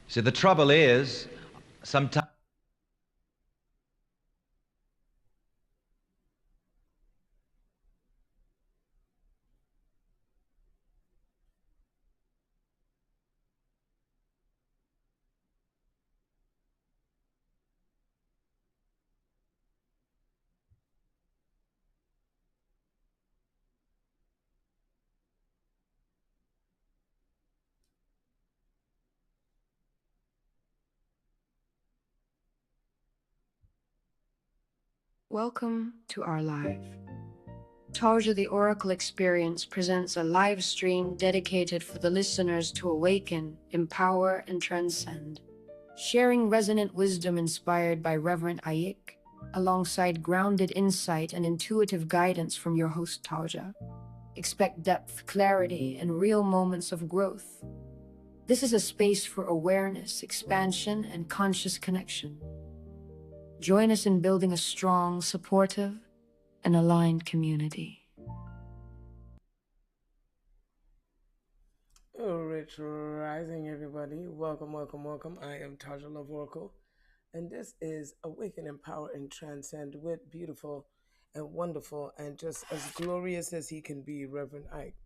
So the trouble is, sometimes. Welcome to our live. Tauja the Oracle Experience presents a live stream dedicated for the listeners to awaken, empower, and transcend, sharing resonant wisdom inspired by Reverend Ayik, alongside grounded insight and intuitive guidance from your host Tauja. Expect depth, clarity, and real moments of growth. This is a space for awareness, expansion, and conscious connection. Join us in building a strong, supportive, and aligned community. Rich Rising, everybody. Welcome, welcome, welcome. I am taujaloveoracle, and this is Awaken, Empower, and Transcend with beautiful and wonderful and just as glorious as he can be, Reverend Ike.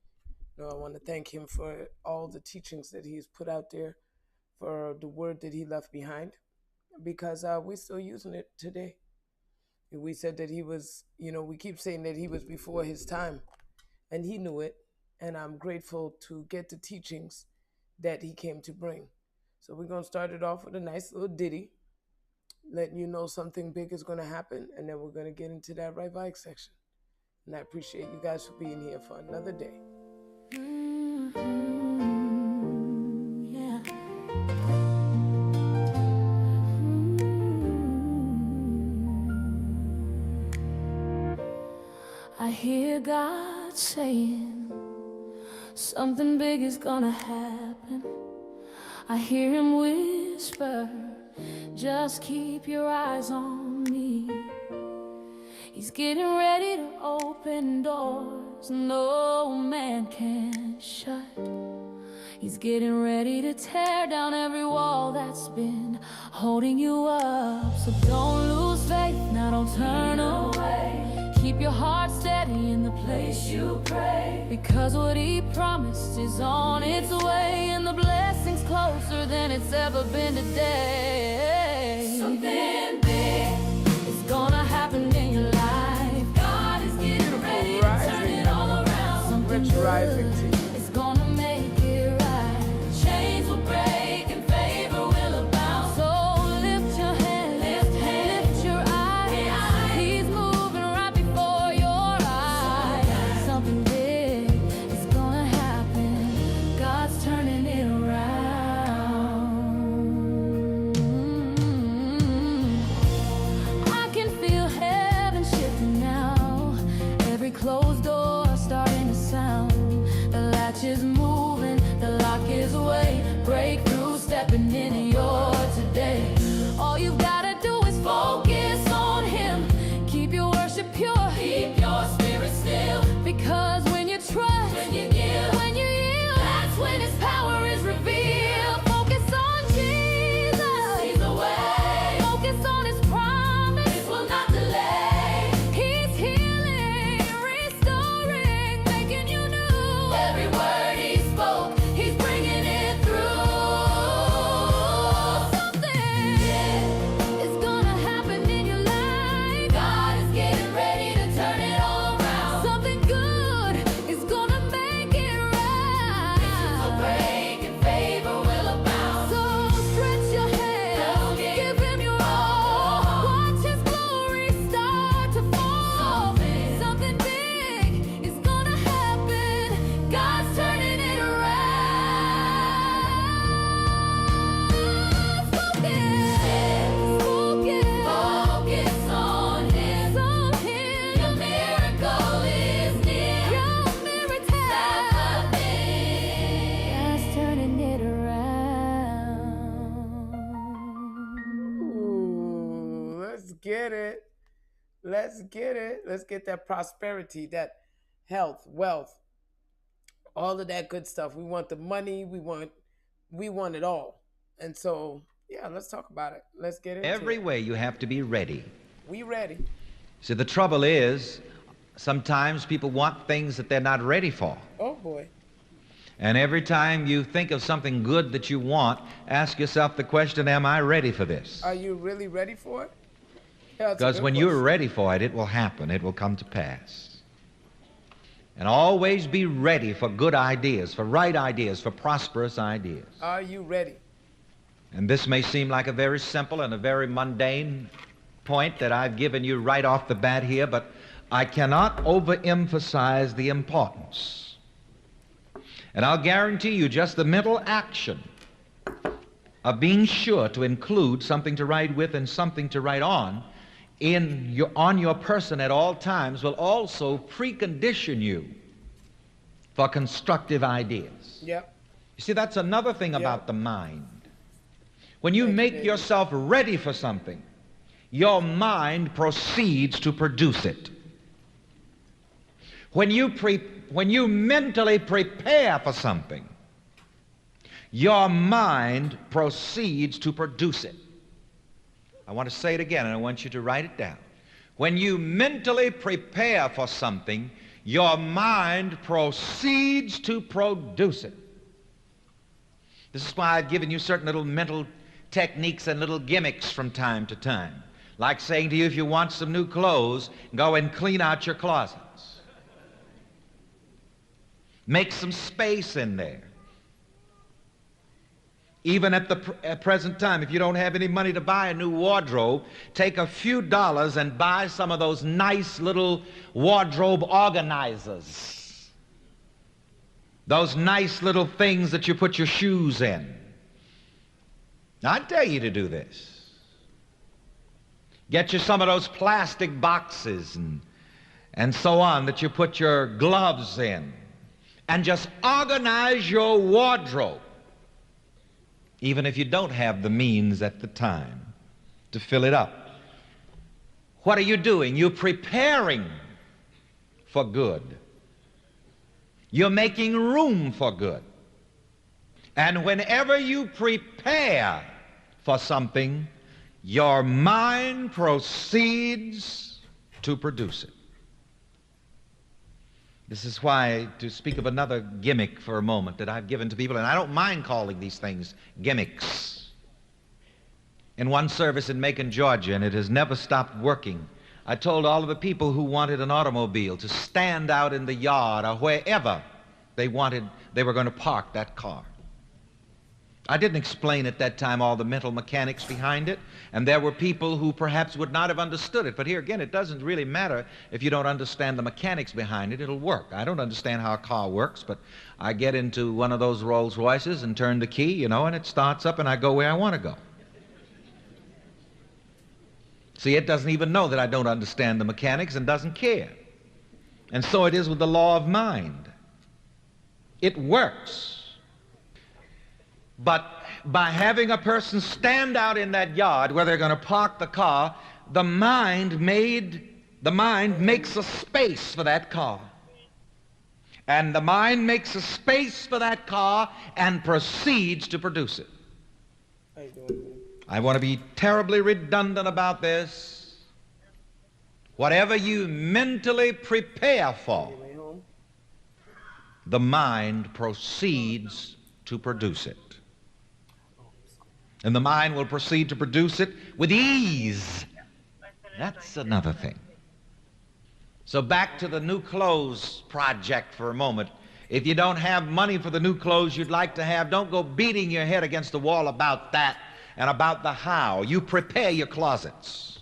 I want to thank him for all the teachings that he's put out there, for the word that he left behind, because we're still using it today. We said that he was, we keep saying that he was before his time, and he knew it. And I'm grateful to get the teachings that he came to bring. So we're going to start it off with a nice little ditty, letting you know something big is going to happen, and then we're going to get into that right vibe section. And I appreciate you guys for being here for another day. Yeah. I hear God saying something big is gonna happen. I hear him whisper, just keep your eyes on me. He's getting ready to open doors no man can shut. He's getting ready to tear down every wall that's been holding you up. So don't lose faith, now don't turn away. Keep your heart steady in the place you pray, because what he promised is on its way, and the blessing's closer than it's ever been today. Something big is gonna happen in your life. God is getting ready to turn it all around. Something Rich Rising to you. is gonna make it right. Chains will break and favor will abound. So lift your hands, lift your eyes. He's moving right before your eyes. Something big is gonna happen. God's turning it around. I can feel heaven shifting now. Every closed door starting to sound. The latch is moving, the lock is away. Breakthrough stepping in your today. All you've gotta do is focus on him. Keep your worship pure, keep your spirit still. Because when you trust, when you give, when you yield, that's when his power is revealed. Focus on Jesus, he's the way. Focus on his promise, it will not delay. He's healing, restoring, making you new. Every word he spoke, he's bringing it through. Something is gonna happen in your life. God is getting ready to turn it all around. Something good is gonna make it right. Visions will break and favor will abound. So stretch your hands, give him your all. Watch his glory start to fall. Something big is gonna happen. God's turning it around. Focus on him. Your miracle is near. Your miracle God's turning it around. Ooh, let's get it. Let's get it. Let's get that prosperity, that health, wealth, all of that good stuff. We want the money. We want it all. And so, yeah, let's talk about it. Let's get into Every it. way you have to be ready. We ready. See, the trouble is, sometimes people want things that they're not ready for. Oh boy. And every time you think of something good that you want, ask yourself the question, am I ready for this? Are you really ready for it? Yeah, that's a Because good when you're question. ready for it, it will happen. It will come to pass. And always be ready for good ideas, for right ideas, for prosperous ideas. Are you ready? And this may seem like a very simple and a very mundane point that I've given you right off the bat here, but I cannot overemphasize the importance. And I'll guarantee you just the mental action of being sure to include something to write with and something to write on on your person at all times will also precondition you for constructive ideas. Yep. You see, that's another thing about the mind. When you Thank you, make David. yourself ready for something, your mind proceeds to produce it. When you mentally prepare for something, your mind proceeds to produce it. I want to say it again, and I want you to write it down. When you mentally prepare for something, your mind proceeds to produce it. This is why I've given you certain little mental techniques and little gimmicks from time to time. Like saying to you, if you want some new clothes, go and clean out your closets. Make some space in there. Even at the present time, if you don't have any money to buy a new wardrobe, take a few dollars and buy some of those nice little wardrobe organizers. Those nice little things that you put your shoes in. Now, I dare you to do this. Get you some of those plastic boxes and so on that you put your gloves in. And just organize your wardrobe. Even if you don't have the means at the time to fill it up. What are you doing? You're preparing for good. You're making room for good. And whenever you prepare for something, your mind proceeds to produce it. This is why, to speak of another gimmick for a moment that I've given to people, and I don't mind calling these things gimmicks. In one service in Macon, Georgia, and it has never stopped working, I told all of the people who wanted an automobile to stand out in the yard or wherever they were going to park that car. I didn't explain at that time all the mental mechanics behind it, and there were people who perhaps would not have understood it. But here again, it doesn't really matter if you don't understand the mechanics behind it. It'll work. I don't understand how a car works, but I get into one of those Rolls Royces and turn the key, and it starts up and I go where I want to go. See, it doesn't even know that I don't understand the mechanics and doesn't care. And so it is with the law of mind. It works. But by having a person stand out in that yard where they're going to park the car, the mind makes a space for that car. And the mind makes a space for that car and proceeds to produce it. How you doing? I want to be terribly redundant about this. Whatever you mentally prepare for, Way home? the mind proceeds to produce it. And the mind will proceed to produce it with ease. That's another thing. So back to the new clothes project for a moment. If you don't have money for the new clothes you'd like to have, don't go beating your head against the wall about that and about the how. You prepare your closets.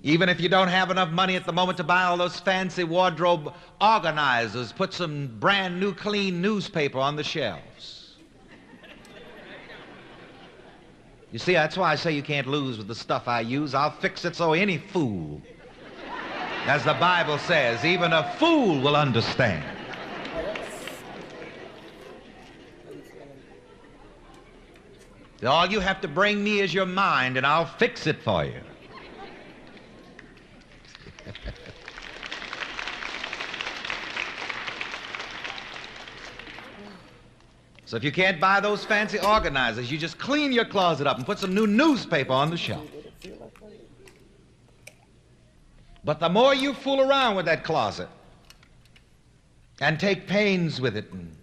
Even if you don't have enough money at the moment to buy all those fancy wardrobe organizers, put some brand new clean newspaper on the shelves. You see, that's why I say you can't lose with the stuff I use. I'll fix it so any fool, as the Bible says, even a fool will understand. All you have to bring me is your mind, and I'll fix it for you. So if you can't buy those fancy organizers, you just clean your closet up and put some new newspaper on the shelf. But the more you fool around with that closet and take pains with it and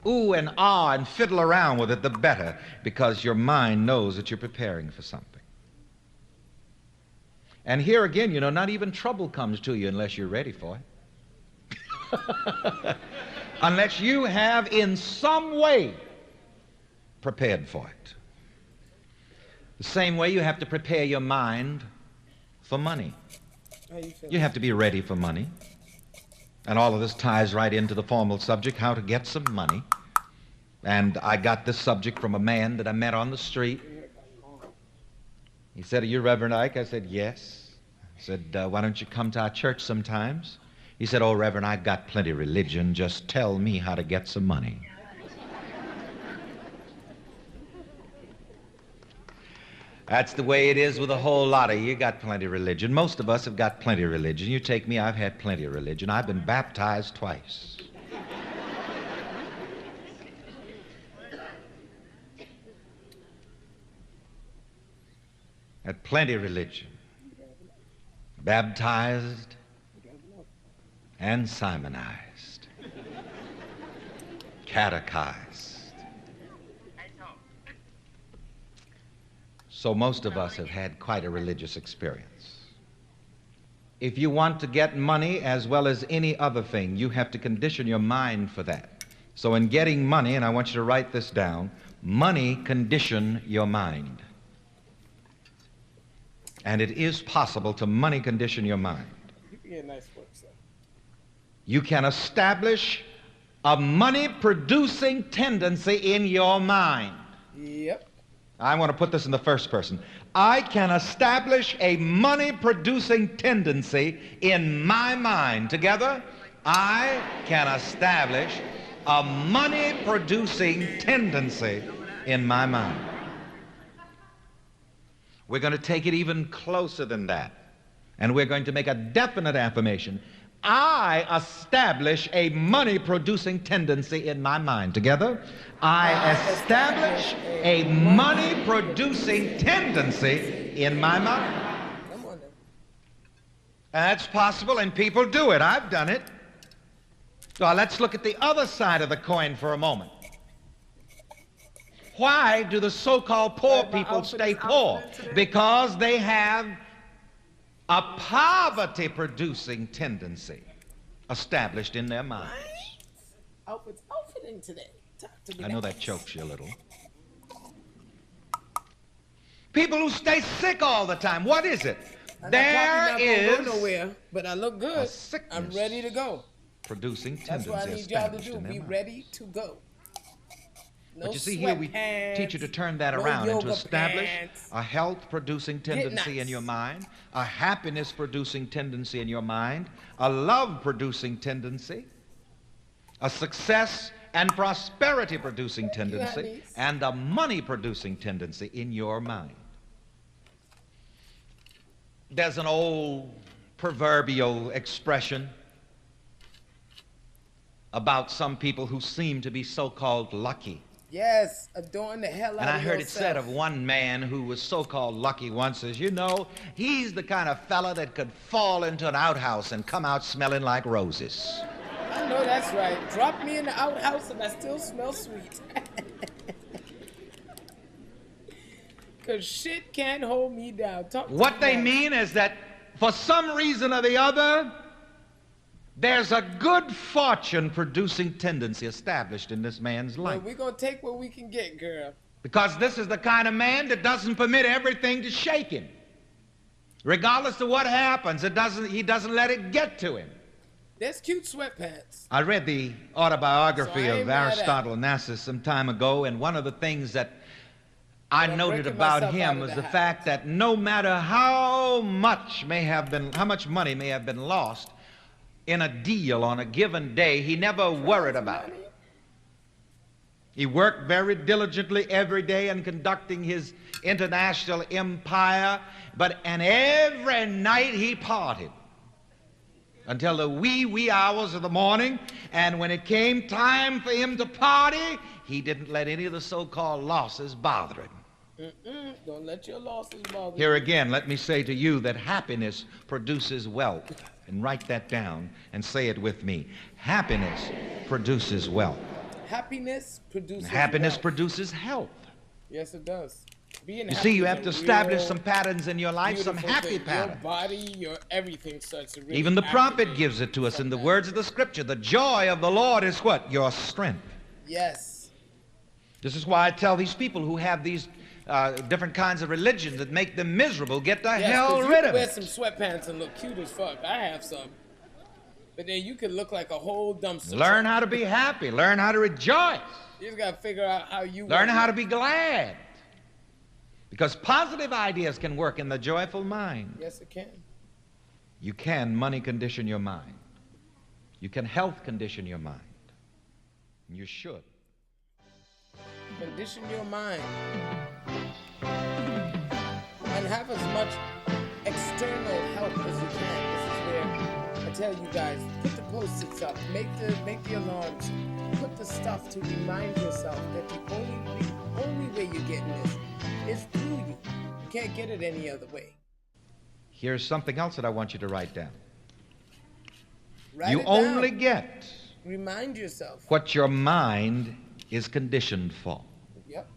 ooh and ah and fiddle around with it, the better, because your mind knows that you're preparing for something. And here again, not even trouble comes to you unless you're ready for it. Unless you have in some way prepared for it. The same way you have to prepare your mind for money. You have to be ready for money. And all of this ties right into the formal subject, how to get some money. And I got this subject from a man that I met on the street. He said, "Are you Reverend Ike?" I said, "Yes." I said, "Why don't you come to our church sometimes?" He said, "Oh, Reverend, I've got plenty of religion. Just tell me how to get some money." That's the way it is with a whole lot of you. You got plenty of religion. Most of us have got plenty of religion. You take me, I've had plenty of religion. I've been baptized twice. Had plenty of religion. Baptized and Simonized. Catechized. So most of us have had quite a religious experience. If you want to get money as well as any other thing, you have to condition your mind for that. So in getting money, and I want you to write this down, money condition your mind. And it is possible to money condition your mind. Yeah, nice work, sir. You can establish a money-producing tendency in your mind. Yep. I want to put this in the first person. I can establish a money-producing tendency in my mind. Together, I can establish a money-producing tendency in my mind. We're going to take it even closer than that. And we're going to make a definite affirmation. I establish a money-producing tendency in my mind. Together, I establish a money-producing tendency in my mind. Come on now. That's possible, and people do it. I've done it. So let's look at the other side of the coin for a moment. Why do the so-called poor people stay poor? Because they have a poverty-producing tendency established in their minds. Outfit's outfitting today. Talk to me. I know that chokes you a little. People who stay sick all the time. What is it? There is not go nowhere, but I look good. I'm ready to go. Producing That's tendency what I need y'all to established do. in their Be mind. ready to go. No But you see here, we teach you to turn that around and to establish a health-producing tendency in your mind, a happiness-producing tendency in your mind, a love-producing tendency, a success and prosperity-producing tendency, and a money-producing tendency in your mind. There's an old proverbial expression about some people who seem to be so-called lucky. Yes, adorn the hell out of yourself. And I heard it said of one man who was so-called lucky once, says, he's the kind of fella that could fall into an outhouse and come out smelling like roses. I know that's right. Drop me in the outhouse and I still smell sweet. Because shit can't hold me down. What they mean is that for some reason or the other, there's a good fortune-producing tendency established in this man's life. We're going to take what we can get, girl. Because this is the kind of man that doesn't permit everything to shake him. Regardless of what happens, he doesn't let it get to him. There's cute sweatpants. I read the autobiography of Aristotle Onassis some time ago, and one of the things that I noted about him was the fact that no matter how much money may have been lost in a deal on a given day, he never worried about it. He worked very diligently every day in conducting his international empire, and every night he partied. until the wee hours of the morning. And when it came time for him to party, he didn't let any of the so-called losses bother him. Don't let your losses bother Here you. again, let me say to you that happiness produces wealth. And write that down and say it with me. Happiness produces wealth. Happiness produces Happiness wealth. produces health. Yes, it does. Being You happy see, you is have a to establish real some patterns in your life, some beautiful happy thing. patterns. Your body, your everything starts to really Even the prophet activate gives it to us from in the that. words of the scripture. The joy of the Lord is what? Your strength. Yes. This is why I tell these people who have these different kinds of religions that make them miserable, get the Yes, hell 'cause you rid can of wear it. some sweatpants and look cute as fuck. I have some. But then you can look like a whole dumpster. Learn truck. how to be happy. Learn how to rejoice. You just gotta figure out how you Learn want how to it. be glad. Because positive ideas can work in the joyful mind. Yes, it can. You can money condition your mind. You can health condition your mind. And you should. Condition your mind. And have as much external help as you can. This is where I tell you guys, put the post-its up, make the alarms, put the stuff to remind yourself that the only way you're getting this is through you. You can't get it any other way. Here's something else that I want you to write down. Write You it only down. get Remind yourself. what your mind is conditioned for. Yep.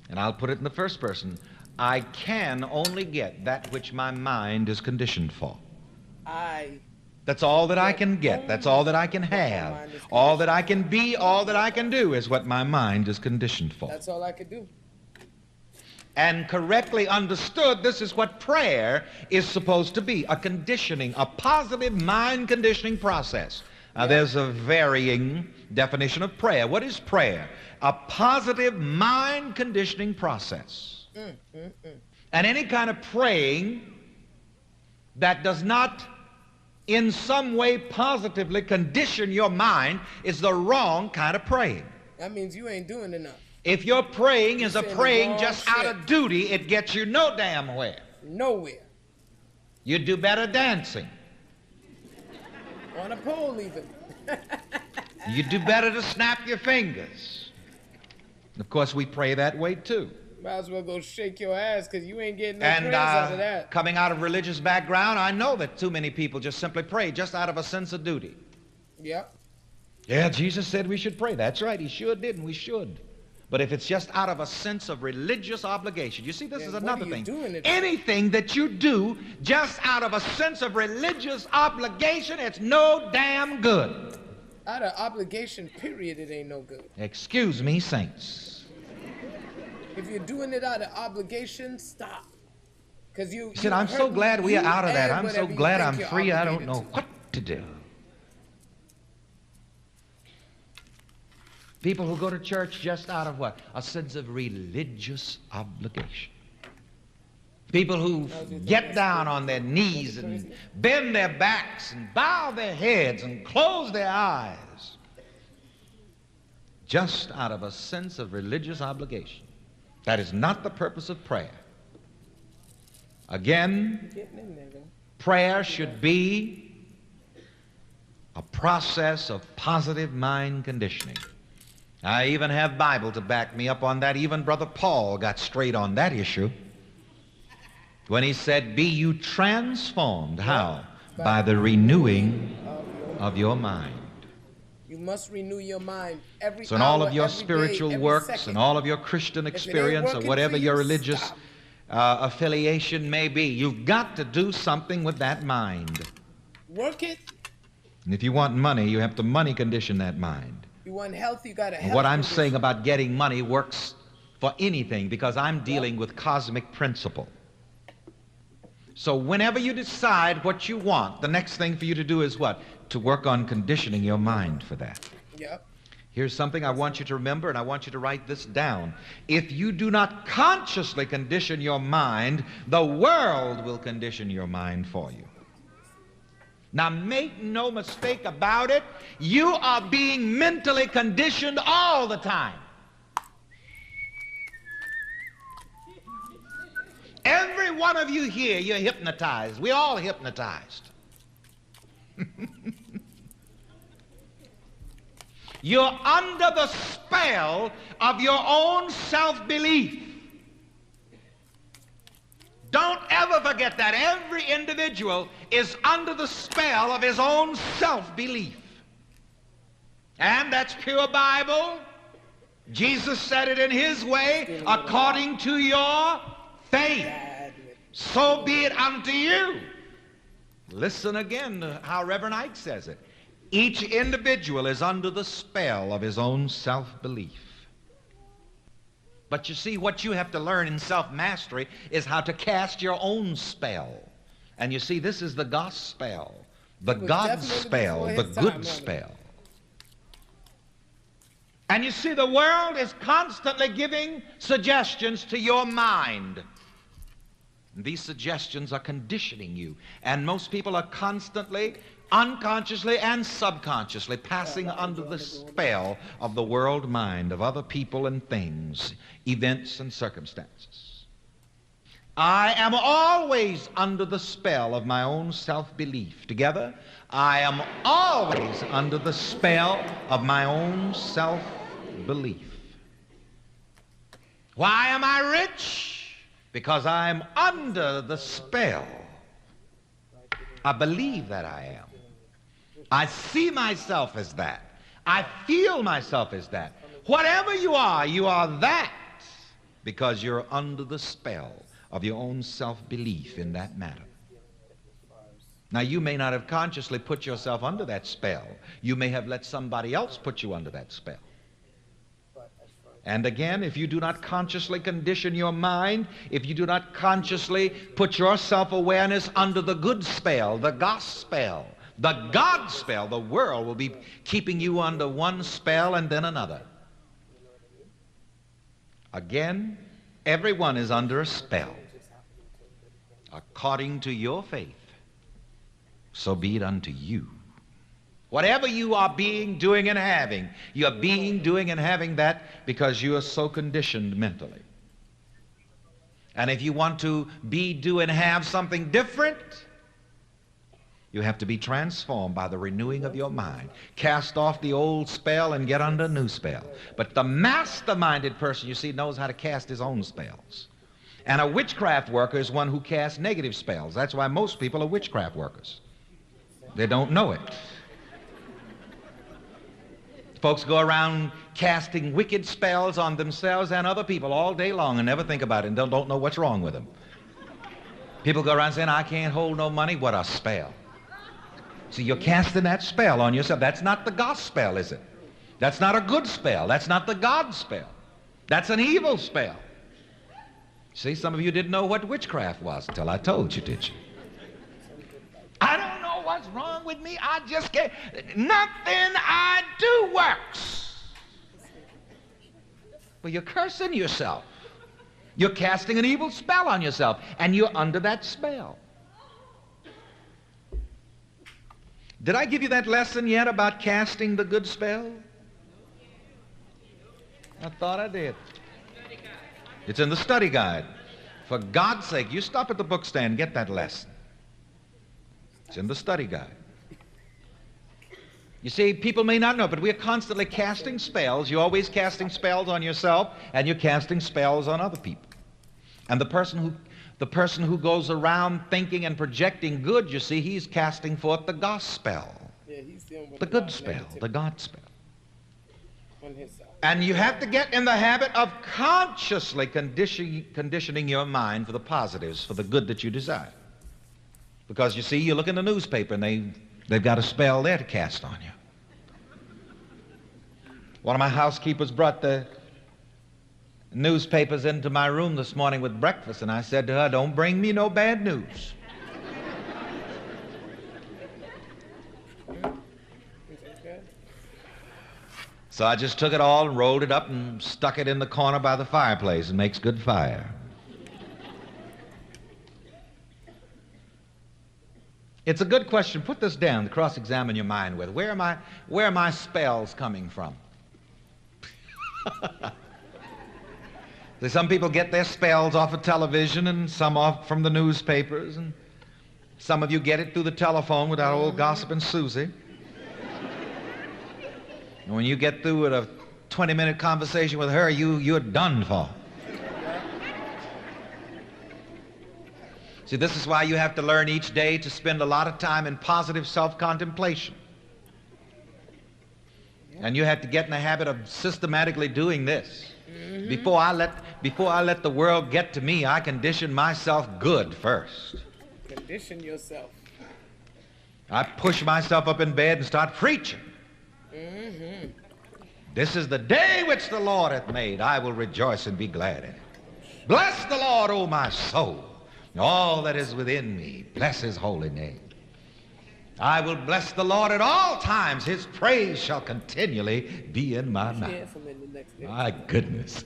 And I'll put it in the first person. I can only get that which my mind is conditioned for. That's all that I can get. That's all that I can have. All that I can be, all that I can do is what my mind is conditioned for. That's all I could do. And correctly understood, this is what prayer is supposed to be, a conditioning, a positive mind conditioning process. Now, there's a varying definition of prayer. What is prayer? A positive mind conditioning process. And any kind of praying that does not in some way positively condition your mind is the wrong kind of praying. That means you ain't doing enough. If your praying is a saying the praying wrong just out of shit. duty, it gets you no damn where. Nowhere. You do better dancing. On a pole even. You do better to snap your fingers. Of course, we pray that way too. Might as well go shake your ass because you ain't getting no And praise out of that. coming out of religious background, I know that too many people just simply pray just out of a sense of duty. Yep. Yeah, Jesus said we should pray. That's right, he sure did, and we should. But if it's just out of a sense of religious obligation, you see, this is Then what another are you thing. doing it for? Anything that you do just out of a sense of religious obligation, it's no damn good. Out of obligation, period, it ain't no good. Excuse me, saints. If you're doing it out of obligation, stop. Because you He said, I'm so glad we are out of that. I'm so glad I'm free. I don't know to. what to do. People who go to church just out of what? A sense of religious obligation. People who get down on their knees and bend their backs and bow their heads and close their eyes just out of a sense of religious obligation. That is not the purpose of prayer. Again, Getting in there, though. prayer should be a process of positive mind conditioning. I even have Bible to back me up on that. Even Brother Paul got straight on that issue when he said, be you transformed. How? By the renewing of your mind. You must renew your mind every So in all of hour, your every day, spiritual every works second. and all of your Christian If it ain't experience or working whatever for you, your religious stop. affiliation may be, you've got to do something with that mind. Work it. And if you want money, you have to money condition that mind. You want health, you got to And health. what I'm condition. saying about getting money works for anything because I'm dealing with cosmic principle. So whenever you decide what you want, the next thing for you to do is what? To work on conditioning your mind for that. Yep. Here's something I want you to remember, and I want you to write this down. If you do not consciously condition your mind, the world will condition your mind for you. Now, make no mistake about it, you are being mentally conditioned all the time. Every one of you here, you're hypnotized. We're all hypnotized. You're under the spell of your own self-belief. Don't ever forget that. Every individual is under the spell of his own self-belief. And that's pure Bible. Jesus said it in his way, according to your faith. So be it unto you. Listen again to how Reverend Ike says it. Each individual is under the spell of his own self-belief. But you see, what you have to learn in self-mastery is how to cast your own spell. And you see, this is the gospel, the God spell, the good spell. And you see, the world is constantly giving suggestions to your mind. And these suggestions are conditioning you. And most people are constantly, unconsciously and subconsciously passing under the spell of the world mind, of other people and things, events and circumstances. I am always under the spell of my own self-belief. Together, I am always under the spell of my own self-belief. Why am I rich? Because I'm under the spell. I believe that I am. I see myself as that. I feel myself as that. Whatever you are that because you're under the spell of your own self-belief in that matter. Now, you may not have consciously put yourself under that spell. You may have let somebody else put you under that spell. And again, if you do not consciously condition your mind, if you do not consciously put your self-awareness under the good spell, the gospel, the God spell, the world will be keeping you under one spell and then another. Again, everyone is under a spell. According to your faith, so be it unto you. Whatever you are being, doing, and having, you are being, doing, and having that because you are so conditioned mentally. And if you want to be, do, and have something different, you have to be transformed by the renewing of your mind. Cast off the old spell and get under a new spell. But the master-minded person, you see, knows how to cast his own spells. And a witchcraft worker is one who casts negative spells. That's why most people are witchcraft workers. They don't know it. Folks go around casting wicked spells on themselves and other people all day long and never think about it and don't know what's wrong with them. People go around saying, I can't hold no money. What a spell. See, you're casting that spell on yourself. That's not the gospel, is it? That's not a good spell. That's not the God spell. That's an evil spell. See, some of you didn't know what witchcraft was until I told you, did you? I don't know what's wrong with me. I just can't. Nothing I do works. Well, you're cursing yourself. You're casting an evil spell on yourself, and you're under that spell. Did I give you that lesson yet about casting the good spell? I thought I did. It's in the study guide. For God's sake, you stop at the book stand and get that lesson. It's in the study guide. You see, people may not know, but we're constantly casting spells. You're always casting spells on yourself, and you're casting spells on other people. And the person who goes around thinking and projecting good, you see, he's casting forth the gospel. Yeah, he's dealing with the good spell, the God spell. On his side. And you have to get in the habit of consciously conditioning your mind for the positives, for the good that you desire. Because you see, you look in the newspaper and they've got a spell there to cast on you. One of my housekeepers brought the newspapers into my room this morning with breakfast, and I said to her, don't bring me no bad news. So I just took it all and rolled it up and stuck it in the corner by the fireplace. It makes good fire. It's a good question. Put this down to cross-examine your mind with. Where are my spells coming from? Some people get their spells off of television and some off from the newspapers. And Some of you get it through the telephone with that old gossiping Susie. And when you get through with a 20-minute conversation with her, you're done for. See, this is why you have to learn each day to spend a lot of time in positive self-contemplation. And you have to get in the habit of systematically doing this. Before I let the world get to me, I condition myself good first. Condition yourself. I push myself up in bed and start preaching. This is the day which the Lord hath made. I will rejoice and be glad in it. Bless the Lord, O my soul, and all that is within me. Bless his holy name. I will bless the Lord at all times. His praise shall continually be in my mouth. My goodness.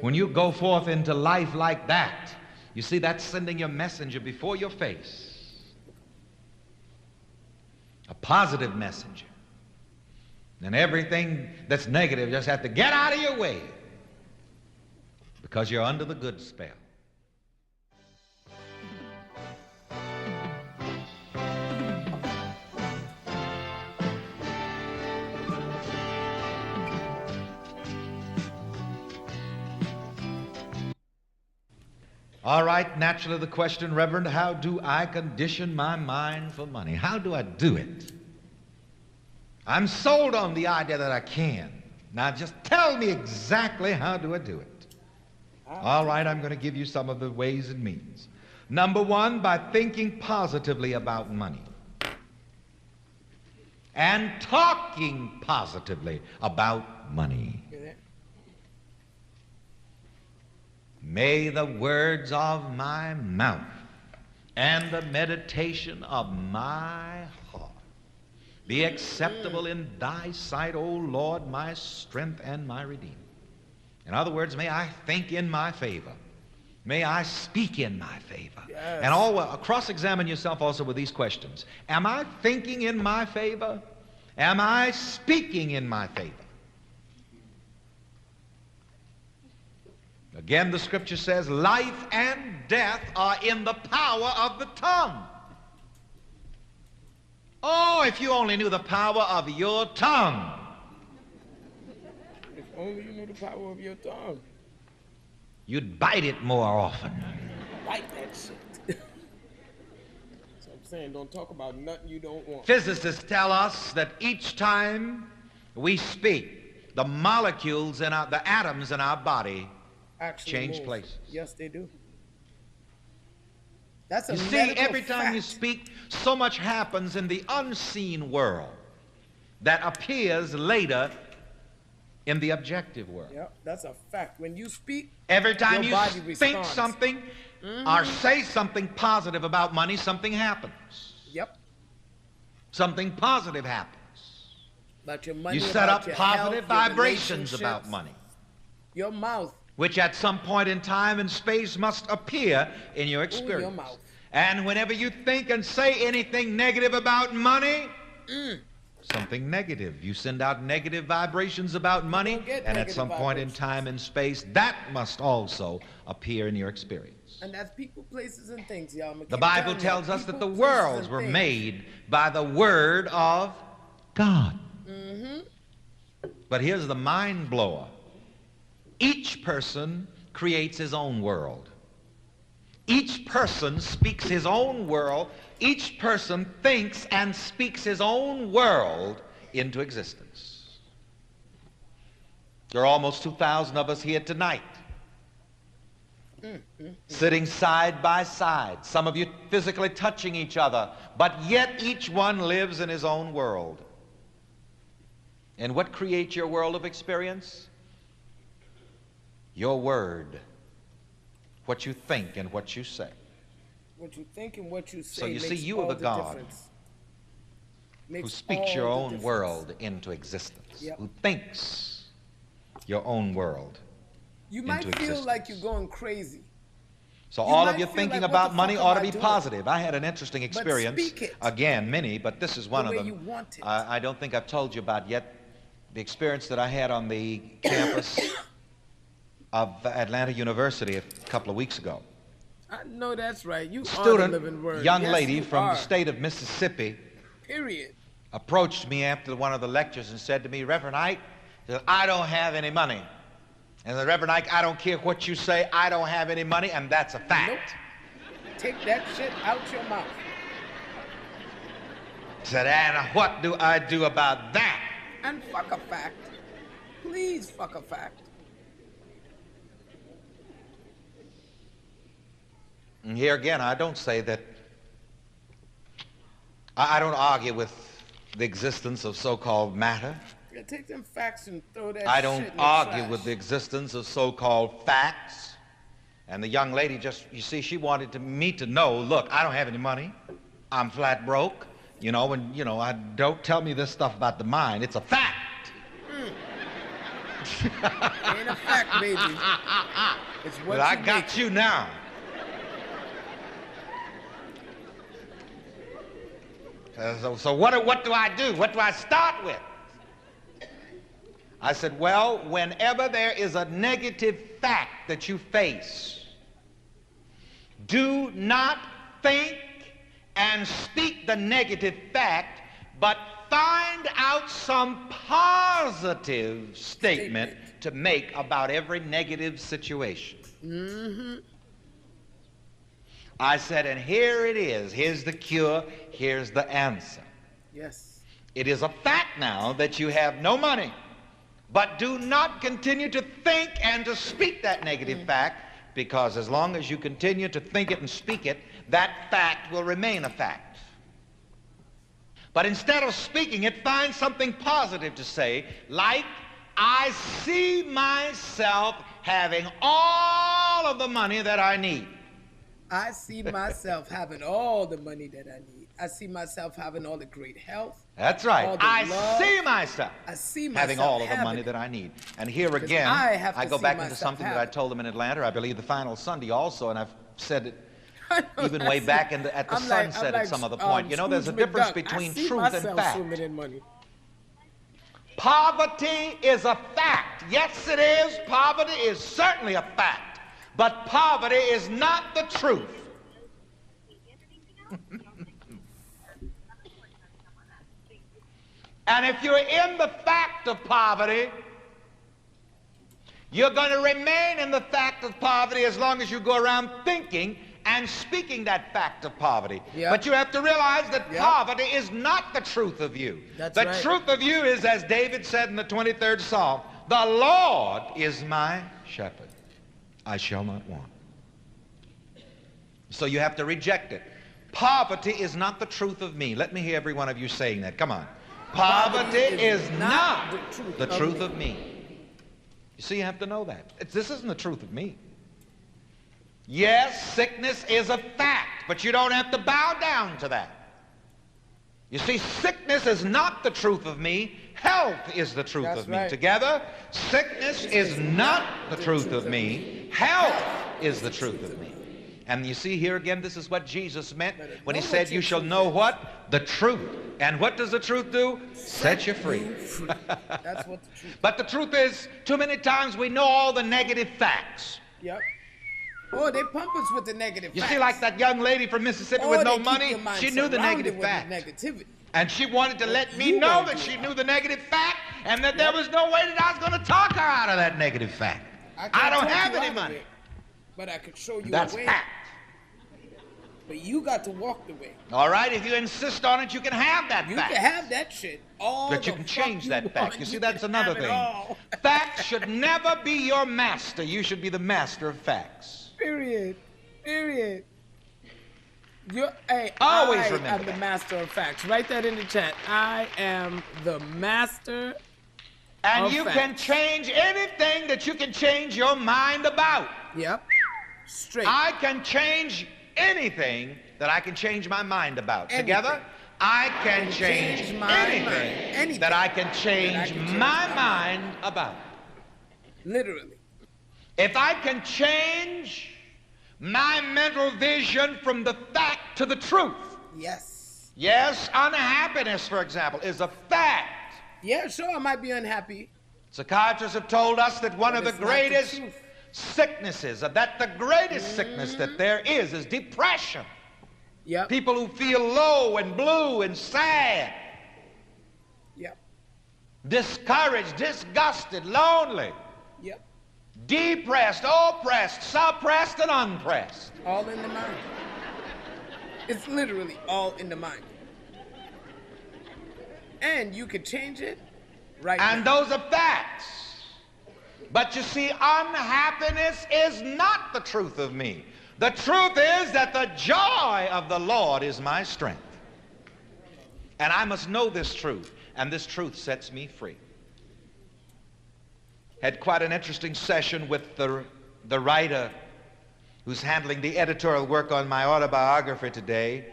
When you go forth into life like that, you see, that's sending your messenger before your face. A positive messenger. And everything that's negative just have to get out of your way because you're under the good spell. All right, naturally the question, Reverend, how do I condition my mind for money? How do I do it? I'm sold on the idea that I can. Now just tell me exactly how do I do it. All right, I'm going to give you some of the ways and means. Number one, by thinking positively about money and talking positively about money. May the words of my mouth and the meditation of my heart be acceptable in thy sight, O Lord, my strength and my redeemer. In other words, may I think in my favor. May I speak in my favor. Yes. And cross-examine yourself also with these questions. Am I thinking in my favor? Am I speaking in my favor? Again, the scripture says, life and death are in the power of the tongue. Oh, if you only knew the power of your tongue. If only you knew the power of your tongue. You'd bite it more often. Bite that shit. So I'm saying, don't talk about nothing you don't want. Physicists tell us that each time we speak, the molecules in the atoms in our body actually change move. Places. Yes, they do. That's a You see, every time you speak, so much happens in the unseen world that appears later in the objective world. Yep, that's a fact. When you speak, every time you think responds. something or say something positive about money, something happens. Yep. Something positive happens. About your money, you set up your positive health, vibrations about money. Your mouth. Which at some point in time and space must appear in your experience. Your mouth. And whenever you think and say anything negative about money, something negative. You send out negative vibrations about money, and at some point in time and space, that must also appear in your experience. And that's people, places, and things, y'all. The Bible tells us that the worlds were made by the word of God. But here's the mind blower. Each person creates his own world. Each person speaks his own world. Each person thinks and speaks his own world into existence. There are almost 2,000 of us here tonight, sitting side by side, some of you physically touching each other, but yet each one lives in his own world. And what creates your world of experience? Your word, what you think and what you say. What you think and what you say. So you see, you are the God who speaks your own world into existence, who thinks your own world You might into feel existence. like you're going crazy. So You all might of you feel thinking like, about what the money fuck ought am to I be doing? positive. I had an interesting experience. speak it. Again, many, but this is one The of way them. you want it. I don't think I've told you about yet the experience that I had on the campus of Atlanta University a couple of weeks ago. I know that's right. You are the Student, living word. young Yes, lady you from are. the state of Mississippi Period. approached me after one of the lectures and said to me, Reverend Ike, I don't have any money. And the Reverend Ike, I don't care what you say, I don't have any money, and that's a fact. Nope. Take that shit out your mouth. Said, and what do I do about that? And fuck a fact. Please fuck a fact. And here again, I don't say that, I don't argue with the existence of so-called matter. Yeah, take them facts and throw that I shit don't in the argue trash. with the existence of so-called facts. And the young lady just, you see, she wanted me to know, look, I don't have any money. I'm flat broke. You know, and, you know, don't tell me this stuff about the mind. It's a fact. Ain't a fact, baby. It's what But I you got make. you now. So what do I do? What do I start with? I said, well, whenever there is a negative fact that you face, do not think and speak the negative fact, but find out some positive statement to make about every negative situation. Mm-hmm. I said, and here it is. Here's the cure. Here's the answer. Yes. It is a fact now that you have no money, but do not continue to think and to speak that negative fact, because as long as you continue to think it and speak it, that fact will remain a fact. But instead of speaking it, find something positive to say, like, I see myself having all of the money that I need. I see myself having all the money that I need. I see myself having all the great health. That's all right. the I love. see myself I see myself having all of the having money it. that I need. And here again, I have to go see back into myself something that I have it. told them in Atlanta, I believe the final Sunday also, and I've said it I know, even I way see- back at the I'm like- sunset I'm at like, some other point. You know, there's a Scrooge difference McDuck. between I see truth and myself fact. swimming in money. Poverty is a fact. Yes, it is. Poverty is certainly a fact. But poverty is not the truth. And if you're in the fact of poverty, you're going to remain in the fact of poverty as long as you go around thinking and speaking that fact of poverty. Yep. But you have to realize that Yep. poverty is not the truth of you. That's the right. truth of you is, as David said in the 23rd Psalm, the Lord is my shepherd. I shall not want. So you have to reject it. Poverty is not the truth of me. Let me hear every one of you saying that. Come on. Poverty is not the truth of me. You see, you have to know that. This isn't the truth of me. Yes, sickness is a fact, but you don't have to bow down to that. You see, sickness is not the truth of me. Health is the truth That's of me. right. Together, sickness is not the truth of me. Health is the truth of me. And you see here again, this is what Jesus meant when he said, you shall know what? The truth. And what does the truth do? Set you free. That's what the truth. But the truth is, too many times we know all the negative facts. Yep. Oh, they pump us with the negative You facts. see, like that young lady from Mississippi Oh, with they no keep money, your mind she knew the surrounded negative with fact. Negativity. And she wanted to let me You know won't that do she it. knew the negative fact and that there was no way that I was going to talk her out of that negative fact. I don't have any money. But I could show you That's a way. fact. But you got to walk the way. All right, if you insist on it, you can have that You fact. can have that shit. All But you the can fuck change you that fact. want. You see, can that's another have it thing. all. Facts should never be your master. You should be the master of facts. Period. Period. Hey, Always I remember am the that. master of facts. Write that in the chat. I am the master And of you facts. can change anything that you can change your mind about. Yep. Straight. I can change anything that I can change my mind about. Anything. Together, I can change my anything, mind. Anything that I can change that I can change my my mind about. Literally. If I can change my mental vision from the fact to the truth. Yes. Yes, unhappiness, for example, is a fact. Yeah, sure, I might be unhappy. Psychiatrists have told us that one But of the it's not the greatest truth. sicknesses, that the greatest sickness that there is depression. Yep. People who feel low and blue and sad, Yep. discouraged, disgusted, lonely, Yep. depressed, oppressed, suppressed, and unpressed. All in the mind. It's literally all in the mind. And you could change it right And now. those are facts. But you see, unhappiness is not the truth of me. The truth is that the joy of the Lord is my strength. And I must know this truth, and this truth sets me free. Had quite an interesting session with the writer who's handling the editorial work on my autobiography today,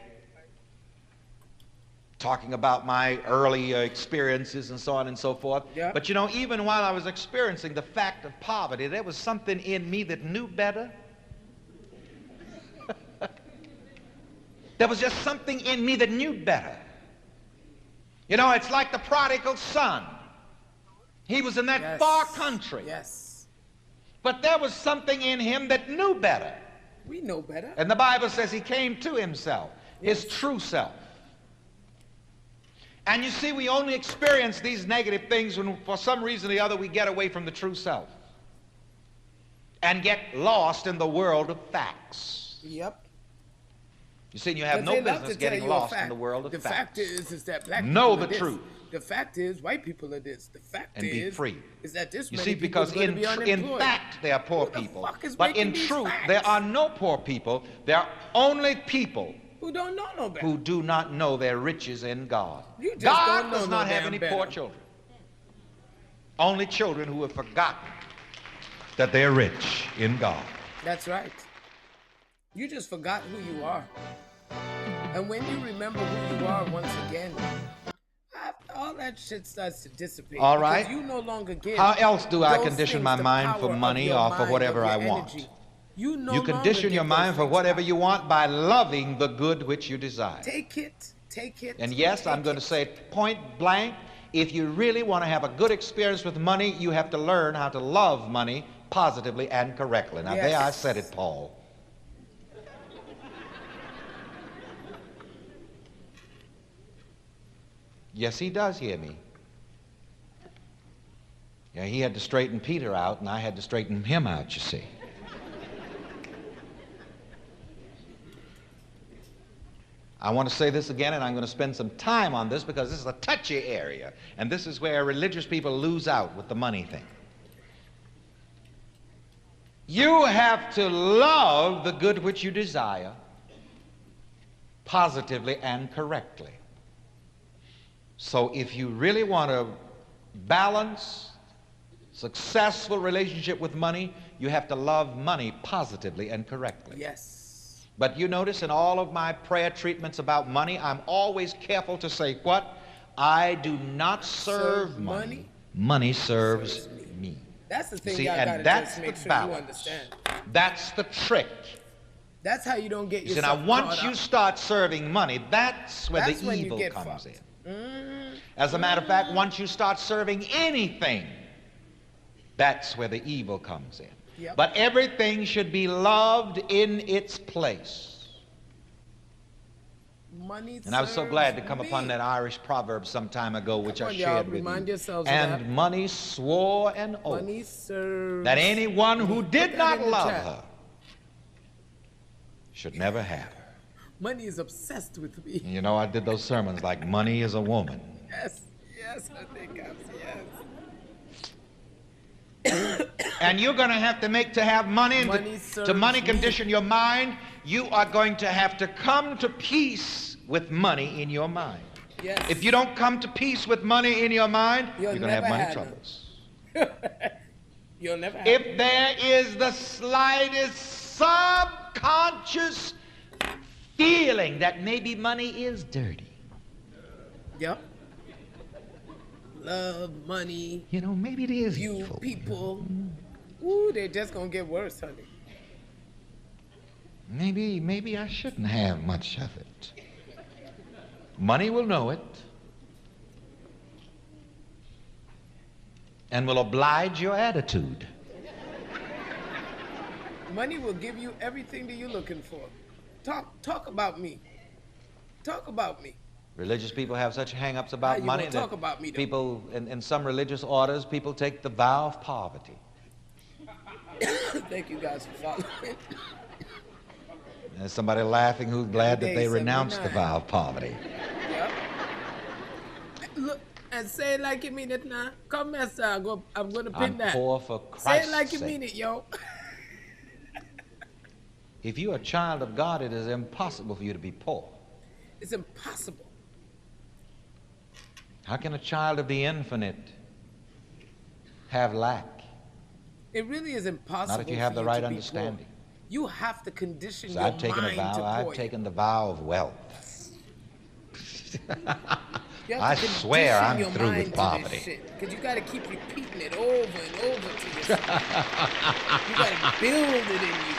talking about my early experiences and so on and so forth. Yeah. But you know, even while I was experiencing the fact of poverty, there was something in me that knew better. There was just something in me that knew better. You know, it's like the prodigal son. He was in that Yes. far country. Yes. But there was something in him that knew better. We know better. And the Bible says he came to himself, his Yes. true self. And you see, we only experience these negative things when for some reason or the other we get away from the true self and get lost in the world of facts. Yep. You see, you have 'Cause no they love business to tell getting you a lost in fact. the world of the facts. fact is that black Know people the are this. truth. The fact is white people are this. The fact And be is free. is that this You many see, people because is going to be in unemployed. fact there are poor Who the people, fuck is but making in these truth facts? there are no poor people. There are only people Who don't know no better. who do not know their riches in God. You just God don't know does no not have damn any better. poor children. Only children who have forgotten that they're rich in God. That's right. You just forgot who you are. And when you remember who you are once again, all that shit starts to dissipate. All because right. You no longer give How else do I those condition things my the mind for power of money your or for mind, whatever of I your want? energy. You no You longer condition your give mind those for things whatever power. you want by loving the good which you desire. Take it. Take it. And yes, I'm take going to it. say it point blank, if you really want to have a good experience with money, you have to learn how to love money positively and correctly. Now, Yes. there I said it, Paul. Yes, he does hear me. Yeah, he had to straighten Peter out, and I had to straighten him out, you see. I want to say this again, and I'm going to spend some time on this because this is a touchy area, and this is where religious people lose out with the money thing. You have to love the good which you desire positively and correctly. So if you really want a balanced, successful relationship with money, you have to love money positively and correctly. Yes. But you notice in all of my prayer treatments about money, I'm always careful to say what? I do not serve money. Money serves me. That's the thing See, y'all and gotta that's just make the sure balance. you understand. That's the trick. That's how you don't get You see, yourself now once caught you up. start serving money, that's where That's the when you evil get comes fucked. in. As a matter of fact, once you start serving anything, that's where the evil comes in. Yep. But everything should be loved in its place. Money And I was so serves glad to come me. upon that Irish proverb some time ago, which Come I on, y'all, shared with remind you. yourselves of And that. money swore an oath Money serves that anyone who me. did Put that not in the love chat. her should never have her. Money is obsessed with me. You know, I did those sermons like money is a woman. Yes. Yes, I think yes. And you're going to have to make to have money and Money to serves money me. condition your mind. You are going to have to come to peace with money in your mind. Yes. If you don't come to peace with money in your mind, You'll you're going to have never money have none. troubles. You'll never have If there is the slightest subconscious feeling that maybe money is dirty, Yep. Love, money, you know, maybe it is you evil. people. Ooh, they're just gonna get worse, honey. Maybe I shouldn't have much of it. Money will know it and will oblige your attitude. Money will give you everything that you're looking for. Talk about me. Talk about me. Religious people have such hang-ups about you money gonna that talk about me, though? people, in some religious orders, people take the vow of poverty. Thank you guys for following. There's somebody laughing who's glad that Day they renounced the 79. vow of poverty. Yep. Look and say it like you mean it now. Come here, sir. I'm gonna pin I'm that. poor for Say Christ's it like you sake. mean it, yo. If you're a child of God, it is impossible for you to be poor. It's impossible. How can a child of the infinite have lack? It really is impossible. Not if you have the right to be understanding. poor. You have to condition So your I've taken a mind vow. to I've poor. taken the vow of wealth. You have I to swear condition I'm your through with mind to this poverty. shit, 'cause you got to keep repeating it over and over to yourself. You got to build it in you.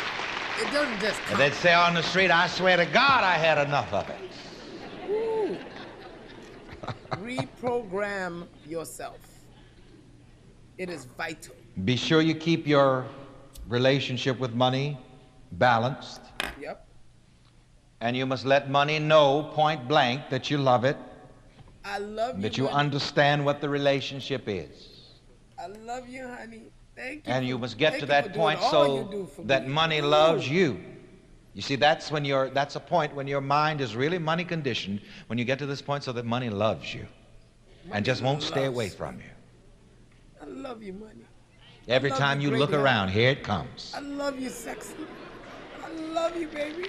It doesn't just come. And they'd say on the street, I swear to God I had enough of it. Woo. Reprogram yourself. It is vital. Be sure you keep your relationship with money balanced. Yep. And you must let money know point blank that you love it, I love you. that you money. understand what the relationship is. I love you, honey. Thank you. And you must get Thank to you that for doing point all so you do for that me. money Ooh. loves you. You see, that's a point when your mind is really money conditioned, when you get to this point so that money loves you and just won't stay loves away me. from you. I love you, money. Every love time you, you look great around, here it comes. I love you, sexy. I love you, baby.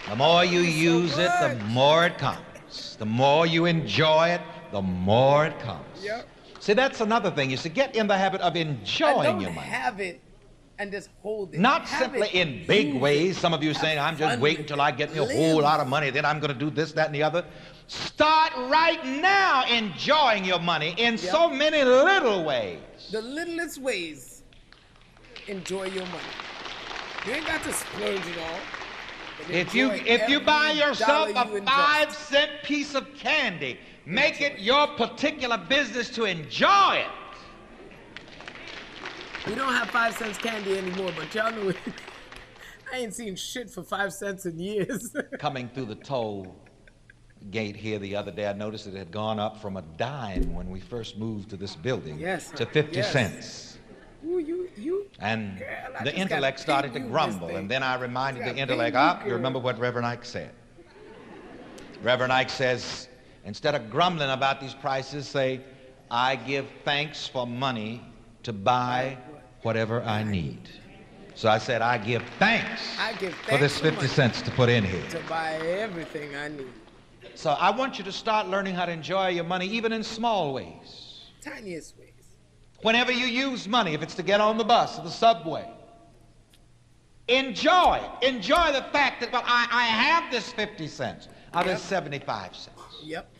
The more you love you so use it, the much. more it comes. The more you enjoy it, the more it comes. Yep. See, that's another thing. You should get in the habit of I enjoying don't your money. have it and just hold it. Not Have simply it, in big use ways. it, Some of you have saying, I'm just fun waiting with till I it, get me a live. whole lot of money, then I'm going to do this, that, and the other. Start right now enjoying your money in so many little ways. The littlest ways, enjoy your money. You ain't got to splurge it all. but If you enjoy buy every yourself dollar you a invest. 5-cent piece of candy, make it your particular business to enjoy it. We don't have 5 cents candy anymore, but y'all know I ain't seen shit for 5 cents in years. Coming through the toll gate here the other day, I noticed it had gone up from a dime when we first moved to this building Yes, to 50 yes. cents. Ooh, you. And Girl, I the just intellect gotta started to pay you grumble, this thing. and then I reminded Just the gotta intellect, pay you, you girl. remember what Reverend Ike said. Reverend Ike says, instead of grumbling about these prices, say, I give thanks for money to buy whatever I need. So I said, I give thanks I give for this thanks 50 for money. cents to put in here. To buy everything I need. So I want you to start learning how to enjoy your money, even in small ways. Tiniest ways. Whenever you use money, if it's to get on the bus or the subway, enjoy it. Enjoy the fact that, well, I have this 50 cents. Or this 75 cents. Yep.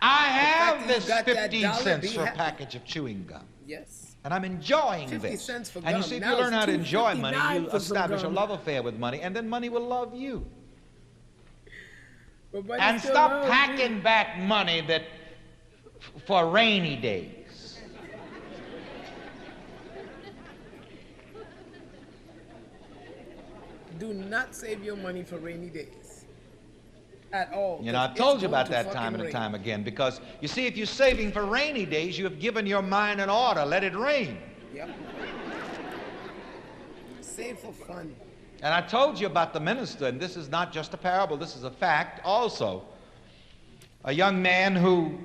I fact have that you this got that 15 dollar, cents be for a happy. package of chewing gum. Yes. And I'm enjoying 50 this. cents for And you gum. see, if Now you learn it's how to enjoy $2.59 money, you for some establish a gum. love affair with money, and then money will love you. But money And still stop loves packing me. back money that for rainy days. Do not save your money for rainy days. At all. You know, I've 'cause told it's you going about to that fucking time and rain. time again, because you see, if you're saving for rainy days, you have given your mind an order, let it rain. Yep. Save for fun. And I told you about the minister, and this is not just a parable, this is a fact also. A young man who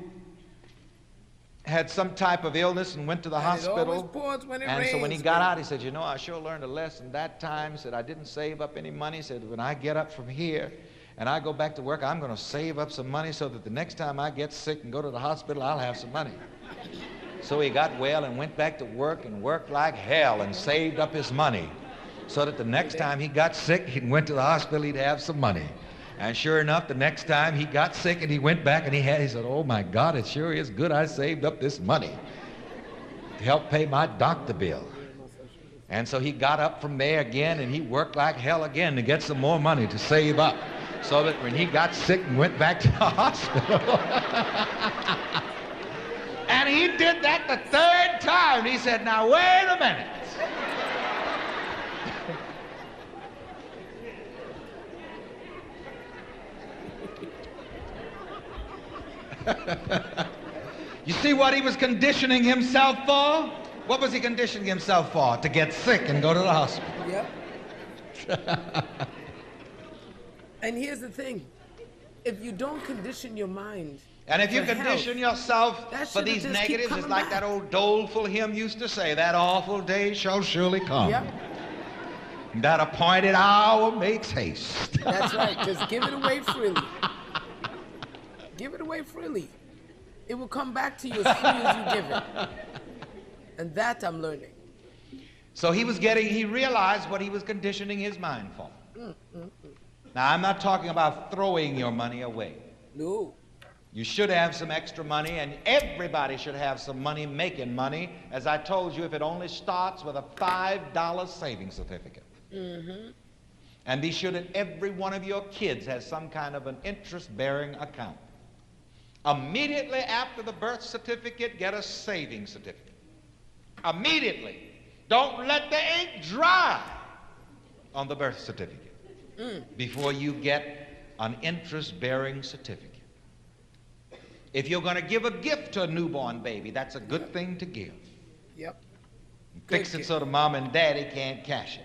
had some type of illness and went to the And it always hospital. pours when it And so when he rains, got baby. out, he said, you know, I sure learned a lesson that time. He said, I didn't save up any money. He said, when I get up from here and I go back to work, I'm going to save up some money so that the next time I get sick and go to the hospital, I'll have some money. So he got well and went back to work and worked like hell and saved up his money so that the next time he got sick and went to the hospital, he'd have some money. And sure enough, the next time he got sick and he went back and he said, oh my God, it sure is good I saved up this money to help pay my doctor bill. And so he got up from there again and he worked like hell again to get some more money to save up so that when he got sick and went back to the hospital, and he did that the third time. He said, now wait a minute. You see what he was conditioning himself for? What was he conditioning himself for? To get sick and go to the hospital. Yep. And here's the thing. If you don't condition your mind, and if you for condition health, yourself that for shit'll these just keep negatives, it's coming like back. that old doleful hymn used to say, that awful day shall surely come. Yep. That appointed hour makes haste. That's right. Just give it away freely. Give it away freely. It will come back to you as free as you give it. And that I'm learning. So he realized what he was conditioning his mind for. Now, I'm not talking about throwing your money away. No. You should have some extra money, and everybody should have some money making money. As I told you, if it only starts with a $5 savings certificate. And be sure that every one of your kids has some kind of an interest-bearing account. Immediately after the birth certificate, get a savings certificate. Immediately. Don't let the ink dry on the birth certificate before you get an interest-bearing certificate. If you're going to give a gift to a newborn baby, that's a good thing to give. Yep. Fix it so the mom and daddy can't cash it.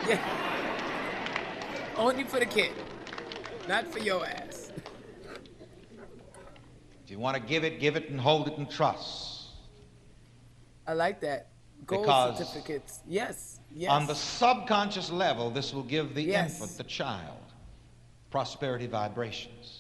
Yeah. Only for the kid, not for your ass. If you want to give it and hold it in trust. I like that. Gold Because certificates. Yes. Yes. on the subconscious level, this will give the Yes. infant, the child, prosperity vibrations.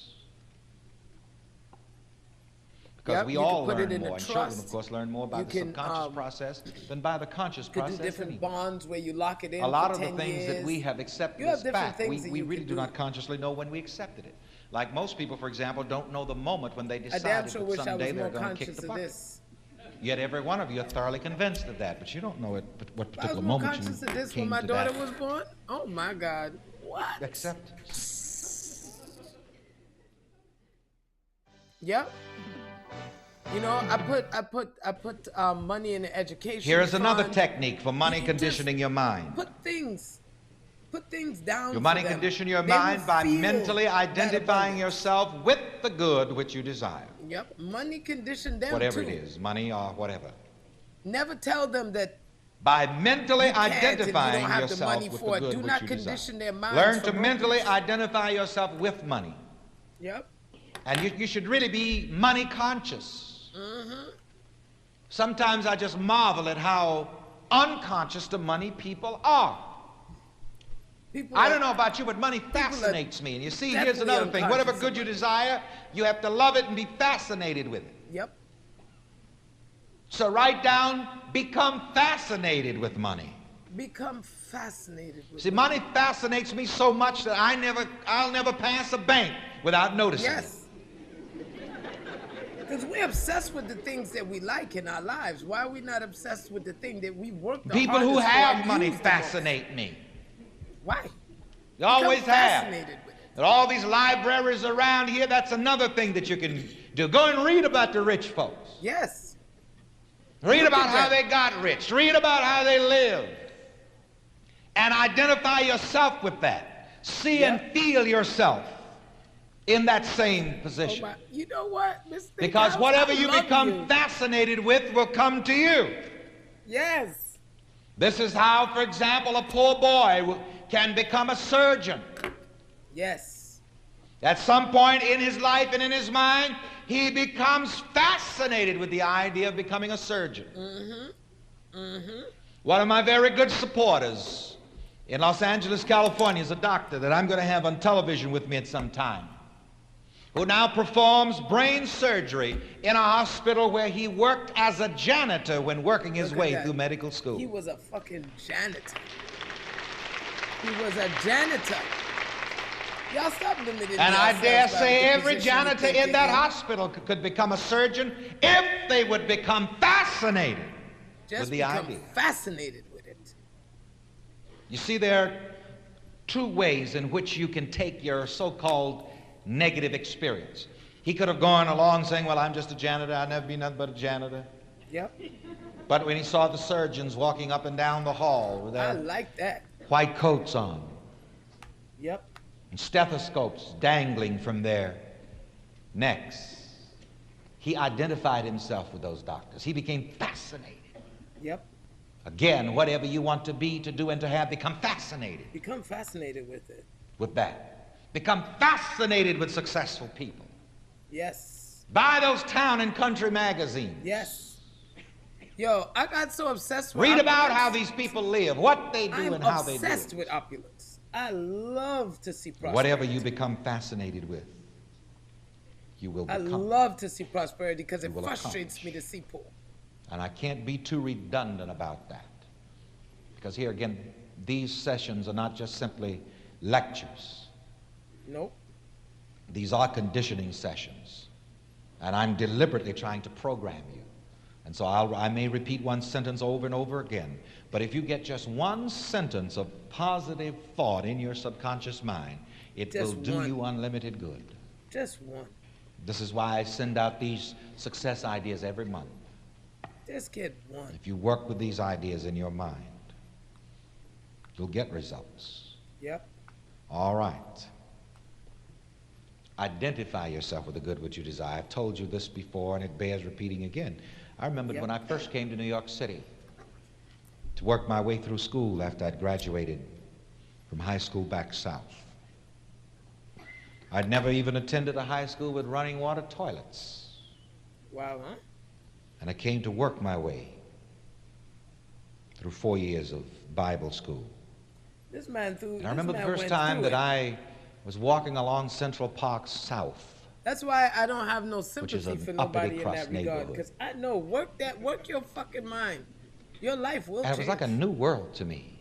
Because Yep, we you can all put it learn in a more, and children, trust. of course, learn more by You the can, subconscious process than by the conscious You could process. do different anyway. bonds where you lock it in A lot for of 10 the things years. that we have accepted You have as different fact, things that we you really can do do. not consciously know when we accepted it. Like most people, for example, don't know the moment when they I damn decided sure that wish I someday was they're more going to kick conscious the of bucket. this. Yet every one of you are thoroughly convinced of that, but you don't know at what If I particular was more moment conscious you of this when came my to daughter that was born. Oh my God. What? acceptance. Yep. You know, I put money in the education. Here is another fund. technique for money You conditioning just your mind. Put things down. You money for them. condition your They will mind by feel mentally that identifying abundance. yourself with the good which you desire. Yep. Money condition them Whatever too. it is, money or whatever. Never tell them that By mentally you can't if you identifying don't have the yourself money with for the it. good Do which not you condition desire. their minds Learn for to mentally brokenness. identify yourself with money. Yep. And you should really be money conscious. Sometimes I just marvel at how unconscious the money people are. People I are- don't know about you, but money fascinates me. And you see, here's definitely another thing. Whatever unconscious good you about it. desire, you have to love it and be fascinated with it. Yep. So write down, become fascinated with money. Become fascinated with See, it. money fascinates me so much that I'll never pass a bank without noticing it. Yes. Because we're obsessed with the things that we like in our lives. Why are we not obsessed with the thing that we work the People who hardest for have and money use the most? fascinate me. Why? They always Become have. fascinated with it. And all these libraries around here, that's another thing that you can do. Go and read about the rich folks. Yes. Read Look about at how that. they got rich. Read about how they lived. And identify yourself with that. See Yeah. and feel yourself in that same Oh position. my, you know what, Mr. Because House, whatever I you love become you. fascinated with will come to you. Yes. This is how, for example, a poor boy can become a surgeon. Yes. At some point in his life and in his mind, he becomes fascinated with the idea of becoming a surgeon. One of my very good supporters in Los Angeles, California, is a doctor that I'm going to have on television with me at some time, who now performs brain surgery in a hospital where he worked as a janitor when working his Look at way that. through medical school. He was a fucking janitor. He was a janitor. Y'all stop limiting And I yourselves dare by say the every position you janitor think in you're that hospital could become a surgeon if they would become fascinated Just with the become idea. fascinated with it. You see, there are two ways in which you can take your so-called negative experience. He could have gone along saying, well, I'm just a janitor. I'll never be nothing but a janitor. Yep. But when he saw the surgeons walking up and down the hall with I their like that. white coats on Yep. and stethoscopes dangling from their necks, he identified himself with those doctors. He became fascinated. Yep. Again, whatever you want to be, to do, and to have, become fascinated Become fascinated with it. with that. Become fascinated with successful people. Yes. Buy those town and country magazines. Yes. Yo, I got so obsessed with Read opulence. about how these people live, what they do, I'm and how they do obsessed it. with opulence. I love to see prosperity. Whatever you become fascinated with, you will I become. love to see prosperity because it You will frustrates accomplish. me to see poor. And I can't be too redundant about that. Because here again, these sessions are not just simply lectures. Nope. These are conditioning sessions. And I'm deliberately trying to program you. And so I may repeat one sentence over and over again. But if you get just one sentence of positive thought in your subconscious mind, it Just will do one. you unlimited good. Just one. This is why I send out these success ideas every month. Just get one. If you work with these ideas in your mind, you'll get results. Yep. All right. Identify yourself with the good which you desire. I've told you this before, and it bears repeating again. I remembered Yep. when I first came to New York City to work my way through school after I'd graduated from high school back south. I'd never even attended a high school with running water toilets. Wow, huh? And I came to work my way through 4 years of Bible school. This man threw. And I remember the first time that I was walking along Central Park South. That's why I don't have no Which is sympathy an for nobody in uppity-crust that regard. neighborhood. Because I know, work your fucking mind. Your life will And change. it was like a new world to me.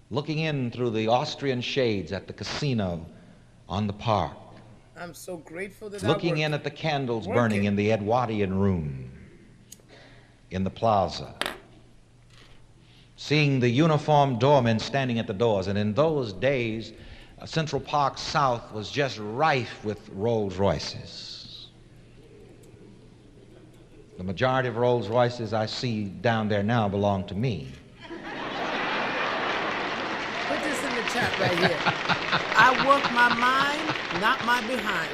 Looking in through the Austrian shades at the casino on the park. I'm so grateful that Looking I in worked. at the candles Work burning it. in the Edwardian room in the plaza. Seeing the uniformed doormen standing at the doors. And in those days, Central Park South was just rife with Rolls Royces. The majority of Rolls Royces I see down there now belong to me. Put this in the chat right here. I work my mind, not my behind.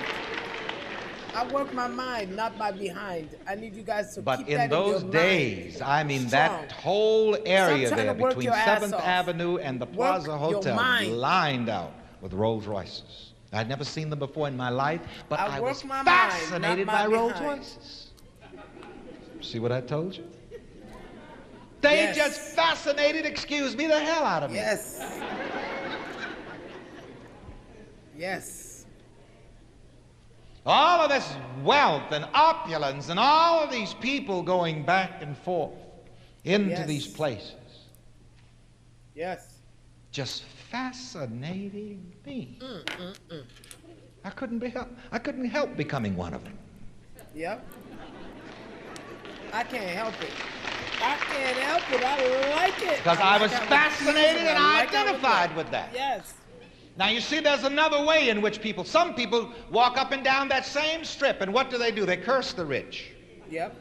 I work my mind, not my behind. I need you guys to But keep in that those in your days, mind. I mean, Strong. that whole area Stop trying there to work between your ass 7th off. Avenue and the Plaza Work your Hotel mind. lined out with Rolls Royces. I'd never seen them before in my life, but I I work was my mind, not fascinated my by Rolls behind. Royces. See what I told you? They Yes. just fascinated, excuse me, the hell out of me. Yes. Yes. All of this wealth and opulence and all of these people going back and forth into Yes. these places Yes. just fascinated me. I couldn't help becoming one of them. Yep. I can't help it. I can't help it. I like it. Because I was like how it fascinated feels and I like how it identified looks. with that. Yes. Now you see, there's another way in which some people walk up and down that same strip, and what do? They curse the rich. Yep.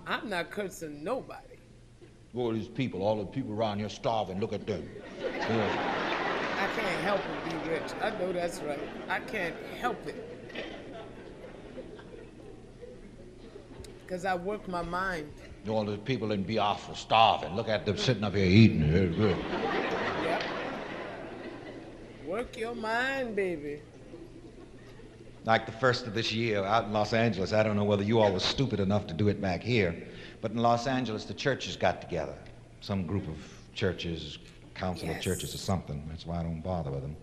I'm not cursing nobody. All these people, all the people around here starving, look at them. Yeah. I can't help it be rich. I know that's right. I can't help it. Because I work my mind. All the people in Biafra starving, look at them sitting up here eating. Yep. Work your mind, baby. Like the first of this year out in Los Angeles, I don't know whether you all were stupid enough to do it back here, but in Los Angeles, the churches got together. Some group of churches, council of Yes. churches or something. That's why I don't bother with them.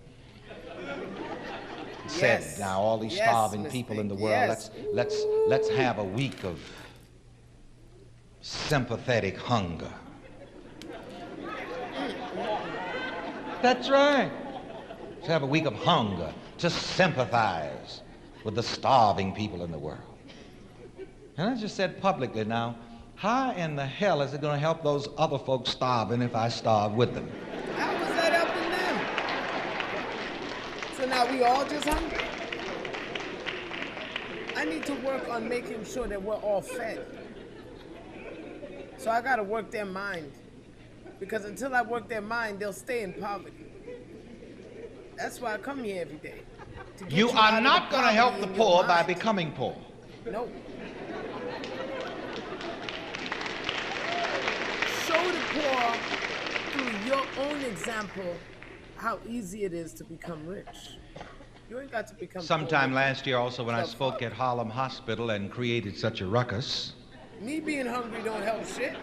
Yes. Said, now all these Yes, starving Mr. people in the world, Yes. let's have a week of sympathetic hunger. That's right. Let's have a week of hunger to sympathize with the starving people in the world. And I just said publicly now, how in the hell is it going to help those other folks starving if I starve with them? How was that helping them? So now we all just hungry? need to work on making sure that we're all fed. So I got to work their mind. Because until I work their mind, they'll stay in poverty. That's why I come here every day. You are not going to help the poor by becoming poor. No. Show the poor through your own example how easy it is to become rich. You ain't got to become Sometime poor. last year also when I spoke at Harlem Hospital and created such a ruckus. Me being hungry don't help shit.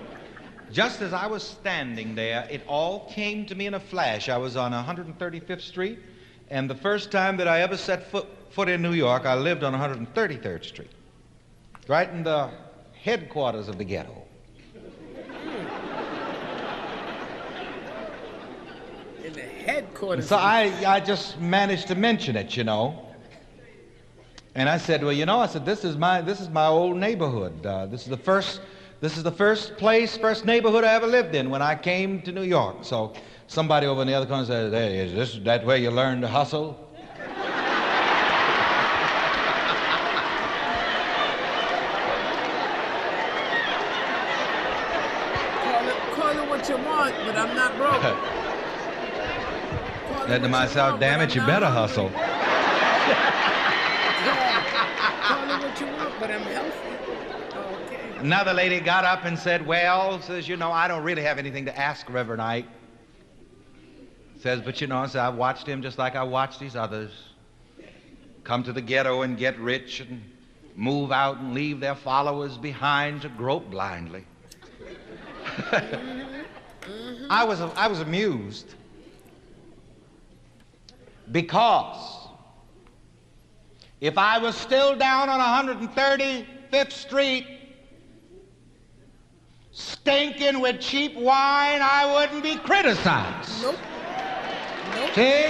Just as I was standing there, it all came to me in a flash. I was on 135th Street, and the first time that I ever set foot in New York, I lived on 133rd Street, right in the headquarters of the ghetto. In the headquarters. So I just managed to mention it, you know. And I said, well, you know, I said, this is my old neighborhood. This is the first neighborhood I ever lived in when I came to New York. So somebody over in the other corner said, hey, is that where you learned to hustle? Call it what you want, but I'm not broke. Said to myself, damn it, you better hustle. Call it what you want, but I'm healthy. Okay. Another lady got up and said, well, says, you know, I don't really have anything to ask Reverend Ike. Says, but you know, I said, I've watched him just like I watched these others. Come to the ghetto and get rich and move out and leave their followers behind to grope blindly. I was amused. Because if I was still down on 135th Street, stinking with cheap wine, I wouldn't be criticized. Nope. See?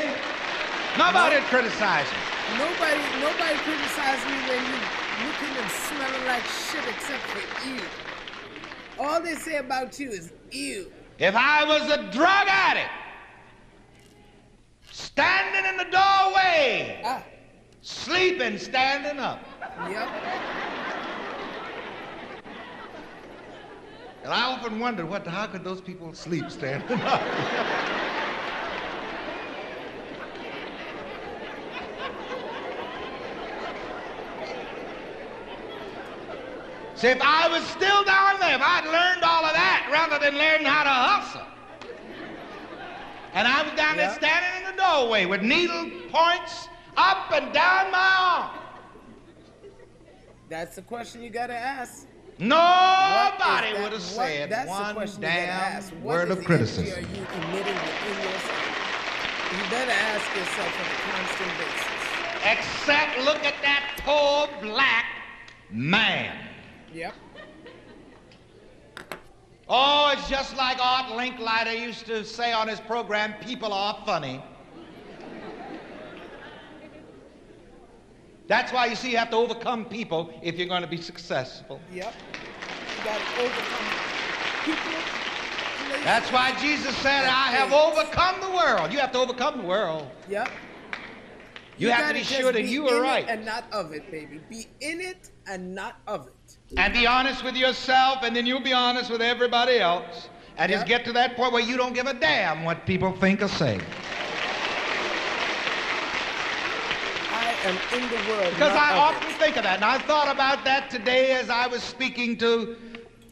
Nobody criticized me. Nobody criticized me when you looking and smelling like shit except for you. All they say about you is ew. If I was a drug addict, standing in the doorway, sleeping, standing up. Yep. And I often wondered, how could those people sleep standing up? See, if I was still down there, if I'd learned all of that rather than learning how to hustle, and I was down there standing in the doorway with needle points up and down my arm. That's the question you gotta ask. Nobody would have said one damn word of criticism. What are you emitting within yourself? You better ask yourself on a constant basis. Except look at that poor black man. Yep. Oh, it's just like Art Linkleiter used to say on his program, people are funny. That's why you see you have to overcome people if you're going to be successful. Yep. You got to overcome people. That's why Jesus said, I have overcome the world. You have to overcome the world. Yep. You have to be sure that you are right. And not of it, baby. Be in it and not of it. And be honest with yourself, and then you'll be honest with everybody else. And just get to that point where you don't give a damn what people think or say. I am in the world. Because I often think of that, and I thought about that today as I was speaking to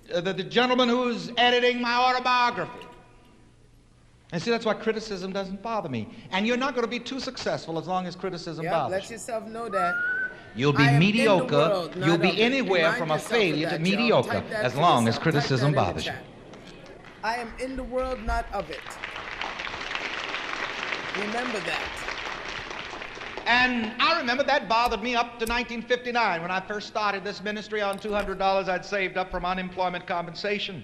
the gentleman who's editing my autobiography. And see, that's why criticism doesn't bother me. And you're not going to be too successful as long as criticism bothers let yourself know that. You'll be mediocre. You'll be anywhere from a failure to mediocre as long as criticism bothers you. I am in the world, not of it. Remember that. And I remember that bothered me up to 1959 when I first started this ministry on $200 I'd saved up from unemployment compensation.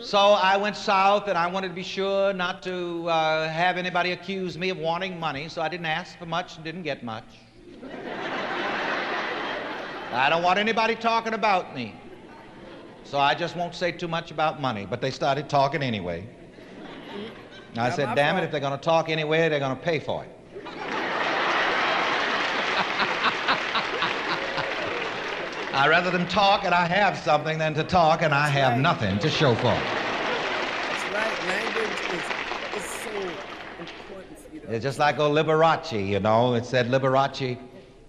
So I went south, and I wanted to be sure not to have anybody accuse me of wanting money, so I didn't ask for much and didn't get much. I don't want anybody talking about me, so I just won't say too much about money, but they started talking anyway. And I said, damn it, if they're going to talk anyway, they're going to pay for it. I'd rather them talk and I have something than to talk and I That's have right. nothing to show for it. That's right. Language is so important for you to It's just like understand. old Liberace, you know. It said Liberace.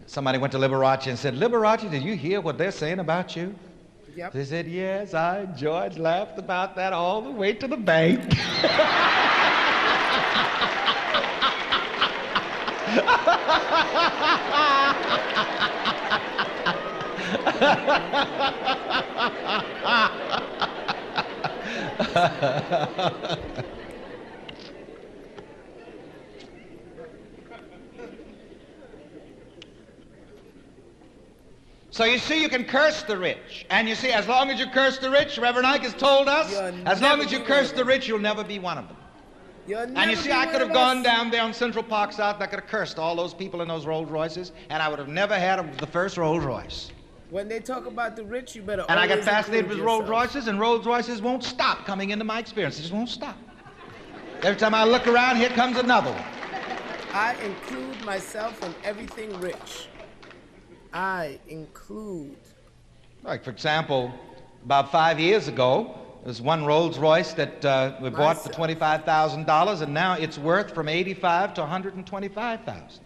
Somebody went to Liberace and said, Liberace, did you hear what they're saying about you? Yep. They said, yes, I, George, laughed about that all the way to the bank. So you see, you can curse the rich. And you see, as long as you curse the rich, Reverend Ike has told us, You'll as long never as you be curse one the of rich, you'll never be one of them. You'll And you never see, be I one could have of gone us. down there on Central Park South and I could have cursed all those people in those Rolls Royces, and I would have never had the first Rolls Royce. When they talk about the rich, you better And I got always fascinated include with Rolls yourself. Royces, and Rolls Royces won't stop coming into my experience. They just won't stop. Every time I look around, here comes another one. I include myself in everything rich. I include. Like, for example, about 5 years ago, there was one Rolls Royce that we bought for Myself. $25,000, and now it's worth from $85,000 to $125,000.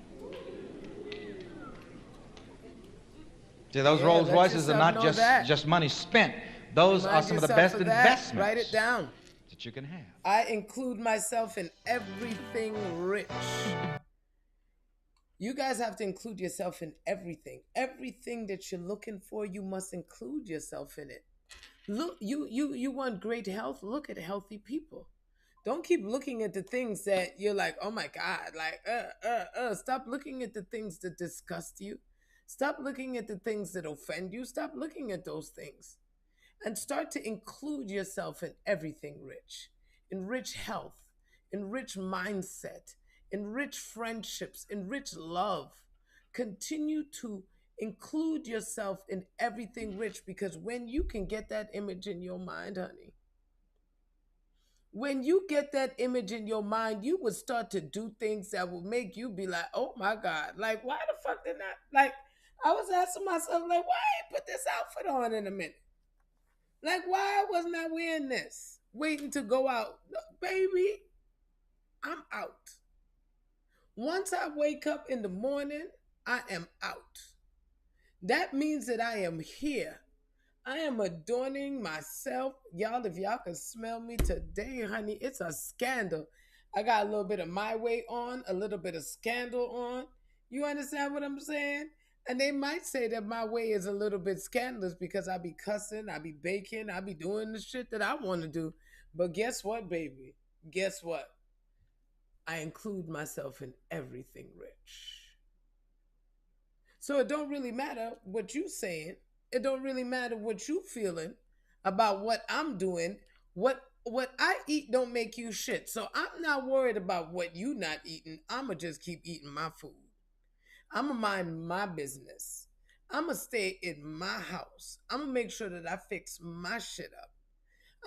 See, those Yeah, Rolls let Royces are yourself not know that. just money spent. Those are Remind some of the yourself best of that. investments Write it down. that you can have. I include myself in everything rich. You guys have to include yourself in everything. Everything that you're looking for, you must include yourself in it. Look, you want great health? Look at healthy people. Don't keep looking at the things that you're like, oh my God, like, Stop looking at the things that disgust you. Stop looking at the things that offend you. Stop looking at those things. And start to include yourself in everything rich, in rich health, in rich mindset, in rich friendships, in rich love. Continue to include yourself in everything rich, because when you can get that image in your mind, honey, when you get that image in your mind, you would start to do things that will make you be like, oh my God, like, why the fuck did not, like, I was asking myself, like, why I ain't put this outfit on in a minute? Like, why wasn't I wearing this? Waiting to go out. No, baby, I'm out. Once I wake up in the morning, I am out. That means that I am here. I am adorning myself. Y'all, if y'all can smell me today, honey, it's a scandal. I got a little bit of my way on, a little bit of scandal on. You understand what I'm saying? And they might say that my way is a little bit scandalous because I be cussing, I be baking, I be doing the shit that I want to do. But guess what, baby? Guess what? I include myself in everything rich. So it don't really matter what you saying. It don't really matter what you feeling about what I'm doing. What I eat don't make you shit. So I'm not worried about what you not eating. I'ma just keep eating my food. I'ma mind my business. I'ma stay in my house. I'ma make sure that I fix my shit up.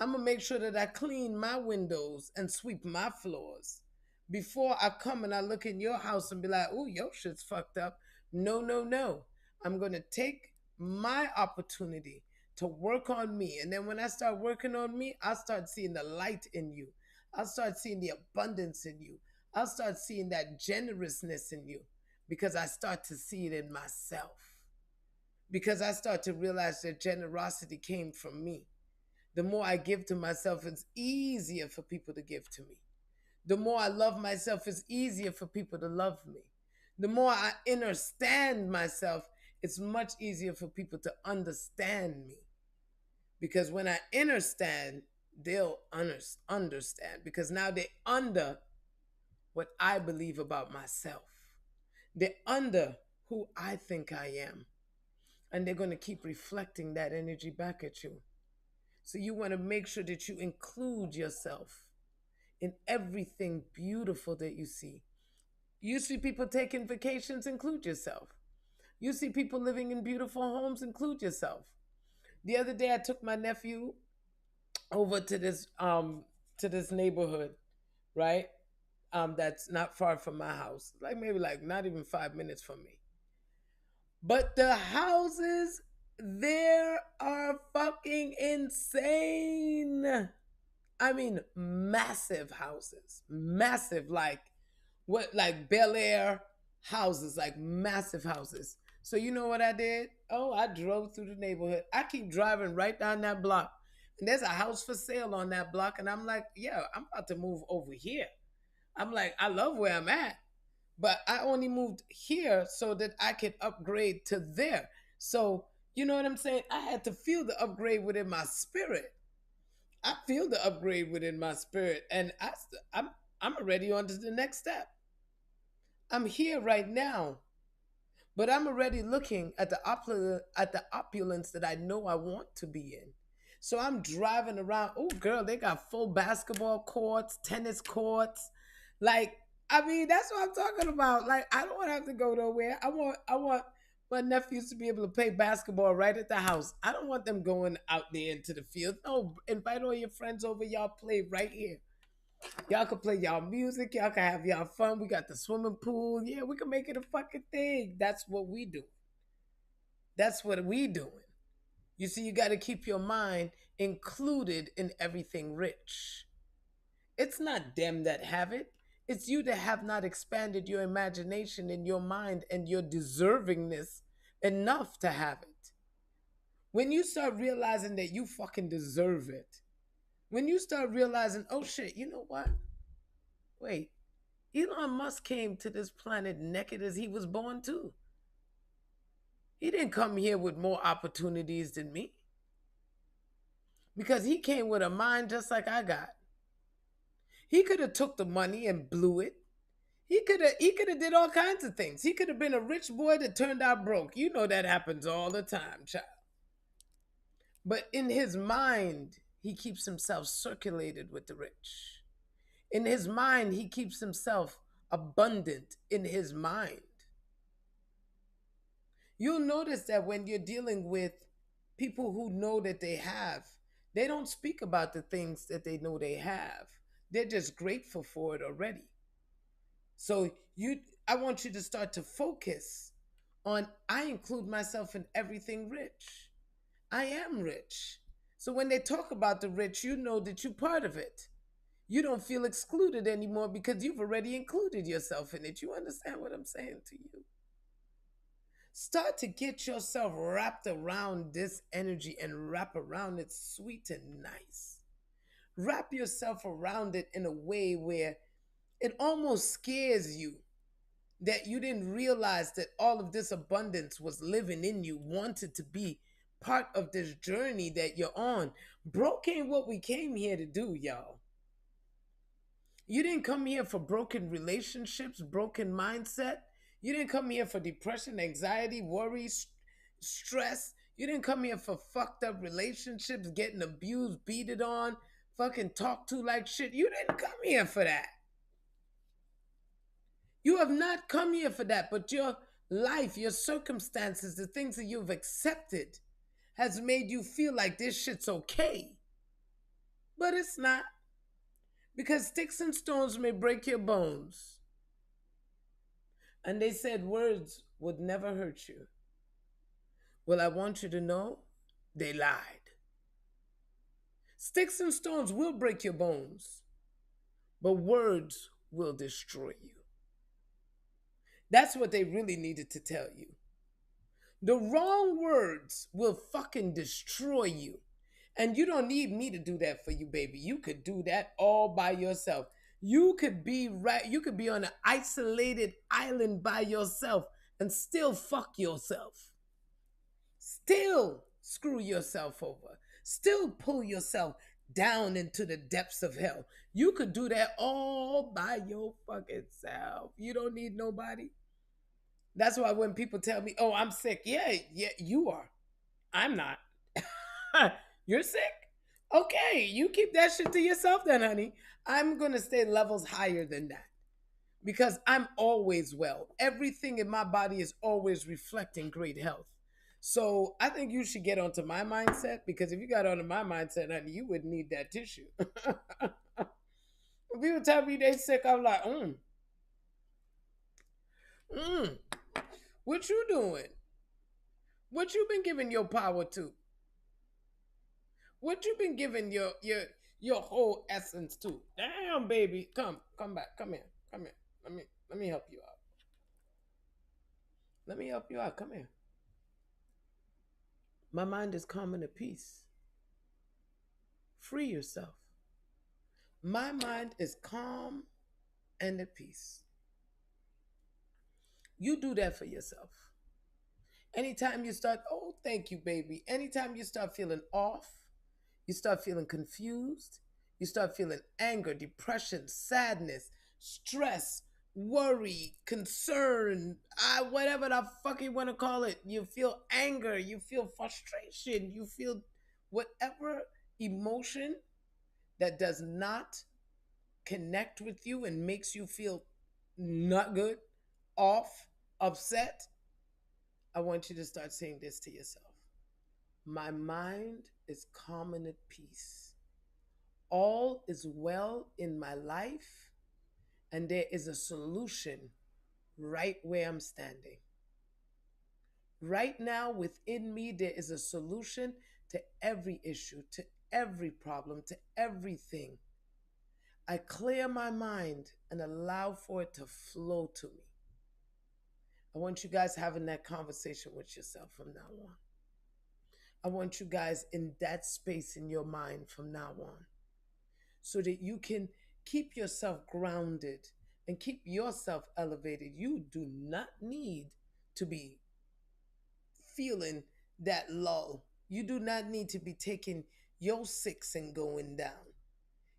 I'm gonna make sure that I clean my windows and sweep my floors before I come and I look in your house and be like, "Oh, your shit's fucked up." No, no, no. I'm gonna take my opportunity to work on me, and then when I start working on me, I'll start seeing the light in you. I'll start seeing the abundance in you. I'll start seeing that generousness in you because I start to see it in myself. Because I start to realize that generosity came from me. The more I give to myself, it's easier for people to give to me. The more I love myself, it's easier for people to love me. The more I understand myself, it's much easier for people to understand me. Because when I understand, they'll understand. Because now they're under what I believe about myself. They're under who I think I am. And they're going to keep reflecting that energy back at you. So you want to make sure that you include yourself in everything beautiful that you see. You see people taking vacations, include yourself. You see people living in beautiful homes, include yourself. The other day I took my nephew over to this neighborhood, right? That's not far from my house. Like maybe like not even 5 minutes from me. But the houses There are fucking insane. I mean, massive houses, massive, like what, like Bel Air houses, like massive houses. So you know what I did? Oh, I drove through the neighborhood. I keep driving right down that block, and there's a house for sale on that block, and I'm like, yeah, I'm about to move over here. I'm like, I love where I'm at, but I only moved here so that I could upgrade to there. So you know what I'm saying? I had to feel the upgrade within my spirit. I feel the upgrade within my spirit, and I'm already on to the next step. I'm here right now, but I'm already looking at the opulence that I know I want to be in. So I'm driving around. Oh, girl, they got full basketball courts, tennis courts. Like, I mean, that's what I'm talking about. Like, I don't want to have to go nowhere. I want my nephews to be able to play basketball right at the house. I don't want them going out there into the field. No, invite all your friends over. Y'all play right here. Y'all can play y'all music. Y'all can have y'all fun. We got the swimming pool. Yeah, we can make it a fucking thing. That's what we do. That's what we doing. You see, you got to keep your mind included in everything rich. It's not them that have it. It's you that have not expanded your imagination in your mind and your deservingness enough to have it. When you start realizing that you fucking deserve it, when you start realizing, oh shit, you know what? Wait, Elon Musk came to this planet naked as he was born too. He didn't come here with more opportunities than me because he came with a mind just like I got. He could have took the money and blew it. He could have did all kinds of things. He could have been a rich boy that turned out broke. You know that happens all the time, child. But in his mind, he keeps himself circulated with the rich. In his mind, he keeps himself abundant in his mind. You'll notice that when you're dealing with people who know that they don't speak about the things that they know they have. They're just grateful for it already. So I want you to start to focus on I include myself in everything rich. I am rich. So when they talk about the rich, you know that you're part of it. You don't feel excluded anymore because you've already included yourself in it. You understand what I'm saying to you? Start to get yourself wrapped around this energy and wrap around it sweet and nice. Wrap yourself around it in a way where it almost scares you that you didn't realize that all of this abundance was living in you, wanted to be part of this journey that you're on. Broke ain't what we came here to do, y'all. You didn't come here for broken relationships, broken mindset. You didn't come here for depression, anxiety, worry, stress. You didn't come here for fucked up relationships, getting abused, beaten on, fucking talked to like shit. You didn't come here for that. You have not come here for that, but your life, your circumstances, the things that you've accepted has made you feel like this shit's okay. But it's not. Because sticks and stones may break your bones. And they said words would never hurt you. Well, I want you to know they lied. Sticks and stones will break your bones, but words will destroy you. That's what they really needed to tell you. The wrong words will fucking destroy you. And you don't need me to do that for you, baby. You could do that all by yourself. You could be right, you could be on an isolated island by yourself and still fuck yourself. Still screw yourself over. Still pull yourself down into the depths of hell. You could do that all by your fucking self. You don't need nobody. That's why when people tell me, "Oh, I'm sick," yeah, you are. I'm not. You're sick? Okay, you keep that shit to yourself then, honey. I'm gonna stay levels higher than that because I'm always well. Everything in my body is always reflecting great health. So I think you should get onto my mindset because if you got onto my mindset, honey, you wouldn't need that tissue. When people tell me they sick, I'm like, mm, what you doing? What you been giving your power to? What you been giving your whole essence to? Damn, baby, come back, come here, come here. Let me help you out. Let me help you out. Come here. My mind is calm and at peace. Free yourself. My mind is calm and at peace. You do that for yourself. Anytime you start, oh, thank you, baby. Anytime you start feeling off, you start feeling confused, you start feeling anger, depression, sadness, stress, worry, concern, whatever the fuck you want to call it. You feel anger, you feel frustration, you feel whatever emotion that does not connect with you and makes you feel not good, off, upset. I want you to start saying this to yourself. My mind is calm and at peace. All is well in my life, and there is a solution right where I'm standing. Right now, within me, there is a solution to every issue, to every problem, to everything. I clear my mind and allow for it to flow to me. I want you guys having that conversation with yourself from now on. I want you guys in that space in your mind from now on, so that you can keep yourself grounded and keep yourself elevated. You do not need to be feeling that lull. You do not need to be taking your six and going down.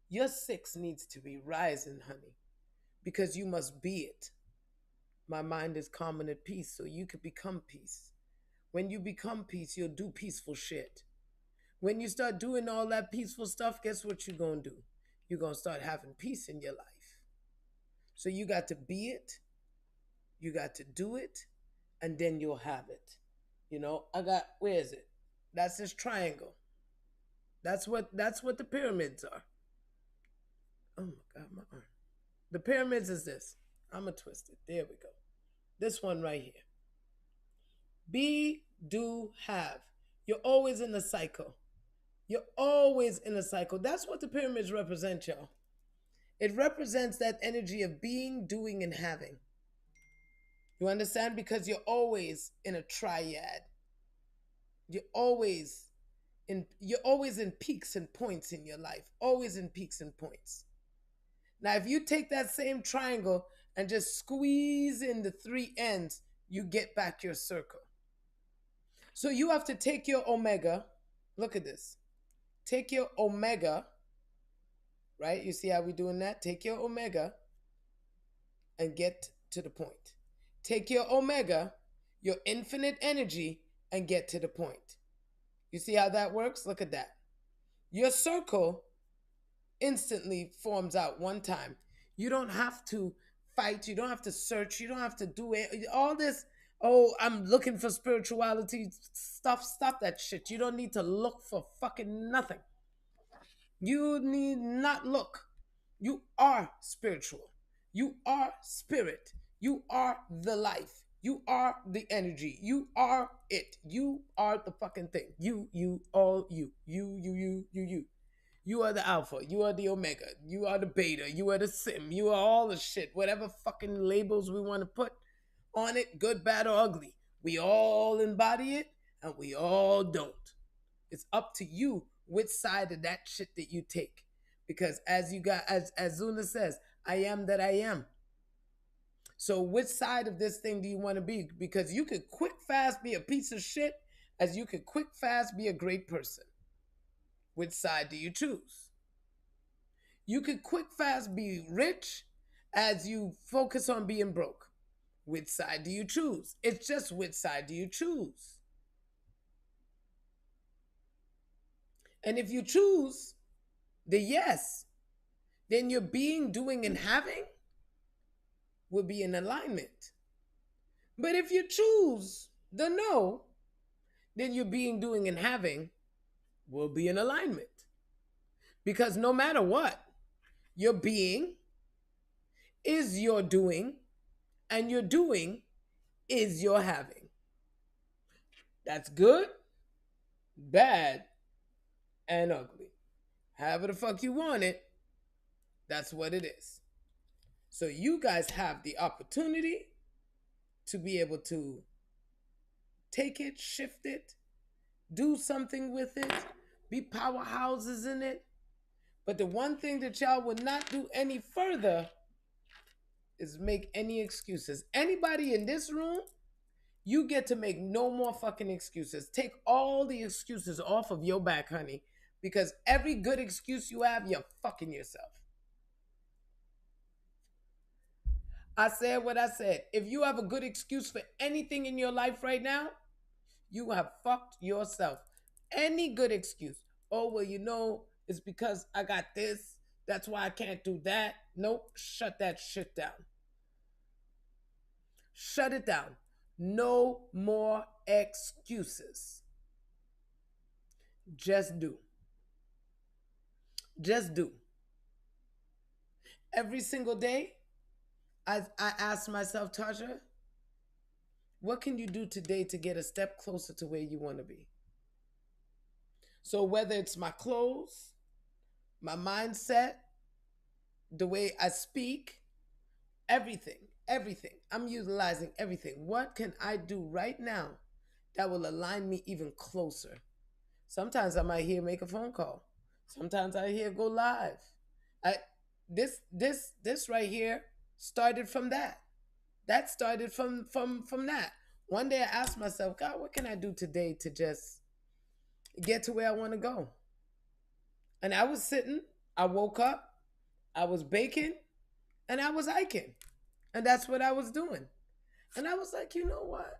Your six needs to be rising, honey, because you must be it. My mind is calm and at peace, so you could become peace. When you become peace, you'll do peaceful shit. When you start doing all that peaceful stuff, guess what you're going to do? You're going to start having peace in your life. So you got to be it, you got to do it, and then you'll have it. Where is it? That's this triangle. That's what the pyramids are. Oh my God, my arm. The pyramids is this. I'm going to twist it. There we go. This one right here. Be, do, have. You're always in the cycle. You're always in a cycle. That's what the pyramids represent, y'all. It represents that energy of being, doing, and having. You understand? Because you're always in a triad. You're always in peaks and points in your life. Always in peaks and points. Now, if you take that same triangle and just squeeze in the three ends, you get back your circle. So you have to take your omega. Look at this. Take your omega, right? You see how we're doing that? Take your omega and get to the point. Take your omega, your infinite energy, and get to the point. You see how that works? Look at that. Your circle instantly forms out one time. You don't have to fight. You don't have to search. You don't have to do it. All this, oh, I'm looking for spirituality stuff. Stop that shit. You don't need to look for fucking nothing. You need not look. You are spiritual. You are spirit. You are the life. You are the energy. You are it. You are the fucking thing. You, all you. You. You are the alpha. You are the omega. You are the beta. You are the sim. You are all the shit. Whatever fucking labels we want to put on it, good, bad, or ugly. We all embody it and we all don't. It's up to you which side of that shit that you take. Because as Zuna says, I am that I am. So which side of this thing do you want to be? Because you could quick fast be a piece of shit, as you could quick fast be a great person. Which side do you choose? You could quick fast be rich as you focus on being broke. Which side do you choose? It's just which side do you choose? And if you choose the yes, then your being, doing, and having will be in alignment. But if you choose the no, then your being, doing, and having will be in alignment. Because no matter what, your being is your doing, and your doing is your having. That's good, bad, and ugly. However the fuck you want it, that's what it is. So you guys have the opportunity to be able to take it, shift it, do something with it, be powerhouses in it. But the one thing that y'all would not do any further is make any excuses. Anybody in this room, you get to make no more fucking excuses. Take all the excuses off of your back, honey, because every good excuse you have, you're fucking yourself. I said what I said. If you have a good excuse for anything in your life right now, you have fucked yourself. Any good excuse. Oh, well, it's because I got this. That's why I can't do that. Nope. Shut that shit down. Shut it down. No more excuses. Just do. Just do. Every single day, I ask myself, Tasha, what can you do today to get a step closer to where you want to be? So whether it's my clothes, my mindset, the way I speak, everything. I'm utilizing everything. What can I do right now that will align me even closer? Sometimes I might hear make a phone call. Sometimes I hear go live. I this right here started from that. That started from that. One day I asked myself, God, what can I do today to just get to where I want to go? And I was sitting, I woke up, I was baking, and I was hiking. And that's what I was doing. And I was like, you know what?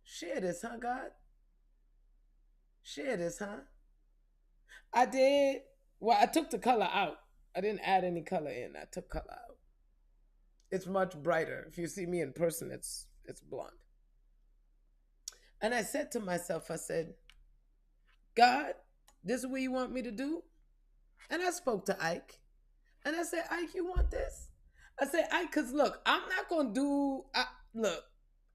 Share this, huh, God? Share this, huh? I did. Well, I took the color out. I didn't add any color in. I took color out. It's much brighter. If you see me in person, it's blonde. And I said to myself, I said, God, this is what you want me to do? And I spoke to Ike. And I said, Ike, you want this? I said, Ike, because look, I'm not going to look,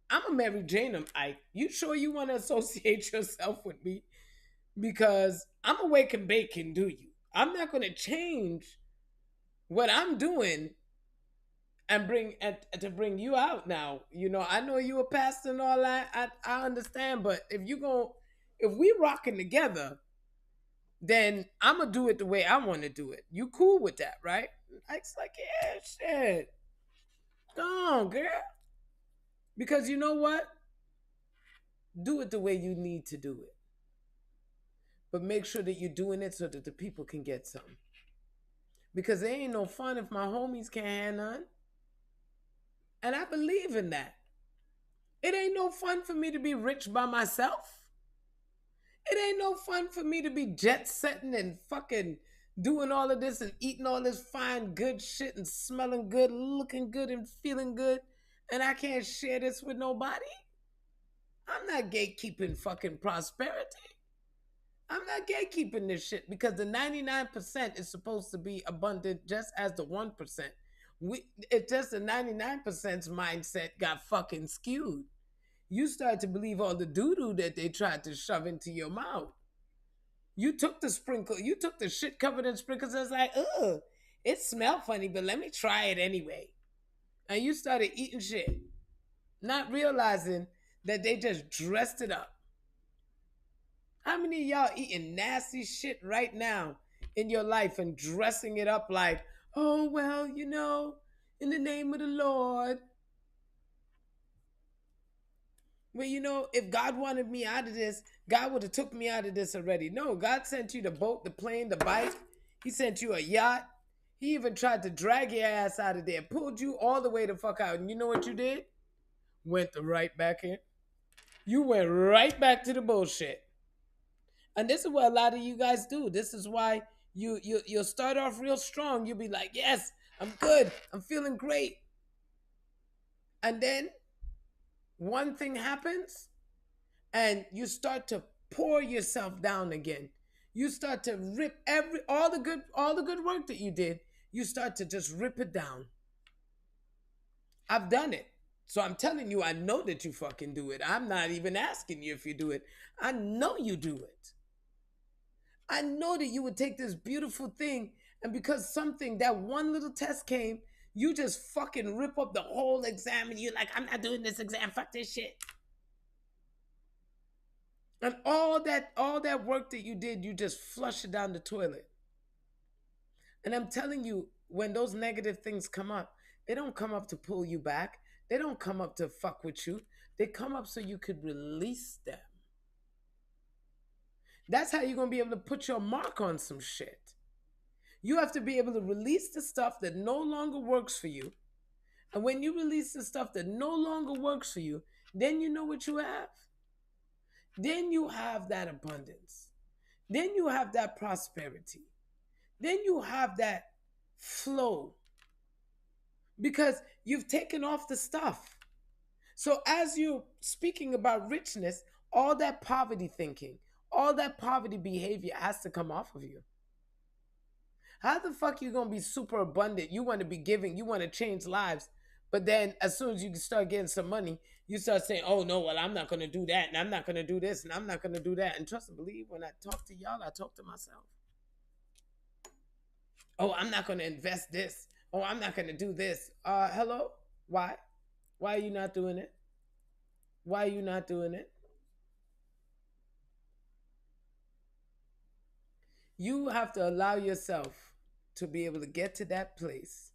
I'm a Mary Jane of Ike. You sure you want to associate yourself with me? Because I'm awake and bacon, do you? I'm not going to change what I'm doing and to bring you out now. I know you a pastor and all that. I understand, but if we rocking together, then I'm gonna do it the way I want to do it. You cool with that, right? Ike's like, yeah, shit. Go on, girl. Because you know what? Do it the way you need to do it. But make sure that you're doing it so that the people can get some. Because it ain't no fun if my homies can't have none. And I believe in that. It ain't no fun for me to be rich by myself. It ain't no fun for me to be jet setting and fucking doing all of this and eating all this fine, good shit and smelling good, looking good and feeling good. And I can't share this with nobody. I'm not gatekeeping fucking prosperity. I'm not gatekeeping this shit because the 99% is supposed to be abundant just as the 1%. It's just the 99%'s mindset got fucking skewed. You start to believe all the doo-doo that they tried to shove into your mouth. You took the shit covered in sprinkles and it's like, ugh, it smelled funny, but let me try it anyway. And you started eating shit, not realizing that they just dressed it up. How many of y'all eating nasty shit right now in your life and dressing it up like, oh, well, in the name of the Lord. Well, if God wanted me out of this, God would have took me out of this already. No, God sent you the boat, the plane, the bike. He sent you a yacht. He even tried to drag your ass out of there, pulled you all the way the fuck out. And you know what you did? Went right back in. You went right back to the bullshit. And this is what a lot of you guys do. This is why you'll start off real strong. You'll be like, yes, I'm good. I'm feeling great. And then one thing happens and you start to pour yourself down again. You start to rip all the good work that you did. You start to just rip it down. I've done it. So I'm telling you, I know that you fucking do it. I'm not even asking you if you do it. I know you do it. I know that you would take this beautiful thing, and because something, that one little test came, you just fucking rip up the whole exam and you're like, I'm not doing this exam, fuck this shit. And all that work that you did, you just flush it down the toilet. And I'm telling you, when those negative things come up, they don't come up to pull you back. They don't come up to fuck with you. They come up so you could release them. That's how you're going to be able to put your mark on some shit. You have to be able to release the stuff that no longer works for you. And when you release the stuff that no longer works for you, then you know what you have. Then you have that abundance. Then you have that prosperity. Then you have that flow because you've taken off the stuff. So as you're speaking about richness, all that poverty thinking, all that poverty behavior has to come off of you. How the fuck you gonna be super abundant? You want to be giving, you want to change lives, but then as soon as you start getting some money, you start saying, "Oh no, well I'm not gonna do that, and I'm not gonna do this, and I'm not gonna do that." And trust and believe, when I talk to y'all, I talk to myself. Oh, I'm not gonna invest this. Oh, I'm not gonna do this. Hello, why? Why are you not doing it? Why are you not doing it? You have to allow yourself to be able to get to that place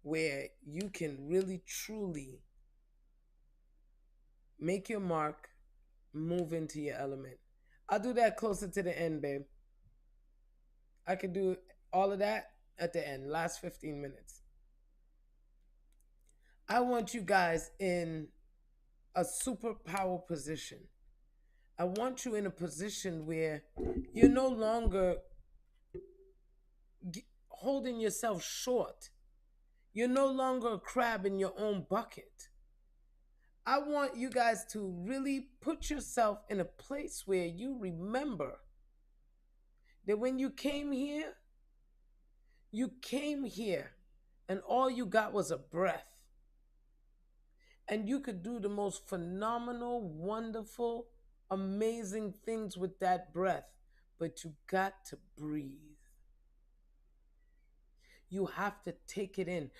where you can really truly make your mark, move into your element. I'll do that closer to the end, babe. I can do all of that at the end, last 15 minutes. I want you guys in a superpower position. I want you in a position where you're no longer holding yourself short. You're no longer a crab in your own bucket. I want you guys to really put yourself in a place where you remember that when you came here and all you got was a breath. And you could do the most phenomenal, wonderful, amazing things with that breath. But you got to breathe. You have to take it in.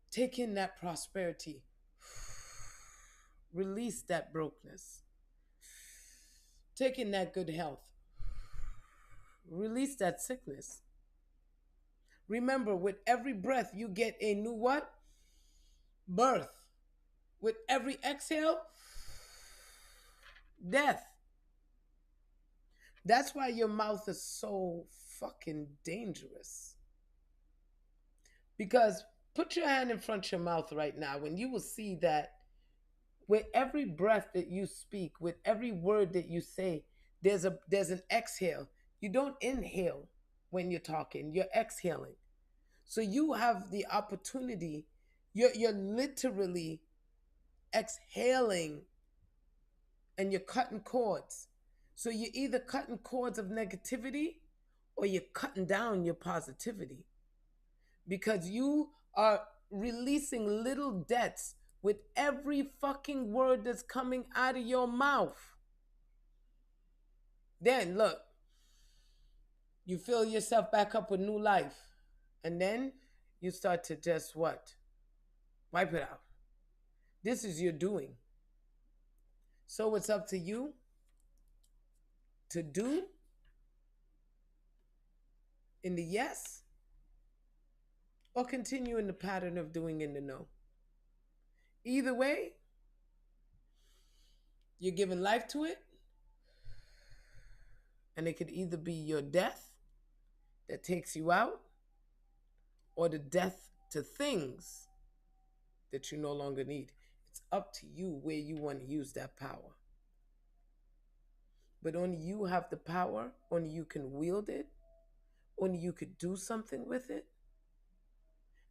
Take in that prosperity. Release that brokenness. Take in that good health. Release that sickness. Remember, with every breath, you get a new what? Birth. With every exhale, death. That's why your mouth is so fucking dangerous. Because put your hand in front of your mouth right now and you will see that with every breath that you speak, with every word that you say, there's an exhale. You don't inhale when you're talking, you're exhaling. So you have the opportunity, you're literally exhaling and you're cutting cords. So you're either cutting cords of negativity or you're cutting down your positivity because you are releasing little debts with every fucking word that's coming out of your mouth. Then look, you fill yourself back up with new life. And then you start to just what? Wipe it out. This is your doing. So it's up to you to do in the yes or continue in the pattern of doing in the no. Either way, you're giving life to it, and it could either be your death that takes you out or the death to things that you no longer need. It's up to you where you want to use that power. But only you have the power, only you can wield it, only you could do something with it,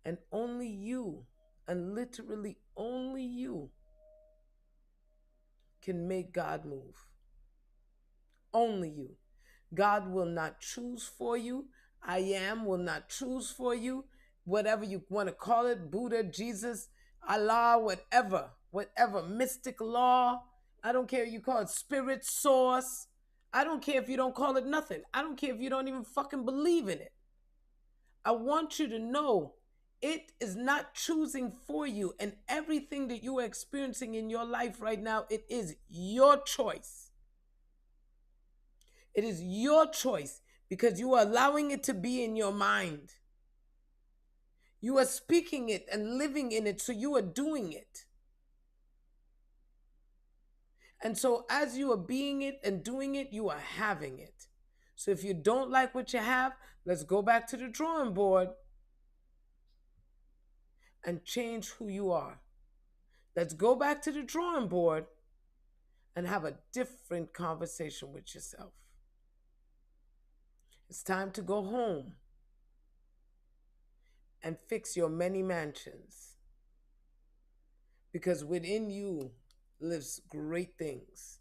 and only you, and literally only you, can make God move. Only you. God will not choose for you. I am will not choose for you. Whatever you want to call it, Buddha, Jesus, Allah, whatever, mystic law. I don't care if you call it spirit source. I don't care if you don't call it nothing. I don't care if you don't even fucking believe in it. I want you to know it is not choosing for you, and everything that you are experiencing in your life right now, it is your choice. It is your choice because you are allowing it to be in your mind. You are speaking it and living in it, so you are doing it. And so as you are being it and doing it, you are having it. So if you don't like what you have, let's go back to the drawing board and change who you are. Let's go back to the drawing board and have a different conversation with yourself. It's time to go home and fix your many mansions, because within you lives great things.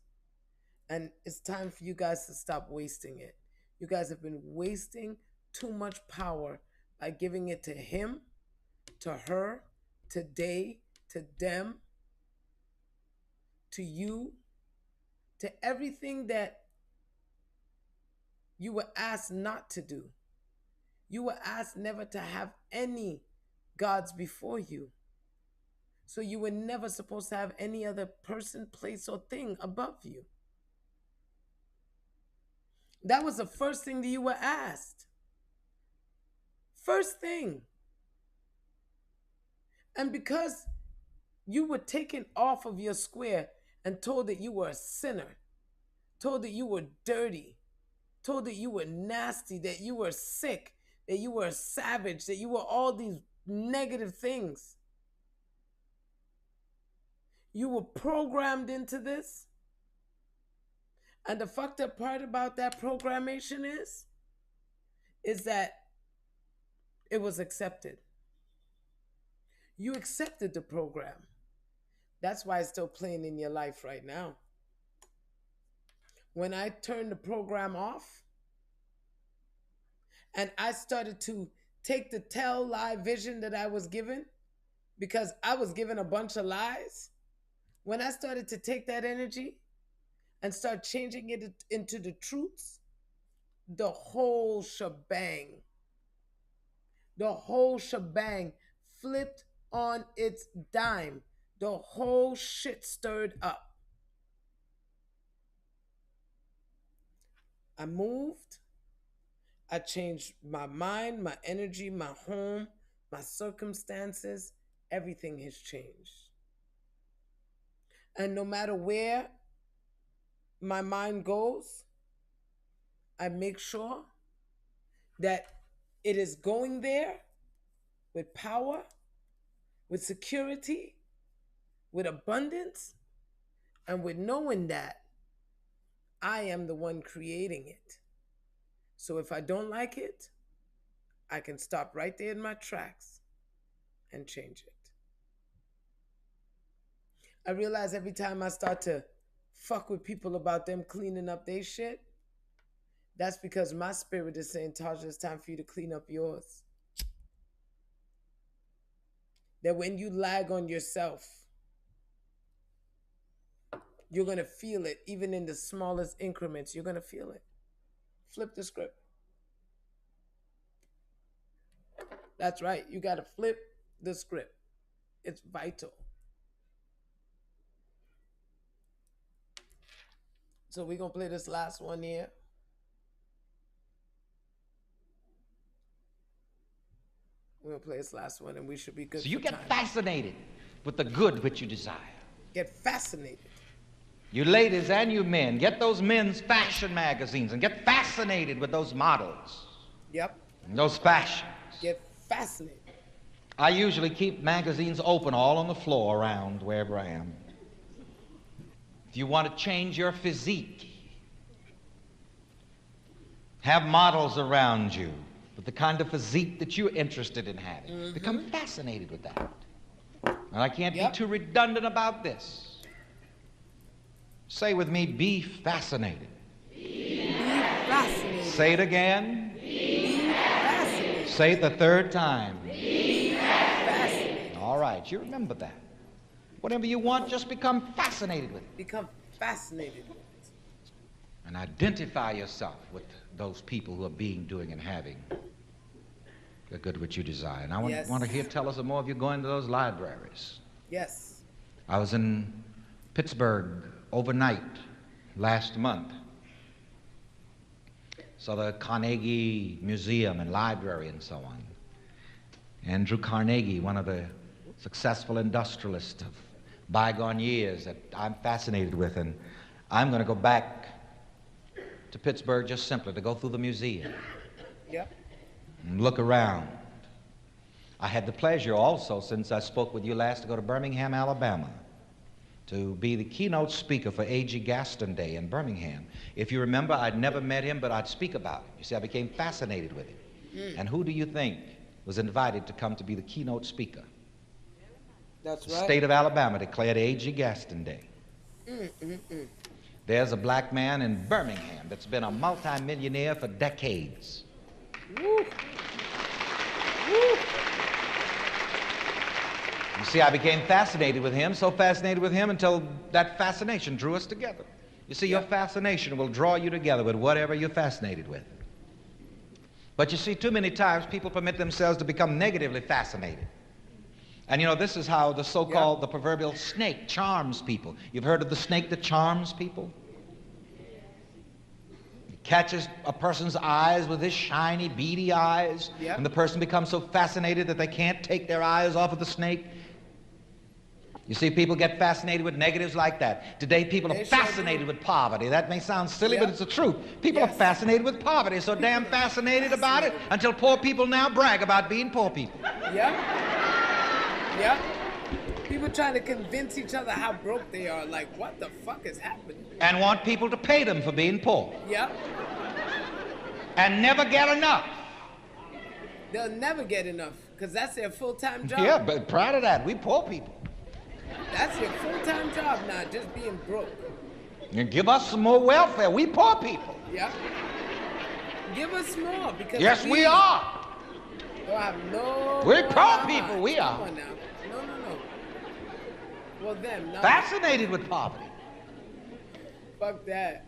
And it's time for you guys to stop wasting it. You guys have been wasting too much power by giving it to him, to her, to they, to them, to you, to everything that you were asked not to do. You were asked never to have any gods before you. So you were never supposed to have any other person, place, or thing above you. That was the first thing that you were asked. First thing. And because you were taken off of your square and told that you were a sinner, told that you were dirty, told that you were nasty, that you were sick, that you were a savage, that you were all these negative things. You were programmed into this. And the fucked up part about that programmation is that it was accepted. You accepted the program. That's why it's still playing in your life right now. When I turned the program off and I started to take the tell lie vision that I was given, because I was given a bunch of lies, when I started to take that energy and start changing it into the truths, the whole shebang flipped on its dime. The whole shit stirred up. I moved. I changed my mind, my energy, my home, my circumstances. Everything has changed. And no matter where my mind goes, I make sure that it is going there with power, with security, with abundance, and with knowing that I am the one creating it. So if I don't like it, I can stop right there in my tracks and change it. I realize every time I start to fuck with people about them cleaning up their shit, that's because my spirit is saying, Tasha, it's time for you to clean up yours. That when you lag on yourself, you're going to feel it, even in the smallest increments. You're going to feel it. Flip the script. That's right. You got to flip the script. It's vital. So we're going to play this last one here. We're going to play this last one and we should be good. So you get time. fascinated with the good which you desire. Get fascinated. You ladies and you men, get those men's fashion magazines and get fascinated with those models. Yep. And those fashions. Get fascinated. I usually keep magazines open all on the floor around wherever I am. If you want to change your physique, have models around you with the kind of physique that you're interested in having. Mm-hmm. Become fascinated with that. And I can't be too redundant about this. Say with me, be fascinated. Be fascinated. Say it again. Be fascinated. Say it the third time. Be fascinated. All right, you remember that. Whatever you want, just become fascinated with it. Become fascinated with it. And identify yourself with those people who are being, doing, and having the good which you desire. And I want to hear tell us some more of you going to those libraries. Yes. I was in Pittsburgh overnight last month. So the Carnegie Museum and Library and so on. Andrew Carnegie, one of the successful industrialists of bygone years that I'm fascinated with, and I'm going to go back to Pittsburgh just simply to go through the museum. Yep. And look around. I had the pleasure also, since I spoke with you last, to go to Birmingham, Alabama, to be the keynote speaker for A.G. Gaston Day in Birmingham. If you remember, I'd never met him, but I'd speak about him. You see, I became fascinated with him. And who do you think was invited to come to be the keynote speaker? That's The right. state of Alabama declared A.G. Gaston Day. There's a black man in Birmingham that's been a multimillionaire for decades. Woo. Woo. You see, I became fascinated with him, so fascinated with him until that fascination drew us together. You see, your fascination will draw you together with whatever you're fascinated with. But you see, too many times people permit themselves to become negatively fascinated. And you know, this is how the so-called, the proverbial snake charms people. You've heard of the snake that charms people? He catches a person's eyes with his shiny, beady eyes, and the person becomes so fascinated that they can't take their eyes off of the snake. You see, people get fascinated with negatives like that. Today, people are fascinated with poverty. That may sound silly, but it's the truth. People are fascinated with poverty, so damn fascinated about it, until poor people now brag about being poor people. Yeah. People trying to convince each other how broke they are. Like, what the fuck is happening? And want people to pay them for being poor. Yeah. And never get enough. They'll never get enough, because that's their full-time job. Yeah, but proud of that. We poor people. That's your full-time job now, just being broke. And give us some more welfare. We poor people. Yeah. Give us more, because yes, we are. Don't have no. We're poor people. We are. Come on now. No. Well, them. Not fascinated with poverty. Fuck that.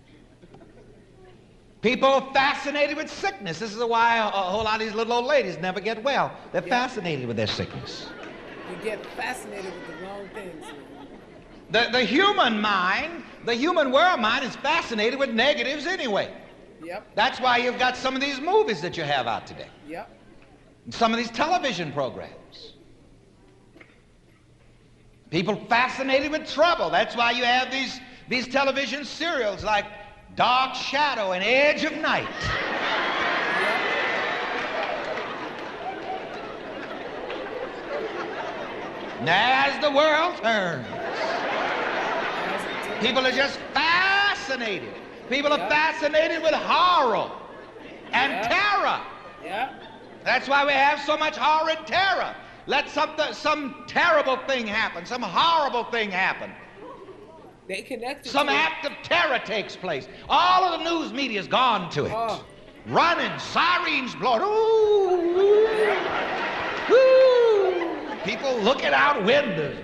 People are fascinated with sickness. This is why a whole lot of these little old ladies never get well. They're fascinated with their sickness. You get fascinated with the wrong things. The human mind, the human world mind is fascinated with negatives anyway. Yep. That's why you've got some of these movies that you have out today. Yep. And some of these television programs. People fascinated with trouble. That's why you have these television serials like Dark Shadow and Edge of Night. And as the world turns, people are just fascinated. People are fascinated with horror and terror. Yeah. That's why we have so much horror and terror. Let some terrible thing happen, some horrible thing happen. They connected. Some act of terror takes place. All of the news media's gone to it. Running, sirens blowing. Ooh, ooh. People looking out windows.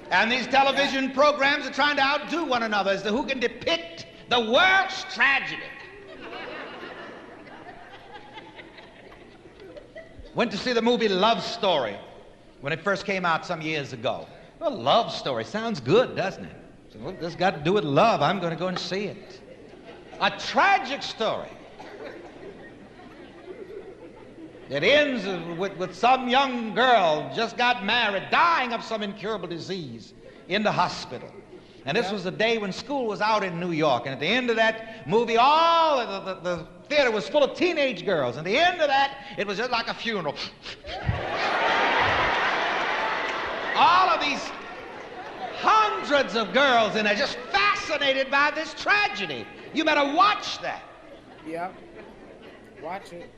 And these television programs are trying to outdo one another as to who can depict the worst tragedy. Went to see the movie Love Story when it first came out some years ago. Well, Love Story sounds good, doesn't it? So, well, this got to do with love. I'm going to go and see it. A tragic story. It ends with some young girl just got married, dying of some incurable disease in the hospital. And this was the day when school was out in New York. And at the end of that movie, all of the theater was full of teenage girls. And at the end of that, it was just like a funeral. All of these hundreds of girls, and they're just fascinated by this tragedy. You better watch that. Yeah. Watch it.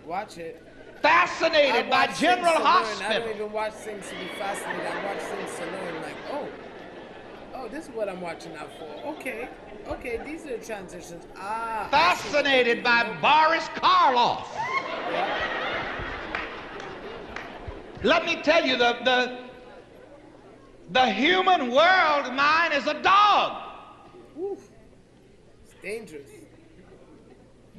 Watch it. Fascinated by watch General things to learn. I Hospital. don't even watch things to be fascinated. I watch things to learn. Like, oh, this is what I'm watching out for. Okay, these are the transitions. Ah. Fascinated by Boris Karloff. Yeah. Let me tell you, the human world mind is a dog. Oof. It's dangerous.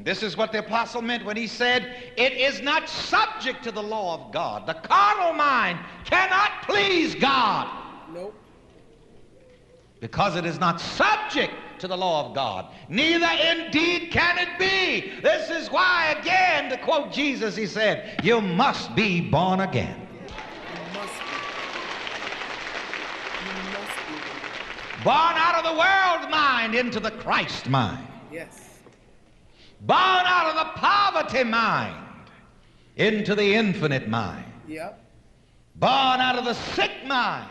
This is what the apostle meant when he said, it is not subject to the law of God. The carnal mind cannot please God. Nope. Because it is not subject to the law of God. Neither indeed can it be. This is why, again, to quote Jesus, he said, you must be born again. You must be. You must be. Born out of the world mind into the Christ mind. Yes. Born out of the poverty mind into the infinite mind. Yep. Born out of the sick mind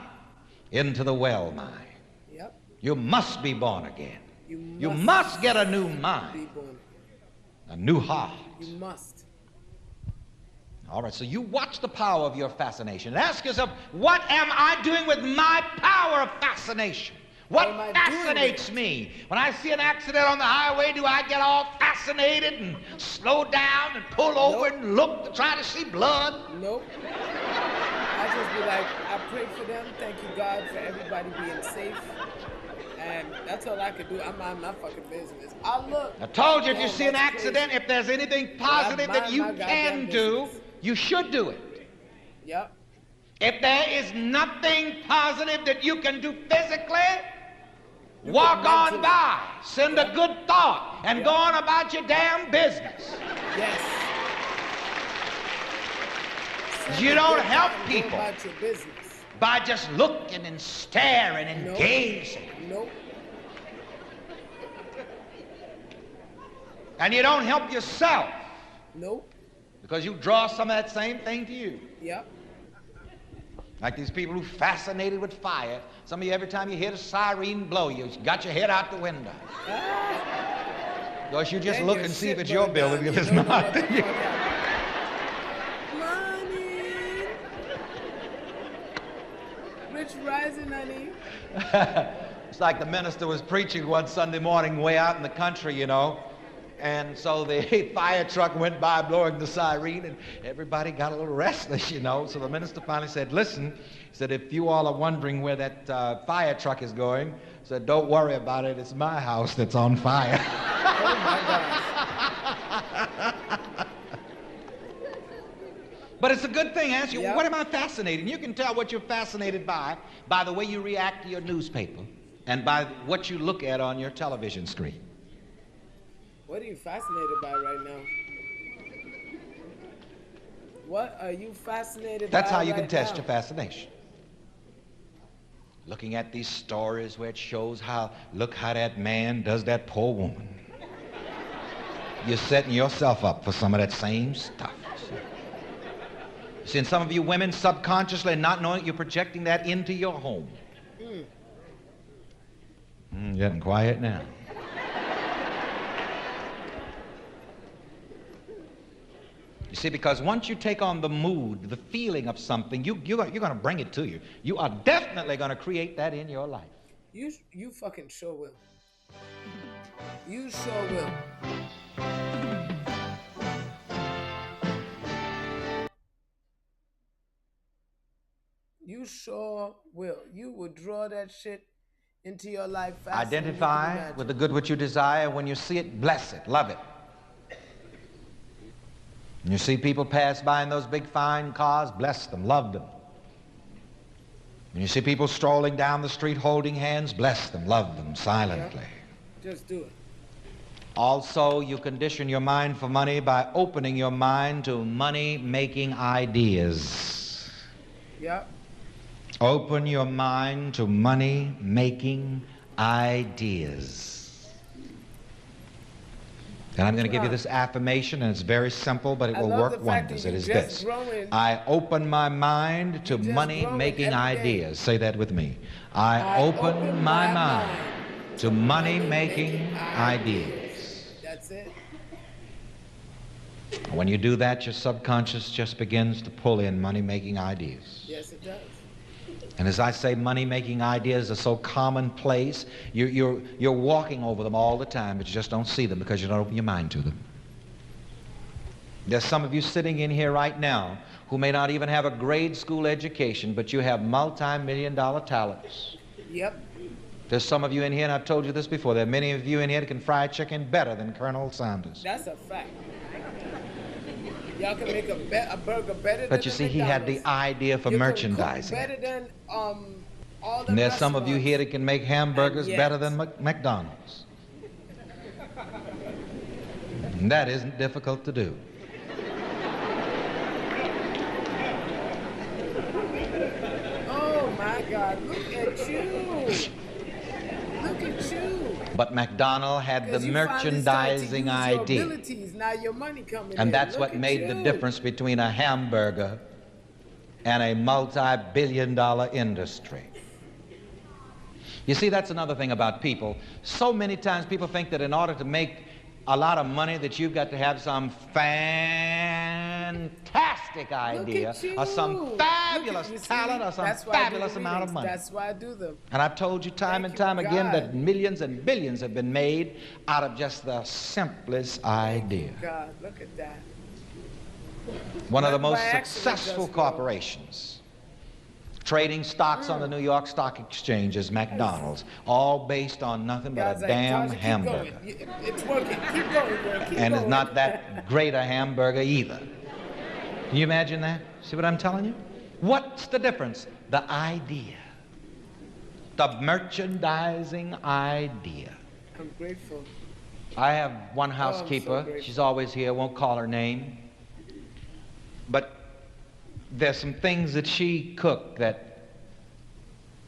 into the well mind. Yep. You must be born again. You must get a new be mind, born. a new heart. You must. All right, so you watch the power of your fascination and ask yourself, what am I doing with my power of fascination? What am I fascinates me? When I see an accident on the highway, do I get all fascinated and slow down and pull over and look to try to see blood? Nope. I just be like, I pray for them. Thank you, God, for everybody being safe. And that's all I could do. I'm mind my fucking business. I look. I told you, if you Damn, see an that's accident, crazy. if there's anything positive that mind you my goddamn can do, business. you should do it. Yep. If there is nothing positive that you can do physically, You walk can on mentally. by, send a good thought, and go on about your damn business. Yes. You don't help Go people about your business. by just looking and staring and Nope. gazing. Nope. And you don't help yourself Nope. because you draw some of that same thing to you. Yep. Like these people who are fascinated with fire. Some of you, every time you hear the siren blow, you got your head out the window. Because you just Then look your and see if shit it's your burn building, down. if You it's don't know not. what the fuck happened. Money. Rich rising, honey. It's like the minister was preaching one Sunday morning way out in the country, you know. And so the fire truck went by blowing the siren, and everybody got a little restless, you know. So the minister finally said, listen, he said, if you all are wondering where that fire truck is going, he said, don't worry about it. It's my house that's on fire. Oh, my God. But it's a good thing. Ask you, Yep. what am I fascinated? You can tell what you're fascinated by the way you react to your newspaper and by what you look at on your television screen. What are you fascinated by right now? What are you fascinated That's by how you right can test now? your fascination. Looking at these stories where it shows how, look how that man does that poor woman. You're setting yourself up for some of that same stuff. See, and some of you women subconsciously, not knowing it, you're projecting that into your home. Getting quiet now. You see, because once you take on the mood, the feeling of something, you're going to bring it to you. You are definitely going to create that in your life. You fucking sure will. You sure will. You sure will. You will draw that shit into your life faster than you can Identify imagine. with the good which you desire. When you see it, bless it, love it. And you see people pass by in those big fine cars, bless them, love them. When you see people strolling down the street holding hands, bless them, love them silently. Just do it. Also, you condition your mind for money by opening your mind to money-making ideas. Yep. Open your mind to money-making ideas. And I'm going to give you this affirmation, and it's very simple, but it I will love work the fact wonders. that It you is just this. growing. I open my mind to You just money-making growing every day. ideas. Say that with me. I open my mind to money-making ideas. That's it. When you do that, your subconscious just begins to pull in money-making ideas. Yes, it does. And as I say, money-making ideas are so commonplace, you're walking over them all the time, but you just don't see them because you don't open your mind to them. There's some of you sitting in here right now who may not even have a grade school education, but you have multi-million-dollar talents. Yep. There's some of you in here, and I've told you this before, there are many of you in here that can fry chicken better than Colonel Sanders. That's a fact. Y'all can make a burger better than But you see, he had the idea for merchandising. Better than all the And there's some of you here that can make hamburgers better than McDonald's. And that isn't difficult to do. Oh my God, look at you. Look at you. But McDonald had the merchandising idea. Now your money coming and in. that's what made the difference between a hamburger and a multi-billion-dollar industry. You see, that's another thing about people. So many times people think that in order to make a lot of money that you've got to have some fantastic idea or some fabulous talent or some fabulous amount of money. That's why I do them. And I've told you time and time again that millions and billions have been made out of just the simplest idea. God, look at that. One of the most successful corporations trading stocks on the New York Stock Exchange is McDonald's, all based on nothing but a damn hamburger. It's working. Keep going, girl. And it's not that great a hamburger either. Can you imagine that? See what I'm telling you? What's the difference? The idea. The merchandising idea. I'm grateful. I have one housekeeper. So she's always here. Won't call her name. But there's some things that she cooked that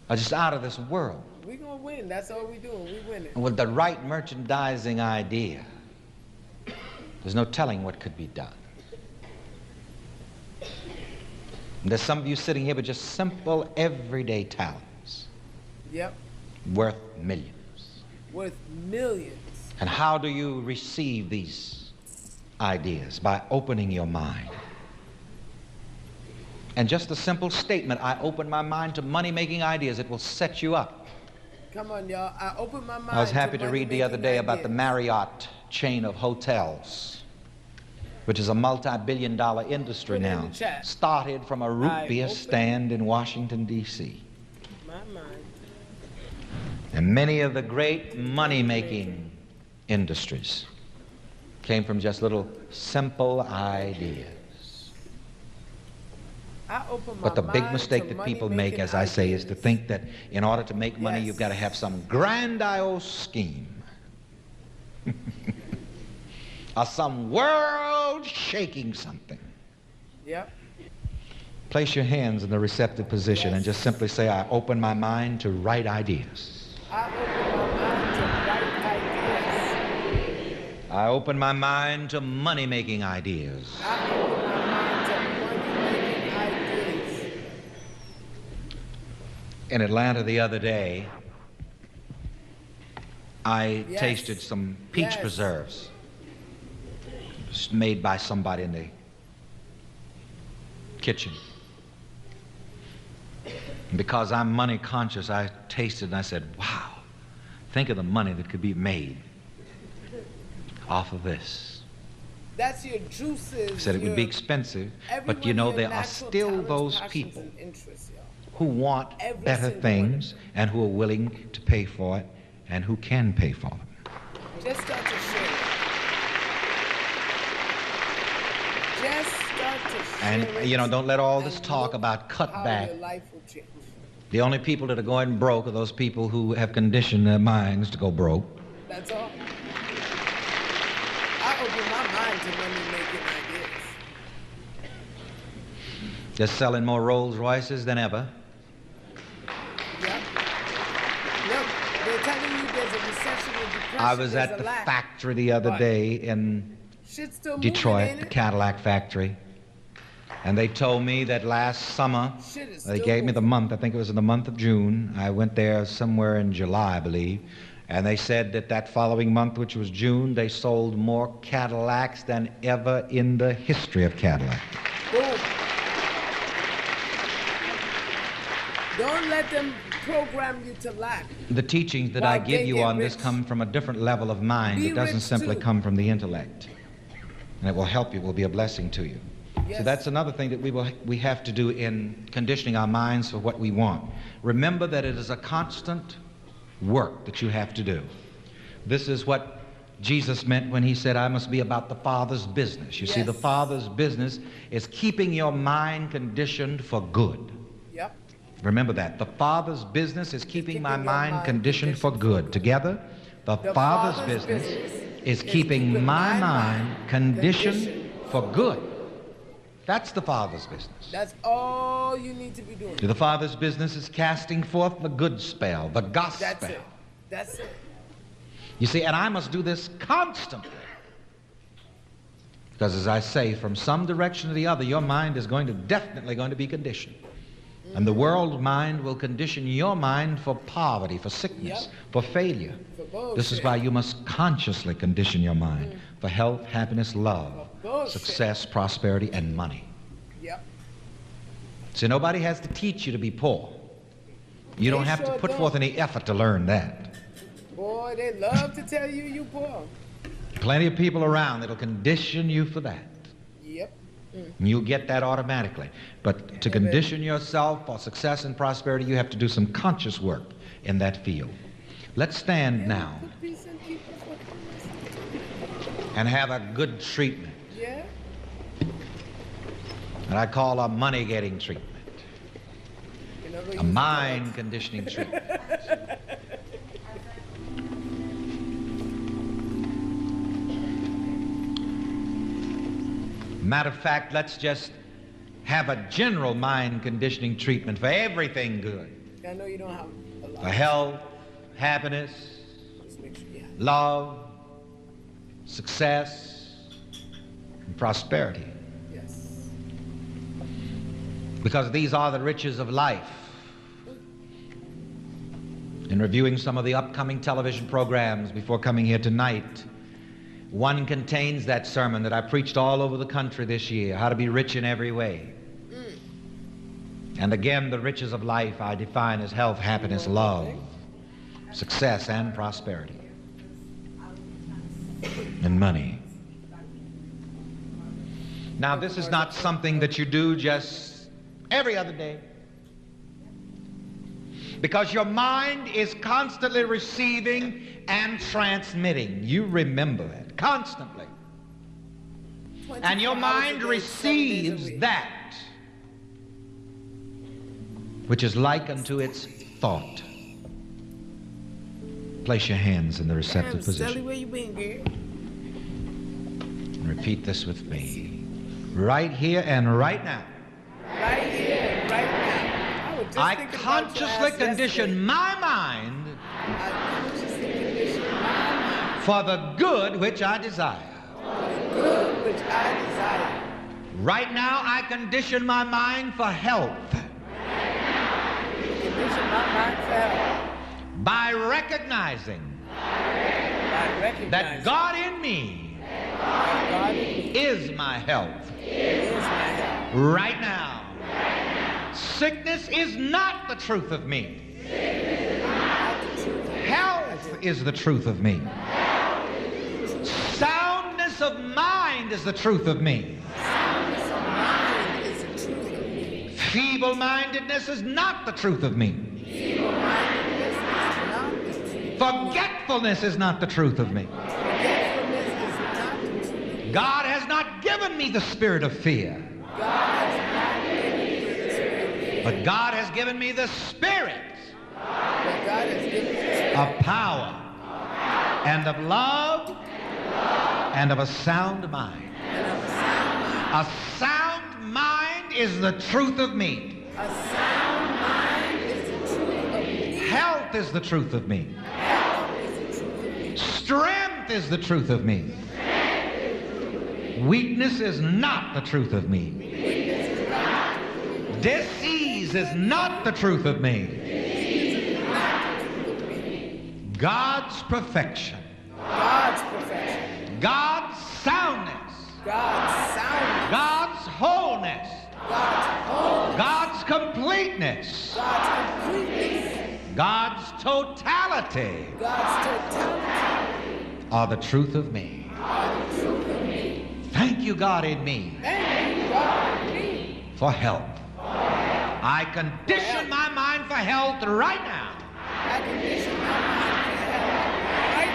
are just out of this world. We're going to win. That's all we're doing. We win it. And with the right merchandising idea, there's no telling what could be done. And there's some of you sitting here with just simple, everyday talents. Yep. Worth millions. Worth millions. And how do you receive these ideas? By opening your mind. And just a simple statement, I open my mind to money-making ideas, it will set you up. Come on, y'all. I open my mind. I was happy to read the other day about the Marriott chain of hotels, which is a multi-billion-dollar industry now. Started from a root beer stand in Washington, D.C. My mind. And many of the great money-making industries came from just little simple ideas. But the big mistake that people make, as I say, is to think that in order to make money, you've got to have some grandiose scheme. Or some world-shaking something. Yep. Place your hands in the receptive position and just simply say, I open my mind to right ideas. I open my mind to right ideas. I open my mind to money-making ideas. I open my mind to money-making ideas. In Atlanta the other day, I tasted some peach preserves made by somebody in the kitchen. And because I'm money conscious, I tasted and I said, wow, think of the money that could be made off of this. That's your juices. I said it would be expensive, but you know, there are still those people who want better things and who are willing to pay for it and who can pay for them. Just start to share. Just start to share. And, you know, don't let all this talk about cutback. The only people that are going broke are those people who have conditioned their minds to go broke. That's all. I open my mind to money-making ideas. They're selling more Rolls Royces than ever. Yep. Look, they're telling you there's a recession or depression. I was at the factory the other day in Detroit, the Cadillac factory, and they told me that last summer, they gave me the month, I think it was in the month of June, I went there somewhere in July, I believe, And they said that that following month, which was June, they sold more Cadillacs than ever in the history of Cadillac. Boom. Don't let them program you to lack. The teachings that While I give they you get on this rich. come from a different level of mind. Be It doesn't rich simply too. come from the intellect. And it will help you, it will be a blessing to you. Yes. So that's another thing that we have to do in conditioning our minds for what we want. Remember that it is a constant work that you have to do. This is what Jesus meant when he said, I must be about the Father's business. You see, the Yes. Father's business is keeping your mind conditioned for good. Yep. Remember that. The Father's business is keeping my keeping your mind mind conditioned for conditioned for good. Together, the The Father's Father's business business is is keeping keeping my my mind mind conditioned conditioned for good. That's the Father's business. That's all you need to be doing. The Father's business is casting forth the good spell, the gospel. That's it. That's it. You see, and I must do this constantly. Because as I say, from some direction to the other, your mind is definitely going to be conditioned. And the world mind will condition your mind for poverty, for sickness, Yep. for failure. For bullshit. This is why you must consciously condition your mind for health, happiness, love, bullshit. success, prosperity, and money. Yep. So nobody has to teach you to be poor. You don't They have to sure put don't. forth any effort to learn that. Boy, they love to tell you you poor. Plenty of people around that'll condition you for that. Yep. And you'll get that automatically. But to condition yourself for success and prosperity, you have to do some conscious work in that field. Let's stand now Put peace in people's lives. and have a good treatment. Yeah. And I call a money-getting treatment, You never a use mind conditioning treatment. Matter of fact, let's just have a general mind conditioning treatment for everything good. I know you don't have a lot. For health, happiness, Just make sure you have. love, success, and prosperity. Yes. Because these are the riches of life. In reviewing some of the upcoming television programs before coming here tonight, one contains that sermon that I preached all over the country this year, How to Be Rich in Every Way. And again, the riches of life I define as health, happiness, love, success, and prosperity. And money. Now, this is not something that you do just every other day. Because your mind is constantly receiving and transmitting. You remember that constantly. And your 24 hours a mind day, 7 days a receives week. that which is like unto its thought. Place your hands in the receptive Damn, Sally, position. where you been, girl? And repeat this with me. Right here and right now. Right here, right now. I was just I thinking about your consciously ass condition yesterday. my mind I consciously condition my mind for the good which I desire. for the good which I desire. Right now, I condition my mind for health Condition my mind for health by recognizing by recognizing that God in me that God in me is my health. is my health. Right now. Sickness is not the truth of me. Health is the truth of me. Soundness of mind is the truth of me. Soundness of mind is the truth of me. Feeble-mindedness is not the truth of me. Feeble-mindedness is not the truth. Forgetfulness is not the truth of me. Forgetfulness is not the truth. God has not given me the spirit of fear, God has not given me the spirit of fear, but God has given me the spirit but God has given me the spirit of power and of love and of a sound mind. of a sound mind. A sound mind is the truth of me. A sound mind is the truth of me. Health is the truth of me. Health is the truth of me. Strength is the truth of me. Weakness is not the truth of me. Disease is not the truth of me. God's perfection. God's perfection. God's soundness. God's soundness. God's wholeness. God's wholeness. God's completeness. God's completeness. God's totality God's totality. are the truth of me. Are the truth of me. Thank you, God, in me Thank you, God, in me. for help. I condition my mind for health right now. I condition my mind for health right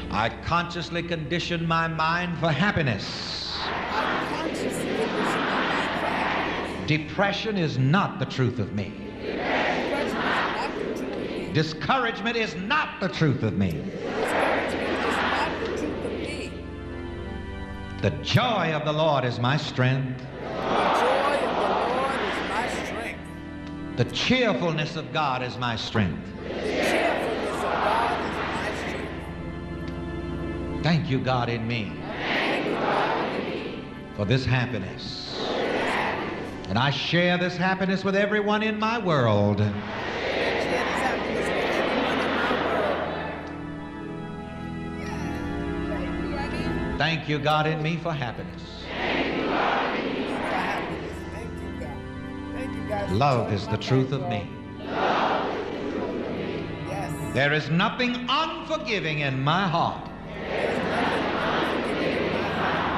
now. I consciously condition my mind for happiness. I consciously condition my mind for happiness. Depression is not the truth of me. Depression is not the truth of me. Discouragement is not the truth of me. Discouragement is not the truth of me. The joy of the Lord is my strength. The joy of the Lord is my strength. The cheerfulness of God is my strength. The cheerfulness of God is my strength. Thank you, God, in me Thank you, God, in me. for this happiness. And I share this happiness with everyone in my world. Share this happiness with everyone in my world. Thank you, Eddie. Thank you, God, in me for happiness. Thank you, God, in me for happiness. Thank you, God. Thank you, guys. for Love joining is my the truth of life, me. y'all. Yes. There is nothing unforgiving in my heart.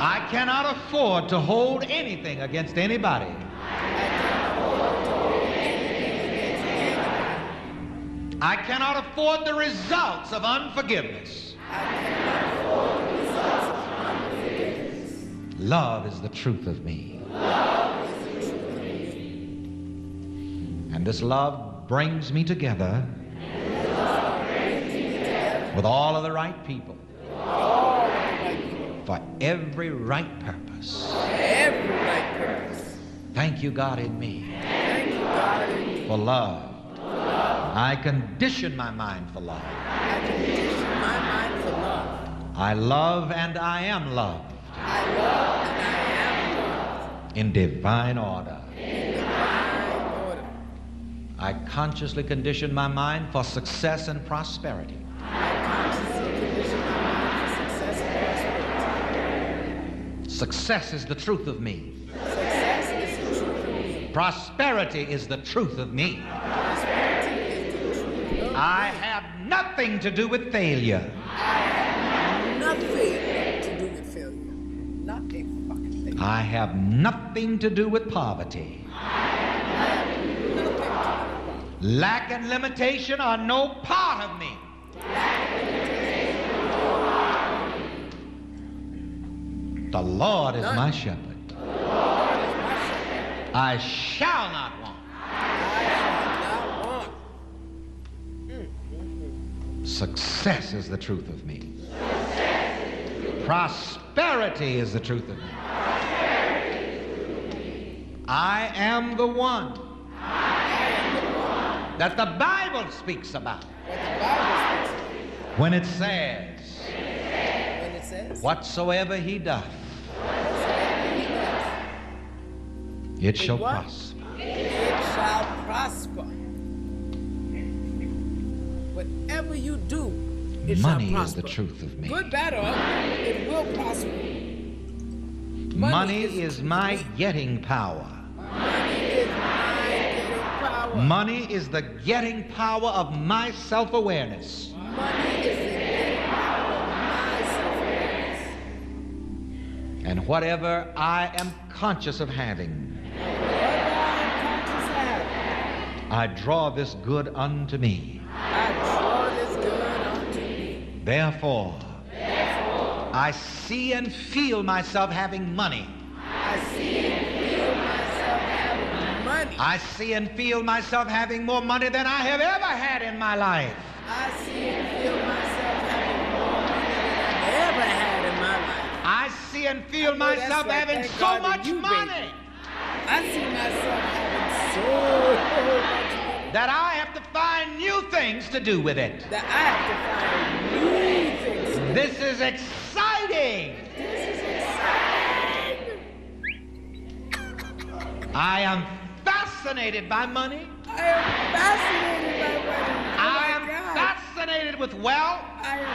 I cannot afford to hold anything against anybody. I cannot afford the results of unforgiveness. Love is the truth of me. And this love brings me together with all of the right people for every right purpose. Every right purpose. Thank you, God, in me Thank you, God, in me. for love. I condition my mind for love. I condition my mind for love. I love and I am loved I love and I am loved. in divine order. In divine order. I consciously condition my mind for success and prosperity. I consciously condition my mind for success and prosperity. Success is the truth of me. Success is the truth of me. Prosperity is the truth of me. Prosperity is the truth of I me. have nothing to do with failure. I have nothing to do with failure. Not a fucking thing. I have nothing to do with poverty. I have nothing to do with poverty. Lack and limitation are no part of me. The Lord is my shepherd. I shall not want. Success is the truth of me. Prosperity is the truth of me. I am the one that the Bible speaks about when it says, whatsoever he doth, it shall What? prosper. It shall prosper. Whatever you do, it Money shall is prosper. the truth of me. Good, bad, or ugly, it will prosper. Money is my getting power. Money is my getting power. Money is the getting power of my self-awareness. Money is the getting power of my self-awareness. And whatever I am conscious of having, Whatever I am conscious of having, I draw this good unto me. I draw this good unto me. Therefore, I see and feel myself having money. I see and feel myself having money. I see and feel myself having more money than I have ever had in my life. I see and feel myself having more money than I've ever had in my life. I see and feel I know that's myself right. having Thank so God much to you, money baby. I see myself having so much money that I have to find new things to do with it. that I have to find new things to do. This is exciting. This is exciting. I am fascinated by money. I I am fascinated by money. Oh I my am God. fascinated with wealth. I am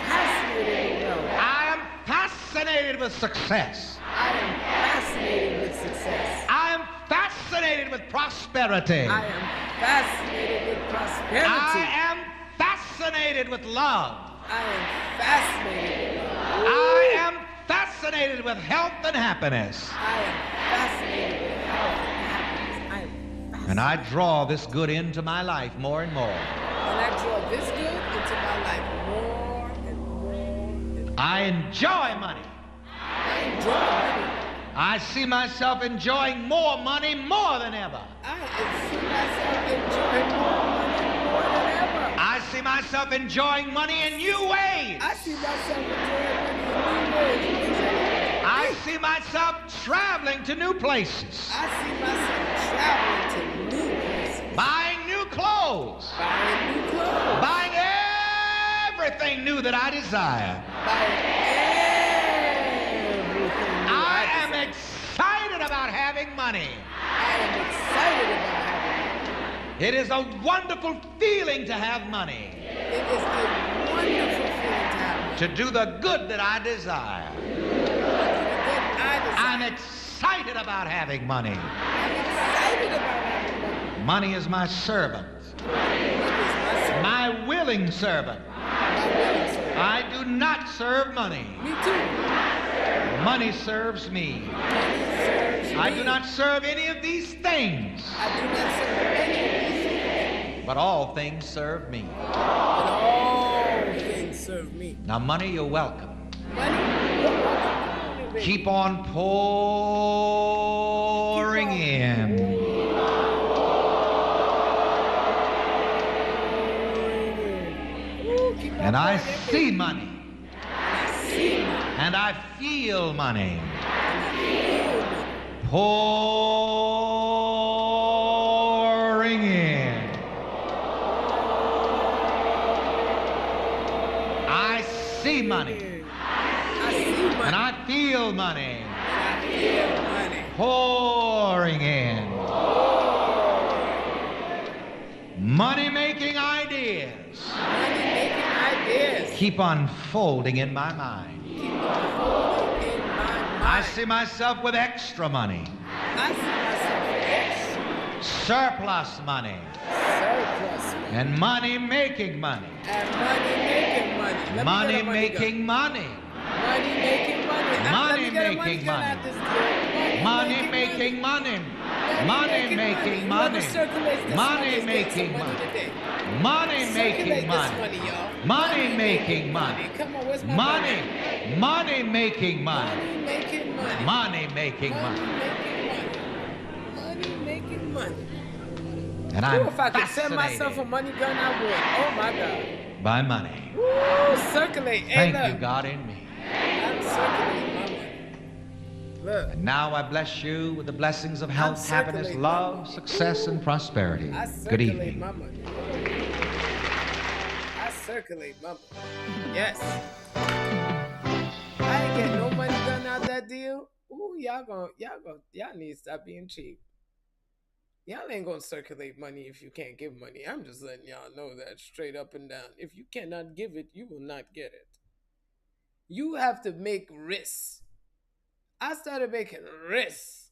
fascinated with wealth. I am fascinated with success. I am fascinated with success. I am fascinated with prosperity. I am fascinated with prosperity. I am fascinated with love. I am fascinated with love. I am fascinated with health and happiness. I am fascinated with health and happiness. I am fascinated. And I draw this good into my life more and more. And I draw this good into my life more and more and more. I enjoy money. I enjoy money. I see myself enjoying more money more than ever. I see myself enjoying more money more than ever. I see myself enjoying money in new ways. I see myself enjoying money in new ways. I see myself traveling to new places, I see myself traveling to new places. buying new clothes, Buying new clothes. buying everything new that I desire. Buying everything new. I am excited about having money. I am excited about having money. It is a wonderful feeling to have money, It is a wonderful feeling to have money. to do the good that I desire. I'm excited about having money. I'm excited about having money. Money is my servant, my willing servant. I do not serve money. Me too. Money serves me. I do not serve any of these things, I do not serve any of these things, but all things serve me. but all things serve me. Now, money, you're welcome. Money, you're welcome. Keep on pouring in. Ooh, keep on And I pouring in. see money. I see money. And I feel money. Feel money. Pouring in. I see money. I see money. And I feel money. I feel money. Pouring in. Money making ideas Money making ideas. keep unfolding in my mind. Keep unfolding in my mind. I see myself with extra money, I see myself with extra surplus money, surplus money. and money making money. And money making money. Let me get Money a money making gun. money. Money making money. Money Let me get a making gun money. out this deal. Money making money. Money making money. Whoever circulates this Money money is getting making some money. today. Money making Circulate this money. money, y'all. Money making money. Come on, where's my Money. Money making money. Money making money. Money making Money money. making money. Money making money. And Ooh, I'm if I could send myself a fascinated money gun, I would. Oh my God. by money. Woo, circulate. Hey, Thank look. you, God, in me. I'm circulating my money. Look. And now I bless you with the blessings of health, happiness, circulating love, my money. success, and prosperity. I Good circulate evening. my money. I circulate my money. Yes. I ain't getting no money done out that deal. Ooh, y'all need to stop being cheap. Y'all ain't gonna circulate money if you can't give money. I'm just letting y'all know that straight up and down. If you cannot give it, you will not get it. You have to make risks. I started making risks.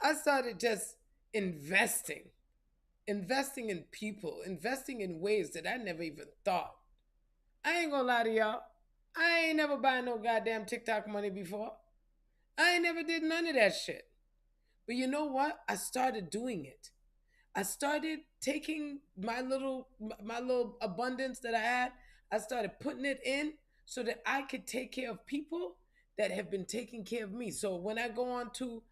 I started just investing in people, investing in ways that I never even thought. I ain't gonna lie to y'all. I ain't never buying no goddamn TikTok money before. I ain't never did none of that shit. But you know what? I started doing it. I started taking my little abundance that I had. I started putting it in so that I could take care of people that have been taking care of me. So when I go on to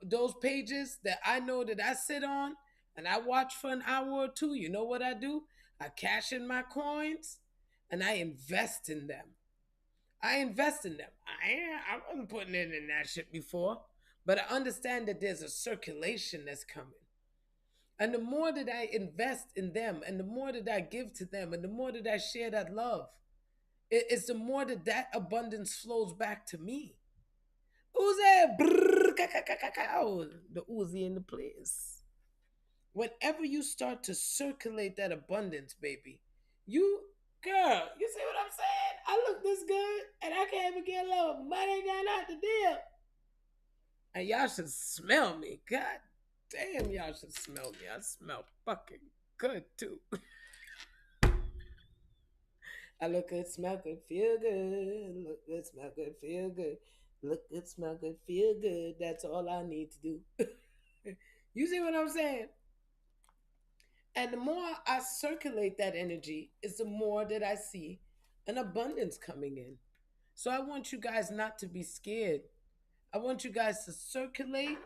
those pages that I know that I sit on and I watch for an hour or two, you know what I do? I cash in my coins and I invest in them. I wasn't putting in that shit before, but I understand that there's a circulation that's coming. And the more that I invest in them, and the more that I give to them, and the more that I share that love, it's the more that abundance flows back to me. Who's that? The Uzi in the place. Whenever you start to circulate that abundance, baby, you, girl, you see what I'm saying? I look this good and I can't even get a little money got out the deal. And y'all should smell me. God damn, y'all should smell me. I smell fucking good too. I look good, smell good, feel good. Look good, smell good, feel good. Look good, smell good, feel good. That's all I need to do. You see what I'm saying? And the more I circulate that energy, is the more that I see an abundance coming in. So I want you guys not to be scared. I want you guys to circulate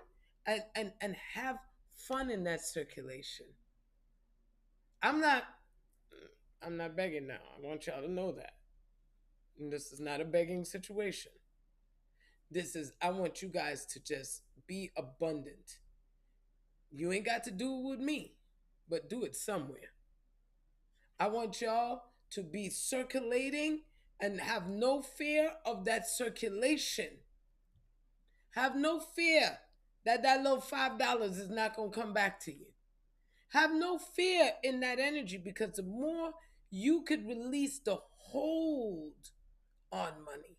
and have fun in that circulation. I'm not I'm not begging now. I want y'all to know that. And this is not a begging situation. This is I want you guys to just be abundant. You ain't got to do it with me, but do it somewhere. I want y'all to be circulating and have no fear of that circulation. Have no fear that that little $5 is not going to come back to you. Have no fear in that energy because the more you could release the hold on money,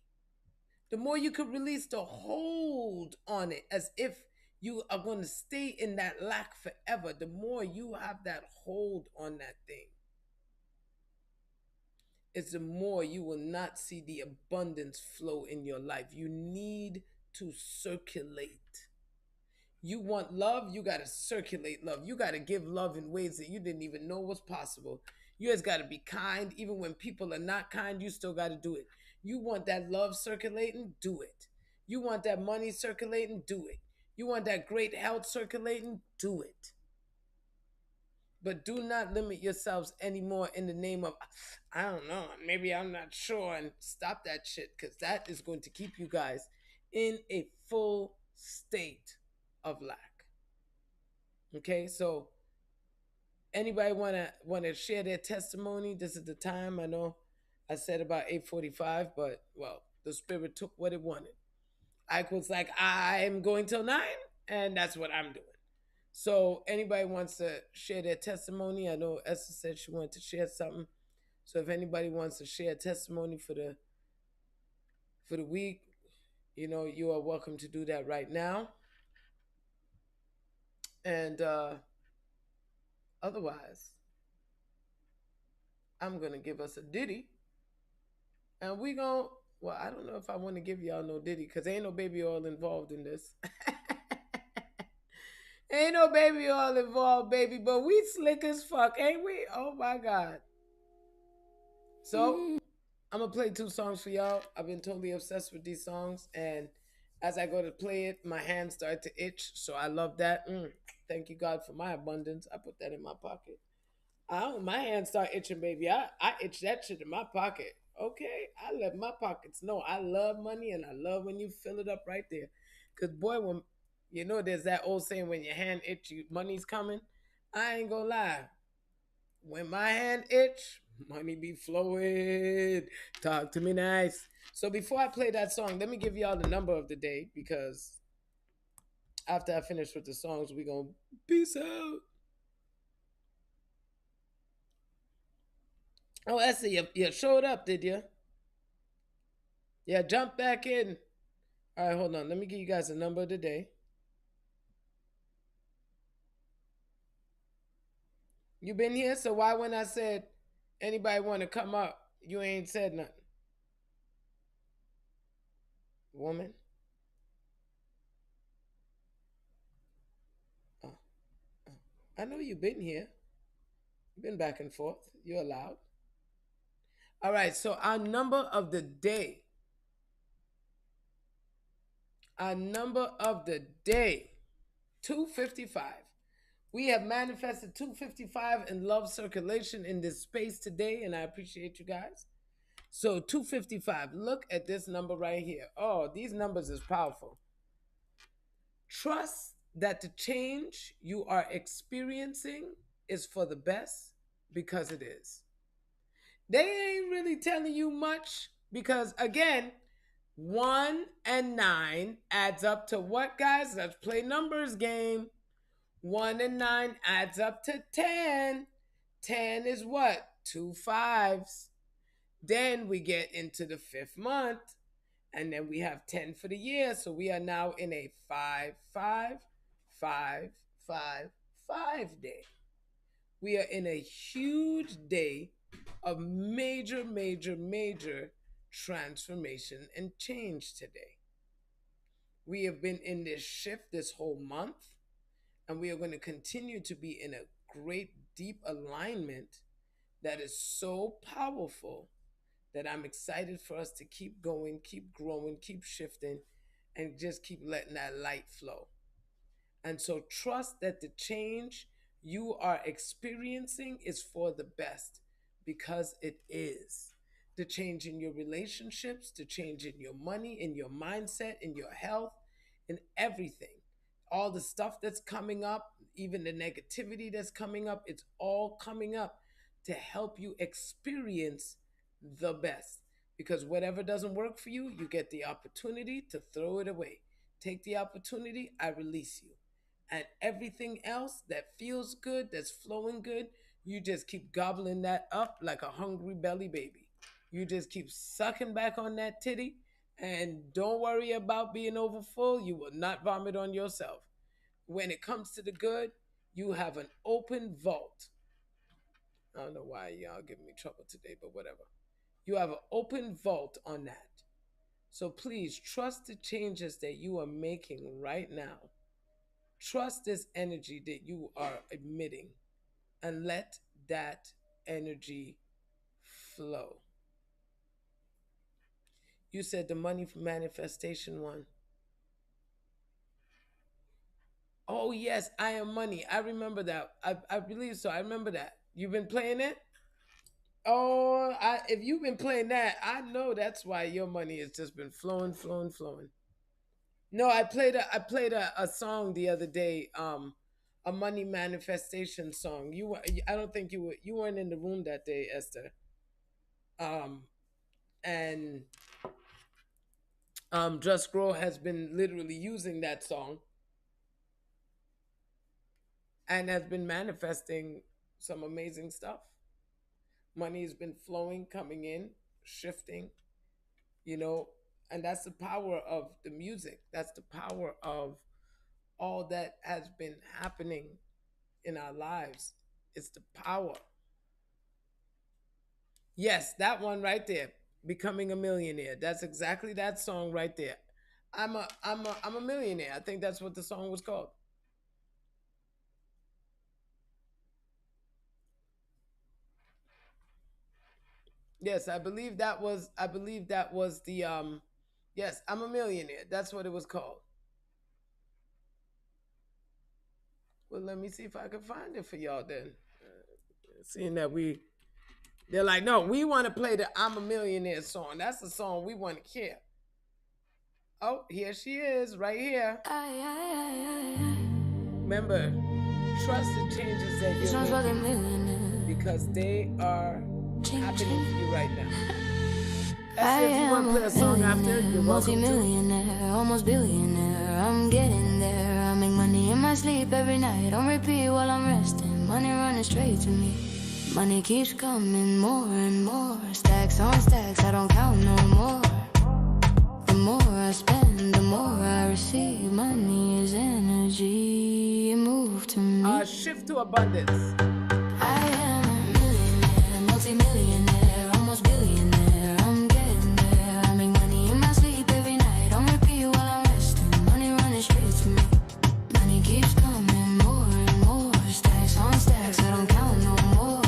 the more you could release the hold on it as if you are going to stay in that lack forever, the more you have that hold on that thing, is the more you will not see the abundance flow in your life. You need to circulate. You want love, you got to circulate love. You got to give love in ways that you didn't even know was possible. You just got to be kind. Even when people are not kind, you still got to do it. You want that love circulating? Do it. You want that money circulating? Do it. You want that great health circulating? Do it. But do not limit yourselves anymore in the name of, I don't know, maybe I'm not sure, and stop that shit because that is going to keep you guys in a full state of lack. Okay, so anybody wanna share their testimony? This is the time. I know I said about 8:45, but well, the spirit took what it wanted. Ike was like, I'm going till 9, and that's what I'm doing. So anybody wants to share their testimony? I know Esther said she wanted to share something. So if anybody wants to share a testimony for the week, you are welcome to do that right now. And otherwise, I'm gonna give us a ditty, and we gonna. Well, I don't know if I want to give y'all no ditty because ain't no baby oil involved in this. Ain't no baby oil involved, baby, but we slick as fuck, ain't we? Oh my God. So I'm gonna play 2 songs for y'all. I've been totally obsessed with these songs, and as I go to play it, my hands start to itch. So I love that. Thank you, God, for my abundance. I put that in my pocket. My hands start itching, baby. I itch that shit in my pocket. Okay, I let my pockets know I love money, and I love when you fill it up right there. Cause boy, when there's that old saying, when your hand itch, money's coming. I ain't gonna lie. When my hand itch, money be flowing. Talk to me nice. So before I play that song, let me give y'all the number of the day because after I finish with the songs, we gonna peace out. Oh, Essie, you showed up, did you? Yeah, jump back in. All right, hold on. Let me give you guys the number of the day. You been here, so why when I said anybody want to come up, you ain't said nothing? Woman? Oh, oh. I know you've been here. You've been back and forth. You're allowed. All right, so our number of the day. Our number of the day, 255. We have manifested 255 in love circulation in this space today, and I appreciate you guys. So 255, look at this number right here. Oh, these numbers is powerful. Trust that the change you are experiencing is for the best because it is. They ain't really telling you much because, again, 1 and 9 adds up to what, guys? Let's play numbers game. 1 and 9 adds up to 10. 10 is what? 2 5s. Then we get into the 5th month, and then we have 10 for the year. So we are now in a 5 5 5 5 5 day. We are in a huge day of major, major, major transformation and change today. We have been in this shift this whole month, and we are going to continue to be in a great, deep alignment that is so powerful that I'm excited for us to keep going, keep growing, keep shifting, and just keep letting that light flow. And so trust that the change you are experiencing is for the best, because it is. The change in your relationships, the change in your money, in your mindset, in your health, in everything. All the stuff that's coming up, even the negativity that's coming up, it's all coming up to help you experience the best. Because whatever doesn't work for you, you get the opportunity to throw it away. Take the opportunity, I release you. And everything else that feels good, that's flowing good, you just keep gobbling that up like a hungry belly baby. You just keep sucking back on that titty, and don't worry about being overfull. You will not vomit on yourself. When it comes to the good, you have an open vault. I don't know why y'all giving me trouble today, but whatever. You have an open vault on that. So please trust the changes that you are making right now. Trust this energy that you are emitting, and let that energy flow. You said the money for manifestation one. Oh yes, I am money. I remember that. I believe so. I remember that. You've been playing it? Oh, if you've been playing that, I know that's why your money has just been flowing, flowing, flowing. No, I played a song the other day, a money manifestation song. I don't think you weren't in the room that day, Esther. And Just Grow has been literally using that song and has been manifesting some amazing stuff. Money has been flowing, coming in, shifting, and that's the power of the music. That's the power of all that has been happening in our lives. It's the power. Yes, that one right there, Becoming a Millionaire. That's exactly that song right there. I'm a millionaire. I think that's what the song was called. Yes, I believe that was the yes, I'm a Millionaire. That's what it was called. Well, let me see if I can find it for y'all then. Seeing that they're like, no, we want to play the I'm a Millionaire song. That's the song we want to hear. Oh, here she is, right here. Remember, trust the changes that you're making, because they are happening for you right now. If you want to play a song after, you're multi-millionaire, almost billionaire. I'm getting there. I make money in my sleep every night. On repeat while I'm resting. Money running straight to me. Money keeps coming more and more. Stacks on stacks, I don't count no more. The more I spend, the more I receive. Money is energy. It moves to me. Shift to abundance. I am a millionaire, multi-millionaire, almost billionaire. I'm getting there. I make money in my sleep every night. On repeat while I'm resting. Money running straight to me. Money keeps coming more and more. Stacks on stacks, I don't count no more.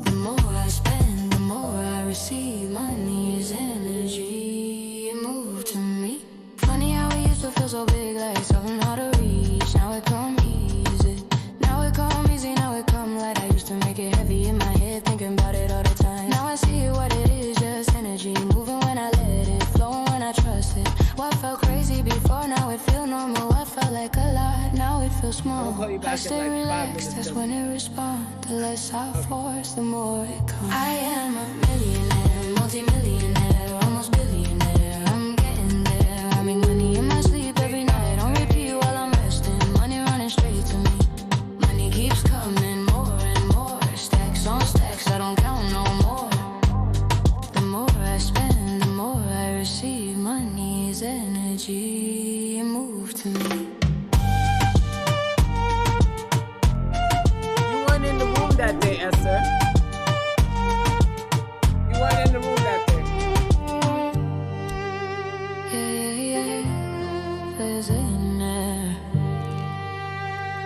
The more I spend, the more I receive. Money is energy. It moves to me. Funny how it used to feel so big, like something hard to reach. Now it come easy. Now it come easy. Now it come light. I used to make it heavy in my head, thinking about it all the time. Now I see what it is, just energy moving when I let it, flowing when I trust it. What felt crazy before, now it feel normal. What felt like a lot, now it feels small. I stay relaxed, that's when it responds. The less I force, the more it comes. I am a millionaire, multi-millionaire, almost billionaire. I'm getting there. I make money in my sleep every night. On repeat while I'm resting. Money running straight to me. energy, move to me. You weren't in the room that day, Esther. You weren't in the room that day. Yeah, there's in there.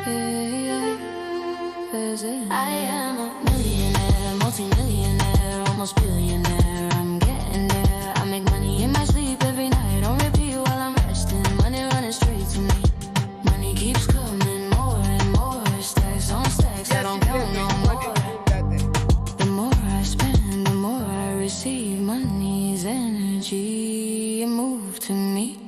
Yeah, there's in there. I am a millionaire, multi-millionaire, almost billionaire. I'm getting there. I make money in my sleep every night on repeat while I'm resting. Money running straight to me. Money keeps coming, more and more. Stacks on stacks, I don't count no more. The more I spend, the more I receive. Money's energy, it move to me.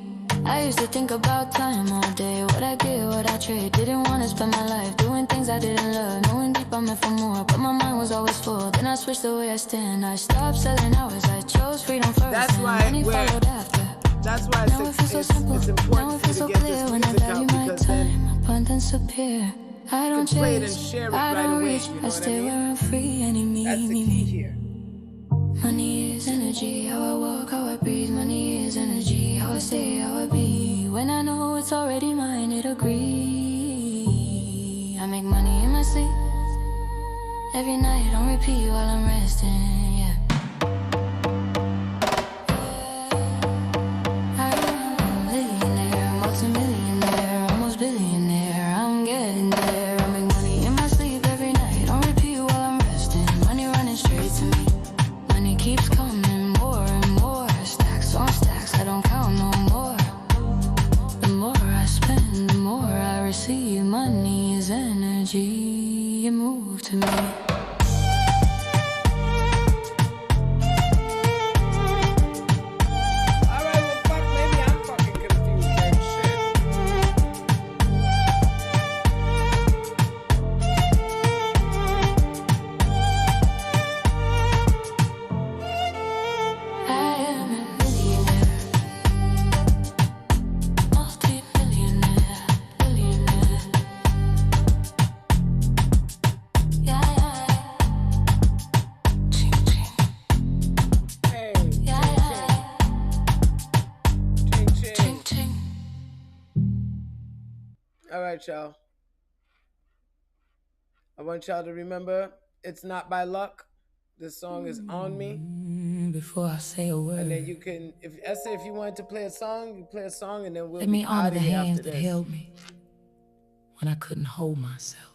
I used to think about time all day. What I get, what I trade. Didn't want to spend my life doing things I didn't love. Knowing deep I'm meant for more, but my mind was always full. Then I switched the way I stand. I stopped selling hours. I chose freedom first. That's and why money followed after. That's why Now it feels so simple. it's Now important it for feels you so to get clear this when I music value out, my because then time. Abundance appear. I don't you can play it and chase. share it I right don't away. reach. You know I what stay I where mean? I'm free. Any me, That's the me, key me. here. Money is energy, how I walk, how I breathe. Money is energy, how I stay, how I be. When I know it's already mine, it agree. I make money in my sleep every night on repeat while I'm resting, yeah. I'm a millionaire, multi-millionaire, almost billionaire. I'm getting there. I make money in my sleep every night on repeat while I'm resting. Money running straight to me. Money keeps coming, more and more. Stacks on stacks, I don't count no more. The more I spend, the more I receive. Money is energy, it move to me. Alright, well, fuck, maybe I'm fucking confused then. Shit. I am a millionaire, multi-millionaire, billionaire. Yeah, yeah. Ching, ching. Hey, Yeah, yeah. ching, ching. Ching, ching. Alright, y'all. I want y'all to remember, it's not by luck. This song is on me. Before I say a word, And then you can, if Esther, if you wanted to play a song, you play a song, and then we'll let me be honor out the of here hands after that this. held me when I couldn't hold myself.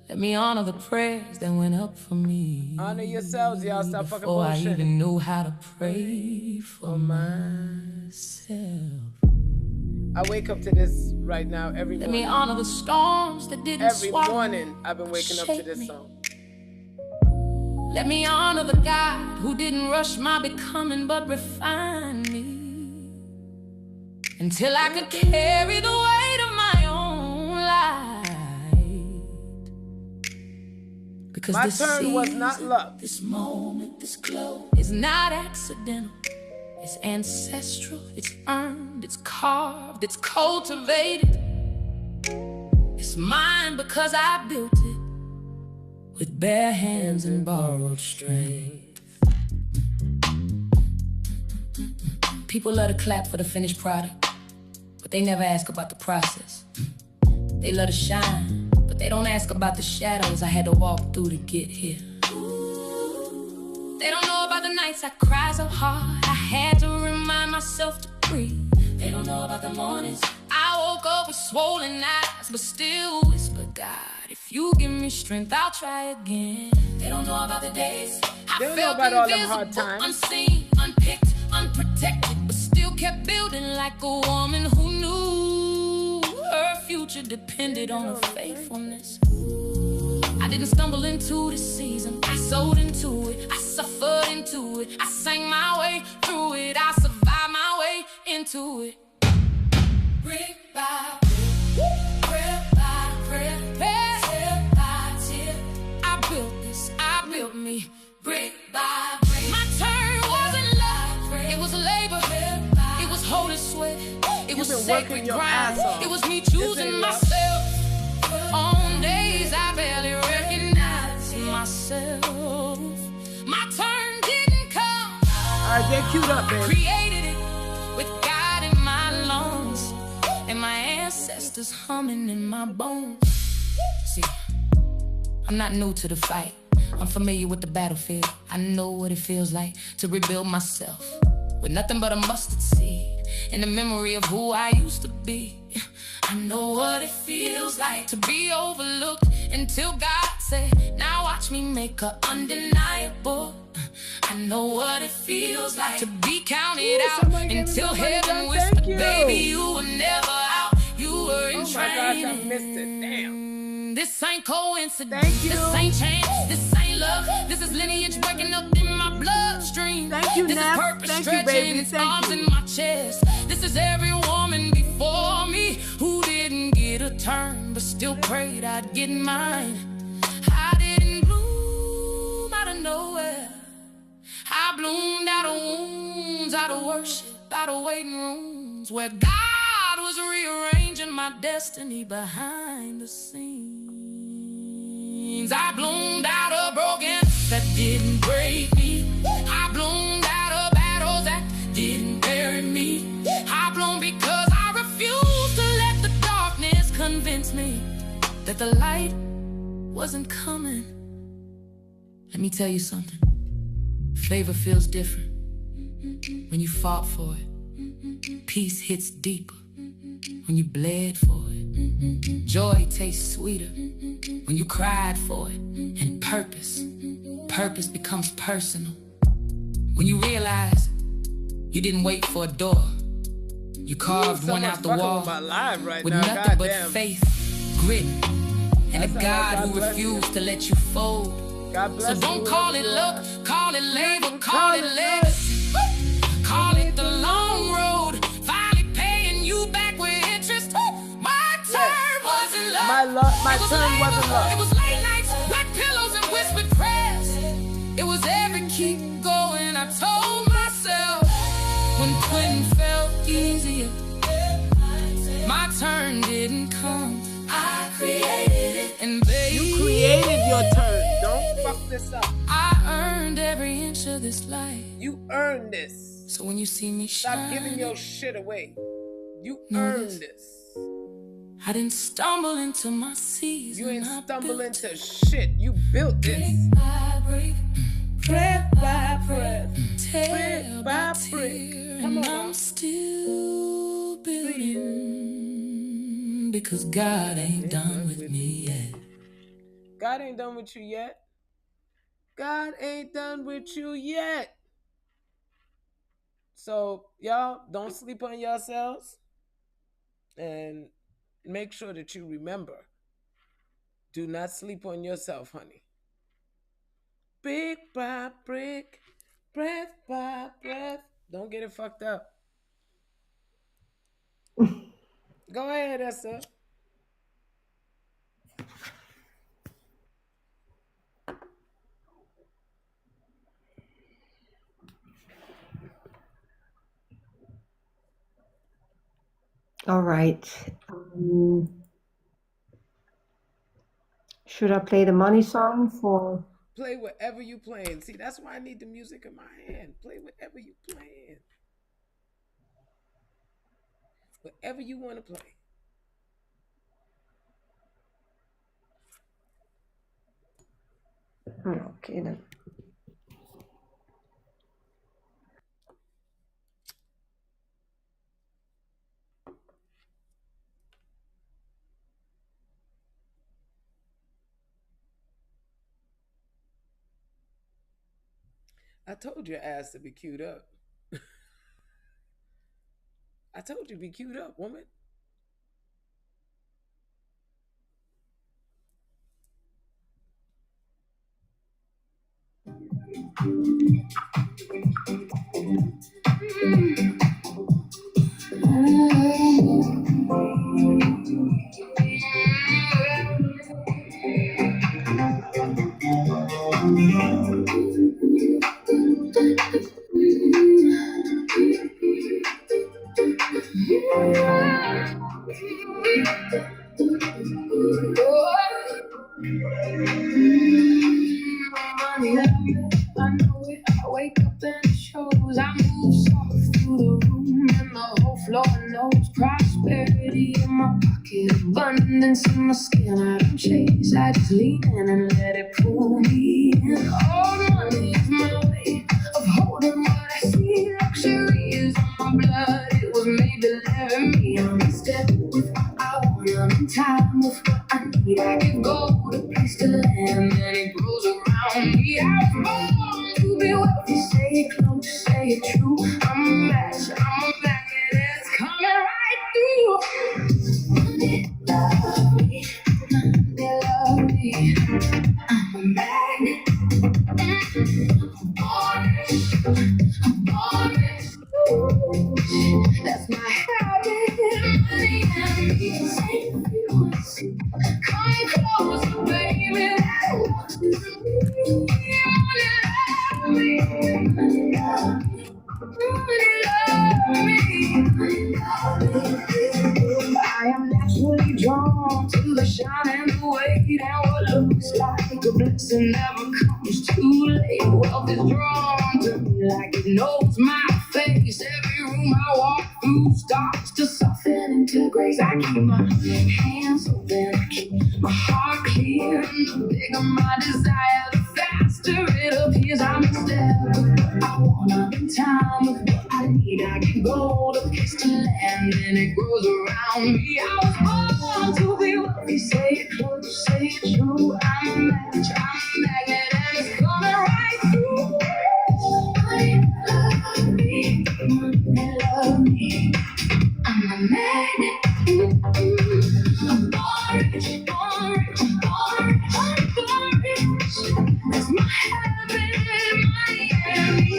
Let me honor the prayers that went up for me. Honor yourselves, y'all. Stop fucking Before I bullshit. even knew how to pray for myself. I wake up to this right now every Let me morning. honor the storms that didn't Every swallow morning I've been waking up to shake this me. song. Let me honor the God who didn't rush my becoming but refined me until I could carry the weight of my own life. Because My this turn was season, not luck. this moment, this glow is not accidental. It's ancestral, it's earned, it's carved, it's cultivated. It's mine because I built it with bare hands and borrowed strength. People love to clap for the finished product, but they never ask about the process. They love to shine, but they don't ask about the shadows I had to walk through to get here. They don't know about the nights I cried so hard I had to remind myself to breathe. They don't know about the mornings I woke up with swollen eyes but still whisper, God, if you give me strength, I'll try again. They don't know about the days I They don't know felt about all them invisible, hard times. unseen, unpicked, unprotected, but still kept building like a woman who knew her future depended on her faithfulness. I didn't stumble into this season, I sowed into it, I suffered into it, I sang my way through it, I survived my way into it. Brick by brick, brick by brick, tip by tip, I built this, I built me, brick by brick. My turn wasn't luck, it was labor, it was holy sweat, it was been sacred working your grind, ass off. it was me This choosing ain't luck. myself. On days I barely recognize myself. My turn didn't come right, get queued up, baby. Created it with God in my lungs and my ancestors humming in my bones. See, I'm not new to the fight. I'm familiar with the battlefield. I know what it feels like to rebuild myself with nothing but a mustard seed and the memory of who I used to be. I know what it feels like to be overlooked until God said, now watch me make her undeniable. I know what it feels like to be counted out until heaven whispered, baby, you were never out. You were in training. Oh my gosh, I missed it. Damn. This ain't coincidence. Thank you. This ain't chance. This ain't love. This is lineage breaking up in my bloodstream. Thank you, This Nap. is purpose Thank you, stretching baby. its Thank arms you. in my chest. This is every woman before me who didn't get a turn but still prayed I'd get mine. I didn't bloom out of nowhere. I bloomed out of wounds, out of worship, out of waiting rooms where God was rearranging my destiny behind the scenes. I bloomed out of brokenness that didn't break me. I bloomed out of battles that didn't bury me. I bloomed because I refused to let the darkness convince me that the light wasn't coming. Let me tell you something. Favor feels different when you fought for it. Peace hits deeper when you bled for it. Joy tastes sweeter when you cried for it. And purpose becomes personal when you realize you didn't wait for a door. You carved one out the wall with nothing but faith, grit, and a God who refused to let you fold. So don't call it luck, call it labor, call it legacy. Call it the long road, finally paying you back with interest. My turn wasn't luck. My turn wasn't luck. It was late nights, wet pillows, and whispered prayers. It was every keep going, I told myself. When quitting felt easier, my turn didn't come. I created it, and baby, You created your turn. Don't fuck this up. I earned every inch of this life. You earned this. So when you see me shine, Stop giving your shit away. You Know earned this. this. I didn't stumble into my season. You ain't I stumble built into shit. You built this. brick by brick, Breath by breath. tear Brick by by tear, brick. Come and on. I'm still building because God ain't done with me yet. God ain't done with you yet. God ain't done with you yet. So, y'all, don't sleep on yourselves. And make sure that you remember, do not sleep on yourself, honey. Brick by brick, breath by breath. Don't get it fucked up. Go ahead, Esther. All right. Should I play the money song for? Play whatever you playing. See, that's why I need the music in my hand. Play whatever you playing. Whatever you want to play. Okay then. I told your ass to be queued up. I told you to be queued up, woman. I know it. I wake up and show feel abundance in my skin. I don't chase, I just lean in and let it pull me in. All money is my way of holding what I see. Luxury is on my blood, it was made to live me. I'm in step with what I want, I'm in time with what I need. I can go to place to land, and it grows around me. I was born to be wealthy, say it close, say it true. I'm a match, I'm a magnet, it's coming right through. Money love me, they love me. I'm a magnet, that's my habit. Money and me, same frequency. Come closer, baby. Money love me. I am naturally drawn to the shine and the weight, and what looks like a blessing never comes too late. Wealth is drawn to me like it knows my face. Every room I walk through starts to soften into grace. I keep my hands open, I keep my heart clear, and the bigger my desire, the faster it appears. I'm in step with what I want, I'm in time with what I need. I can go to place to land, and it grows around me. I was born to be wealthy, say it close, say it true. I'm a match, I'm a magnet, and it's coming right through. Money love me, money love me. I'm a magnet. I'm born rich, born rich, born rich, I'm born rich. That's my habit, Miami.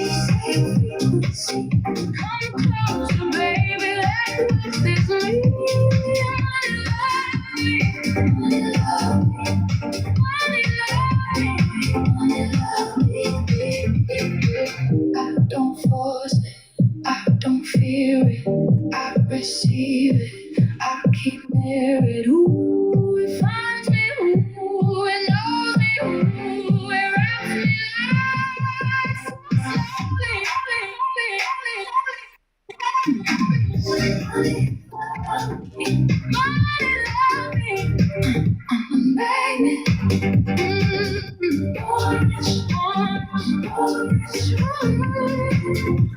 Say, come closer, baby, let's this me. Money love me, money love me, money love me, money love me. I don't force it, I don't fear it, I receive it, I keep near it. Ooh, it finds me, ooh, it knows me, ooh, it wraps me like slowly, money love me, money love me. I'm a magnet. Orange, orange, orange, orange.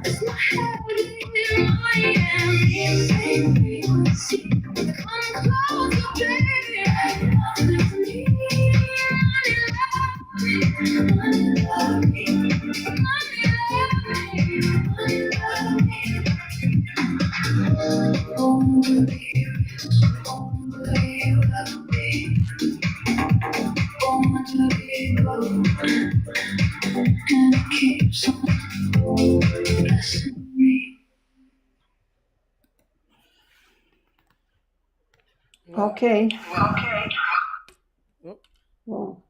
It's my habit, Miami, same frequency. Come closer, baby. It's me. Money love me, money love me, money love me, money love me. Only, only love me. Born to be broke, and it keeps on blessing me. Well, Okay. whoop. Well,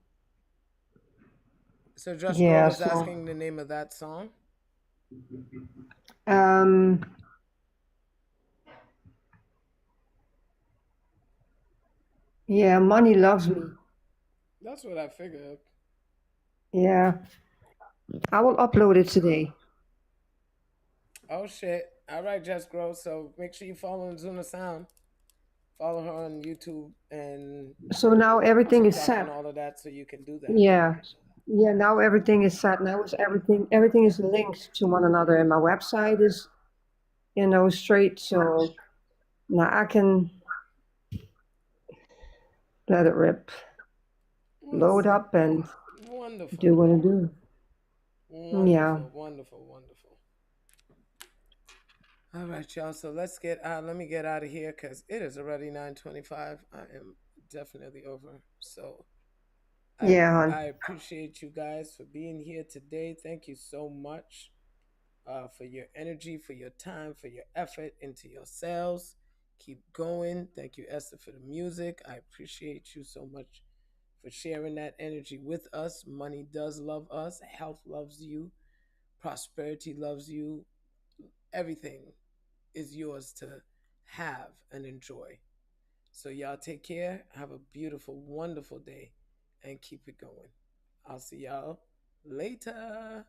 So Just Girl yeah, was so asking the name of that song. um yeah, Money Loves Me. That's what I figured. Yeah. I will upload it today. Oh shit! All right, Just Grow. So make sure you follow Zuna Sound. Follow her on YouTube and So now everything is TikTok and set. all of that, so you can do that. Yeah. Yeah, now everything is set. Now is everything is linked to one another, and my website is, straight, so now I can let it rip, load Awesome. up and do Wonderful. what I do. Yeah. Wonderful. Wonderful. Wonderful. All right, y'all. So let me get out of here because it is already 9:25. I am definitely over. So Yeah, hon. I appreciate you guys for being here today. Thank you so much for your energy, for your time, for your effort into yourselves. Keep going. Thank you, Esther, for the music. I appreciate you so much for sharing that energy with us. Money does love us. Health loves you. Prosperity loves you. Everything is yours to have and enjoy. So, y'all take care. Have a beautiful, wonderful day and keep it going. I'll see y'all later.